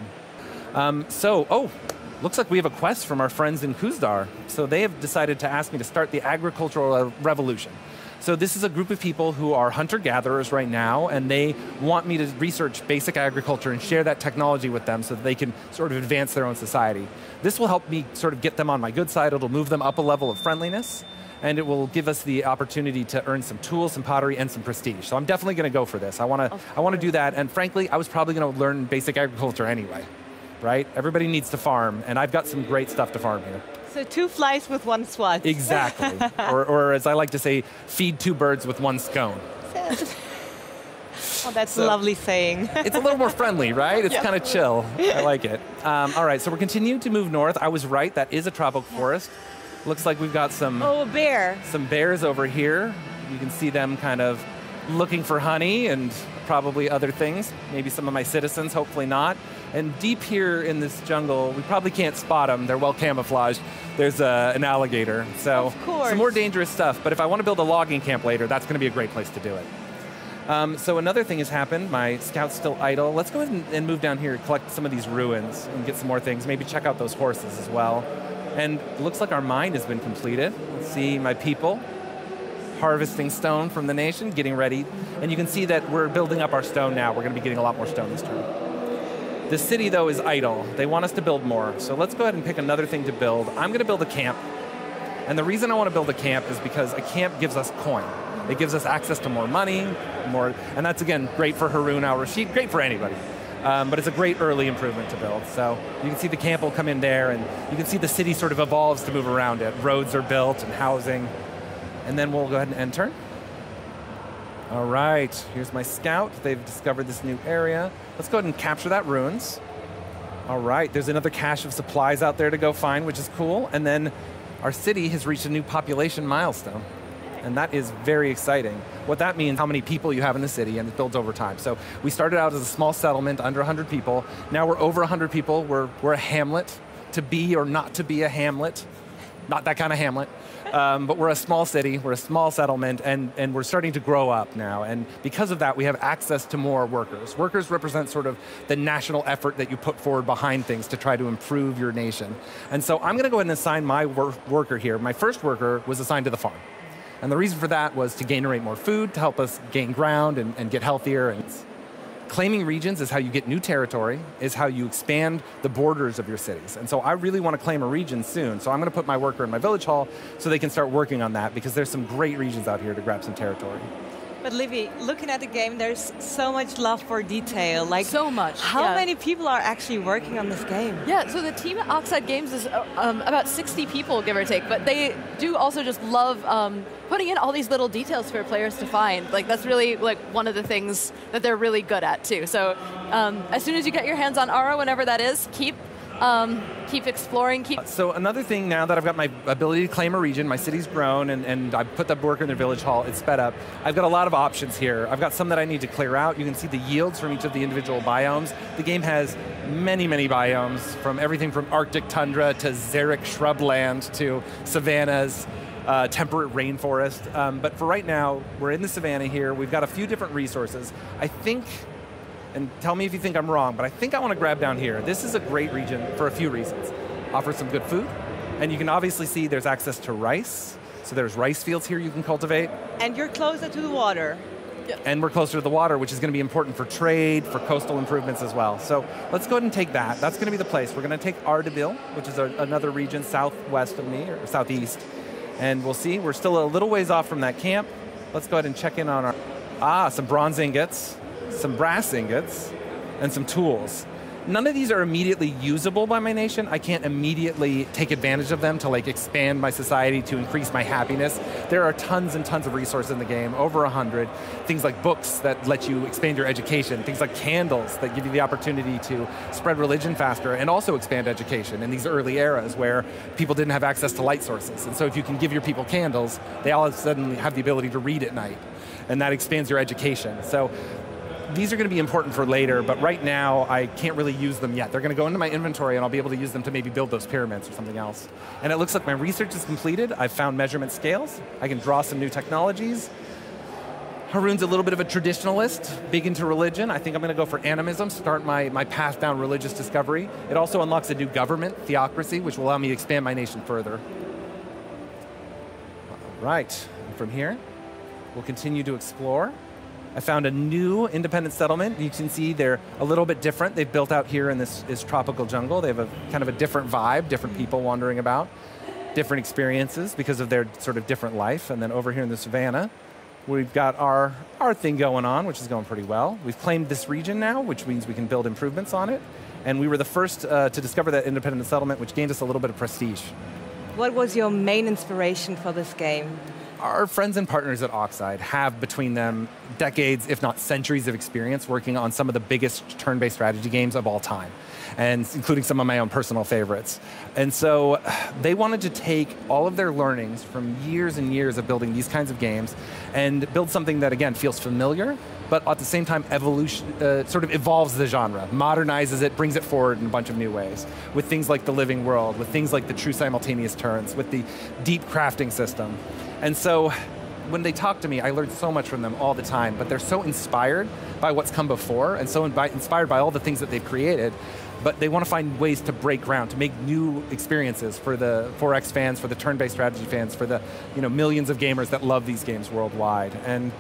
Looks like we have a quest from our friends in Kuzdar. So they have decided to ask me to start the agricultural revolution. So this is a group of people who are hunter-gatherers right now, and they want me to research basic agriculture and share that technology with them so that they can sort of advance their own society. This will help me sort of get them on my good side. It'll move them up a level of friendliness, and it will give us the opportunity to earn some tools, some pottery, and some prestige. So I'm definitely going to go for this. I want to do that, and frankly, I was probably going to learn basic agriculture anyway, right? Everybody needs to farm, and I've got some great stuff to farm here. So 2 flies with 1 swat. Exactly. or as I like to say, feed 2 birds with 1 scone. Oh, that's a lovely saying. It's a little more friendly, right? It's kind of chill. I like it. All right, so we're continuing to move north. I was right, that is a tropical forest. Looks like we've got some... Oh, a bear. Some bears over here. You can see them kind of looking for honey and probably other things. Maybe some of my citizens, hopefully not. And deep here in this jungle, we probably can't spot them. They're well camouflaged. There's an alligator. So of course. Some more dangerous stuff. But if I want to build a logging camp later, that's going to be a great place to do it. So another thing has happened. My scout's still idle. Let's go ahead and move down here and collect some of these ruins and get some more things. Maybe check out those horses as well. And it looks like our mine has been completed. Let's see my people harvesting stone from the nation, getting ready. And you can see that we're building up our stone now. We're going to be getting a lot more stone this turn. The city, though, is idle. They want us to build more. So let's go ahead and pick another thing to build. I'm going to build a camp. And the reason I want to build a camp is because a camp gives us coin. It gives us access to more money, and that's, again, great for Harun al-Rashid, great for anybody. But it's a great early improvement to build. So you can see the camp will come in there, and you can see the city sort of evolves to move around it. Roads are built and housing. And then we'll go ahead and end turn. All right, here's my scout. They've discovered this new area. Let's go ahead and capture that ruins. All right, there's another cache of supplies out there to go find, which is cool. And then our city has reached a new population milestone. And that is very exciting. What that means, how many people you have in the city, and it builds over time. So we started out as a small settlement, under 100 people. Now we're over 100 people. We're a hamlet, to be or not to be a hamlet. Not that kind of hamlet. But we're a small city, we're a small settlement, and we're starting to grow up now. And because of that, we have access to more workers. Workers represent sort of the national effort that you put forward behind things to try to improve your nation. And so I'm going to go ahead and assign my worker here. My first worker was assigned to the farm. And the reason for that was to generate more food, to help us gain ground and get healthier. And claiming regions is how you get new territory, is how you expand the borders of your cities. And so I really want to claim a region soon. So I'm going to put my worker in my village hall so they can start working on that, because there's some great regions out here to grab some territory. But Livy, looking at the game, there's so much love for detail. Like, so much. How many people are actually working on this game? Yeah, so the team at Oxide Games is about 60 people, give or take. But they do also just love putting in all these little details for players to find. Like, that's really like one of the things that they're really good at too. So as soon as you get your hands on Ara, whenever that is, keep keep exploring, keep... So another thing now that I've got my ability to claim a region, my city's grown, and I've put the worker in the village hall, it's sped up. I've got a lot of options here. I've got some that I need to clear out. You can see the yields from each of the individual biomes. The game has many, many biomes, from everything from Arctic tundra to xeric shrubland to savannas, temperate rainforest. But for right now, we're in the savannah here. We've got a few different resources. I think, and tell me if you think I'm wrong, but I think I want to grab down here. This is a great region for a few reasons. Offers some good food, and you can obviously see there's access to rice. So there's rice fields here you can cultivate. And you're closer to the water. And we're closer to the water, which is going to be important for trade, for coastal improvements as well. So let's go ahead and take that. That's going to be the place. We're going to take Ardabil, which is another region southwest of me, or southeast. And we'll see, we're still a little ways off from that camp. Let's go ahead and check in on some bronze ingots, some brass ingots, and some tools. None of these are immediately usable by my nation. I can't immediately take advantage of them to like expand my society, to increase my happiness. There are tons and tons of resources in the game, over 100. Things like books that let you expand your education, things like candles that give you the opportunity to spread religion faster and also expand education in these early eras where people didn't have access to light sources. And so if you can give your people candles, they all of a sudden have the ability to read at night. And that expands your education. So these are going to be important for later, but right now I can't really use them yet. They're going to go into my inventory and I'll be able to use them to maybe build those pyramids or something else. And it looks like my research is completed. I've found measurement scales. I can draw some new technologies. Haroon's a little bit of a traditionalist, big into religion. I think I'm going to go for animism, start my path down religious discovery. It also unlocks a new government, theocracy, which will allow me to expand my nation further. All right, and from here, we'll continue to explore. I found a new independent settlement. You can see they're a little bit different. They've built out here in this tropical jungle. They have a kind of a different vibe, different people wandering about, different experiences because of their sort of different life. And then over here in the savannah, we've got our thing going on, which is going pretty well. We've claimed this region now, which means we can build improvements on it. And we were the first to discover that independent settlement, which gained us a little bit of prestige. What was your main inspiration for this game? Our friends and partners at Oxide have between them decades, if not centuries of experience working on some of the biggest turn-based strategy games of all time, and including some of my own personal favorites. And so they wanted to take all of their learnings from years and years of building these kinds of games and build something that, again, feels familiar, but at the same time sort of evolves the genre, modernizes it, brings it forward in a bunch of new ways, with things like the living world, with things like the true simultaneous turns, with the deep crafting system. And so when they talk to me, I learn so much from them all the time, but they're so inspired by what's come before and so inspired by all the things that they've created, but they want to find ways to break ground, to make new experiences for the 4X fans, for the turn-based strategy fans, for the millions of gamers that love these games worldwide. And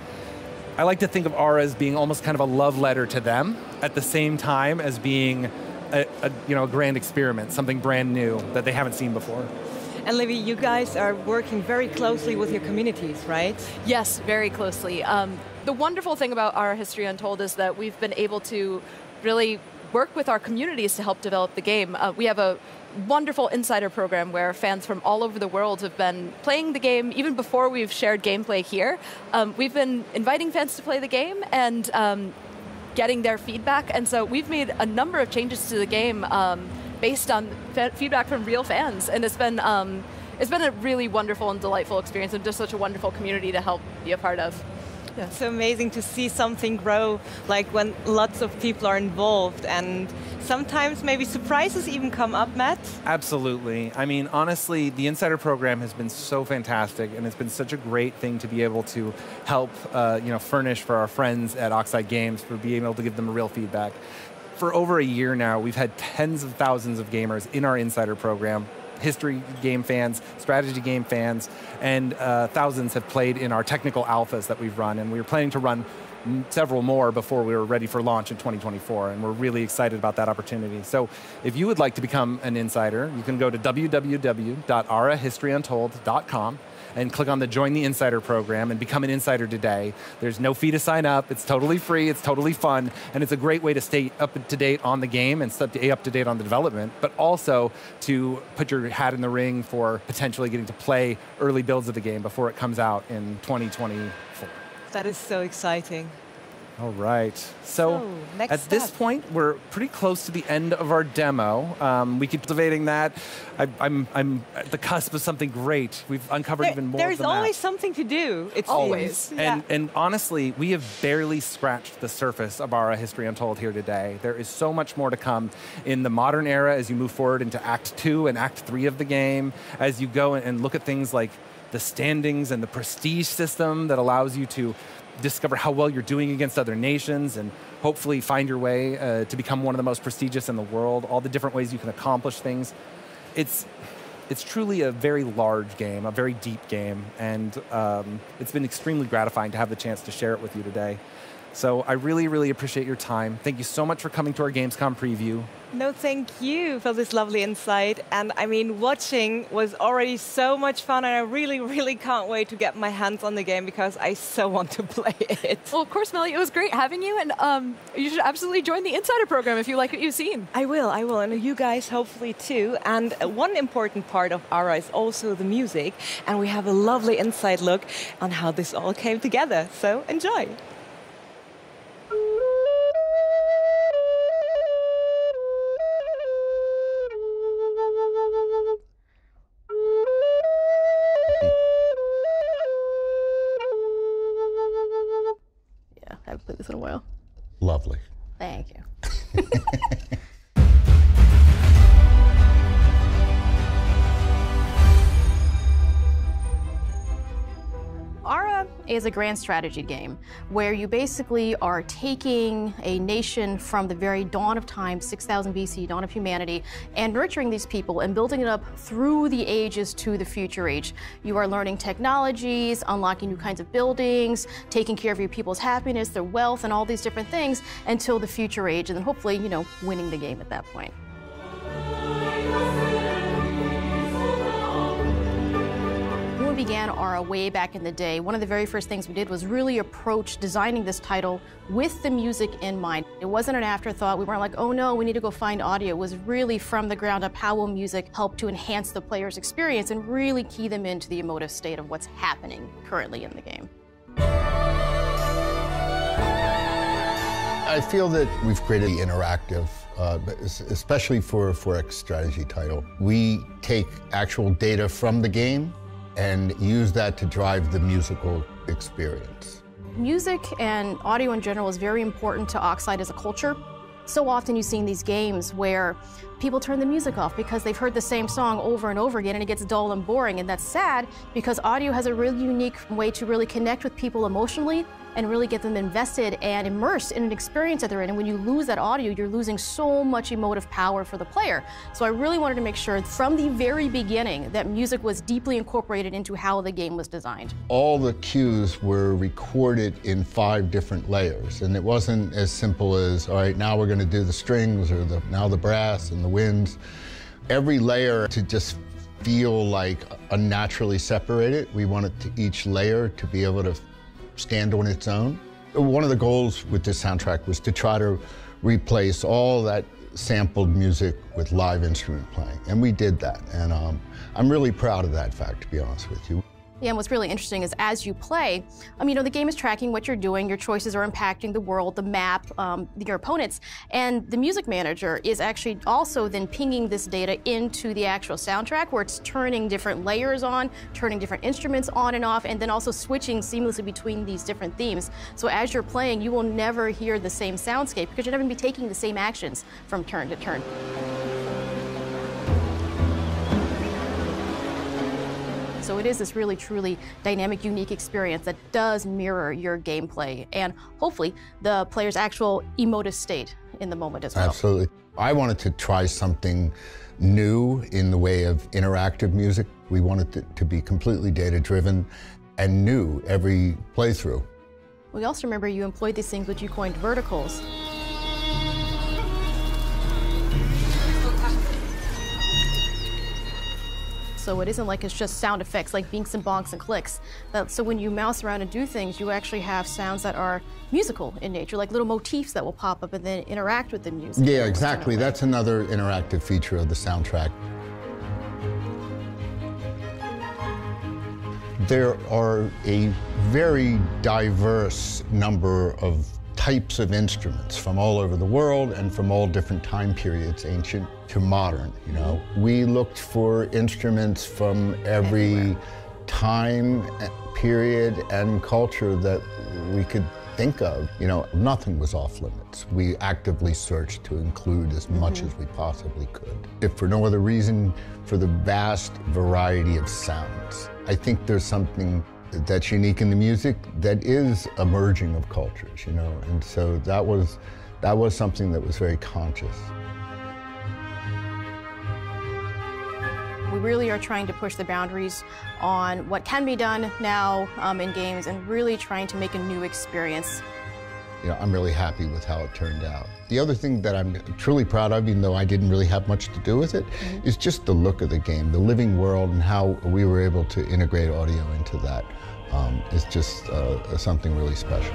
I like to think of Aura as being almost kind of a love letter to them at the same time as being a grand experiment, something brand new that they haven't seen before. And Livy, you guys are working very closely with your communities, right? Yes, very closely. The wonderful thing about Our History Untold is that we've been able to really work with our communities to help develop the game. We have a wonderful insider program where fans from all over the world have been playing the game even before we've shared gameplay here. We've been inviting fans to play the game and getting their feedback, and so we've made a number of changes to the game based on feedback from real fans, and it's been a really wonderful and delightful experience, and just such a wonderful community to help be a part of. Yeah. It's amazing to see something grow, like when lots of people are involved, and sometimes maybe surprises even come up, Matt? Absolutely. I mean, honestly, the Insider program has been so fantastic, and it's been such a great thing to be able to help furnish for our friends at Oxide Games, for being able to give them real feedback. For over a year now, we've had tens of thousands of gamers in our Insider program, history game fans, strategy game fans, and thousands have played in our technical alphas that we've run, and we were planning to run several more before we were ready for launch in 2024, and we're really excited about that opportunity. So if you would like to become an insider, you can go to www.arahistoryuntold.com and click on the Join the Insider program and become an insider today. There's no fee to sign up. It's totally free. It's totally fun. And it's a great way to stay up to date on the game and stay up to date on the development, but also to put your hat in the ring for potentially getting to play early builds of the game before it comes out in 2024. That is so exciting. All right. So next at this point, we're pretty close to the end of our demo. We keep debating that. I'm at the cusp of something great. We've uncovered even more. There's of the map. always something to do. It's always. And honestly, we have barely scratched the surface of our History Untold here today. There is so much more to come in the modern era as you move forward into Act 2 and Act 3 of the game, as you go and look at things like the standings and the prestige system that allows you to discover how well you're doing against other nations and hopefully find your way to become one of the most prestigious in the world, all the different ways you can accomplish things. It's truly a very large game, a very deep game, and it's been extremely gratifying to have the chance to share it with you today. So I really, really appreciate your time. Thank you so much for coming to our Gamescom preview. No, thank you for this lovely insight. And I mean, watching was already so much fun, and I really, really can't wait to get my hands on the game because I so want to play it. Well, of course, Melly, it was great having you, and you should absolutely join the Insider program if you like what you've seen. I will, and you guys hopefully too. And one important part of ARA is also the music, and we have a lovely inside look on how this all came together. So enjoy. I haven't played this in a while. Lovely. Thank you. ARA is a grand strategy game where you basically are taking a nation from the very dawn of time, 6000 BC, dawn of humanity, and nurturing these people and building it up through the ages to the future age. You are learning technologies, unlocking new kinds of buildings, taking care of your people's happiness, their wealth, and all these different things until the future age, and then hopefully, you know, winning the game at that point. When we began ARA way back in the day, one of the very first things we did was really approach designing this title with the music in mind. It wasn't an afterthought. We weren't like, oh no, we need to go find audio. It was really from the ground up, how will music help to enhance the player's experience and really key them into the emotive state of what's happening currently in the game. I feel that we've created the interactive, especially for a 4X strategy title. We take actual data from the game and use that to drive the musical experience. Music and audio in general is very important to Oxide as a culture. So often you see in these games where people turn the music off because they've heard the same song over and over again and it gets dull and boring, and that's sad because audio has a really unique way to really connect with people emotionally and really get them invested and immersed in an experience that they're in. And when you lose that audio, you're losing so much emotive power for the player. So I really wanted to make sure from the very beginning that music was deeply incorporated into how the game was designed. All the cues were recorded in 5 different layers, and it wasn't as simple as, all right, now we're going to do the strings or now the brass and the winds. Every layer to just feel like unnaturally separated. We wanted each layer to be able to stand on its own. One of the goals with this soundtrack was to try to replace all that sampled music with live instrument playing, and we did that, and I'm really proud of that fact, to be honest with you. Yeah, and what's really interesting is as you play, you know, the game is tracking what you're doing, your choices are impacting the world, the map, your opponents, and the music manager is actually also then pinging this data into the actual soundtrack where it's turning different layers on, turning different instruments on and off, and then also switching seamlessly between these different themes. So as you're playing, you will never hear the same soundscape because you're never going to be taking the same actions from turn to turn. So it is this really, truly dynamic, unique experience that does mirror your gameplay and hopefully the player's actual emotive state in the moment as well. Absolutely. I wanted to try something new in the way of interactive music. We wanted it to be completely data-driven and new every playthrough. We also remember you employed these things which you coined verticals. So it isn't like it's just sound effects like binks and bonks and clicks. So when you mouse around and do things, you actually have sounds that are musical in nature, like little motifs that will pop up and then interact with the music. Yeah, exactly. That's another interactive feature of the soundtrack. There are a very diverse number of types of instruments from all over the world and from all different time periods, ancient to modern, you know. We looked for instruments from every time, period, and culture that we could think of. You know, nothing was off limits. We actively searched to include as much as we possibly could. If for no other reason, for the vast variety of sounds. I think there's something that's unique in the music that is a merging of cultures, you know, and so that was something that was very conscious. We really are trying to push the boundaries on what can be done now in games and really trying to make a new experience. You know, I'm really happy with how it turned out. The other thing that I'm truly proud of, even though I didn't really have much to do with it, is just the look of the game, the living world, and how we were able to integrate audio into that. Is just something really special.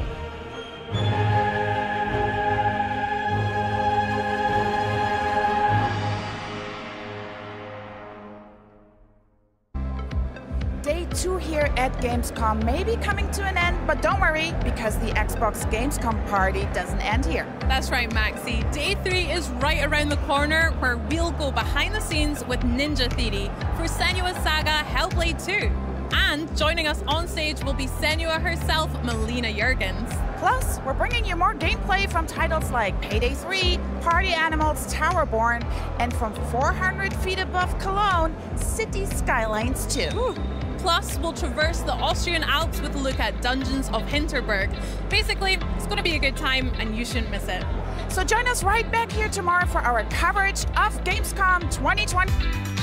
Day 2 here at Gamescom may be coming to an end, but don't worry, because the Xbox Gamescom party doesn't end here. That's right, Maxi. Day 3 is right around the corner, where we'll go behind the scenes with Ninja Theory for Senua's Saga Hellblade 2. And joining us on stage will be Senua herself, Melina Jurgens. Plus, we're bringing you more gameplay from titles like Payday 3, Party Animals Towerborn, and from 400 feet above Cologne, City Skylines 2. Ooh. Plus, we'll traverse the Austrian Alps with a look at Dungeons of Hinterberg. Basically, it's going to be a good time and you shouldn't miss it. So join us right back here tomorrow for our coverage of Gamescom 2020.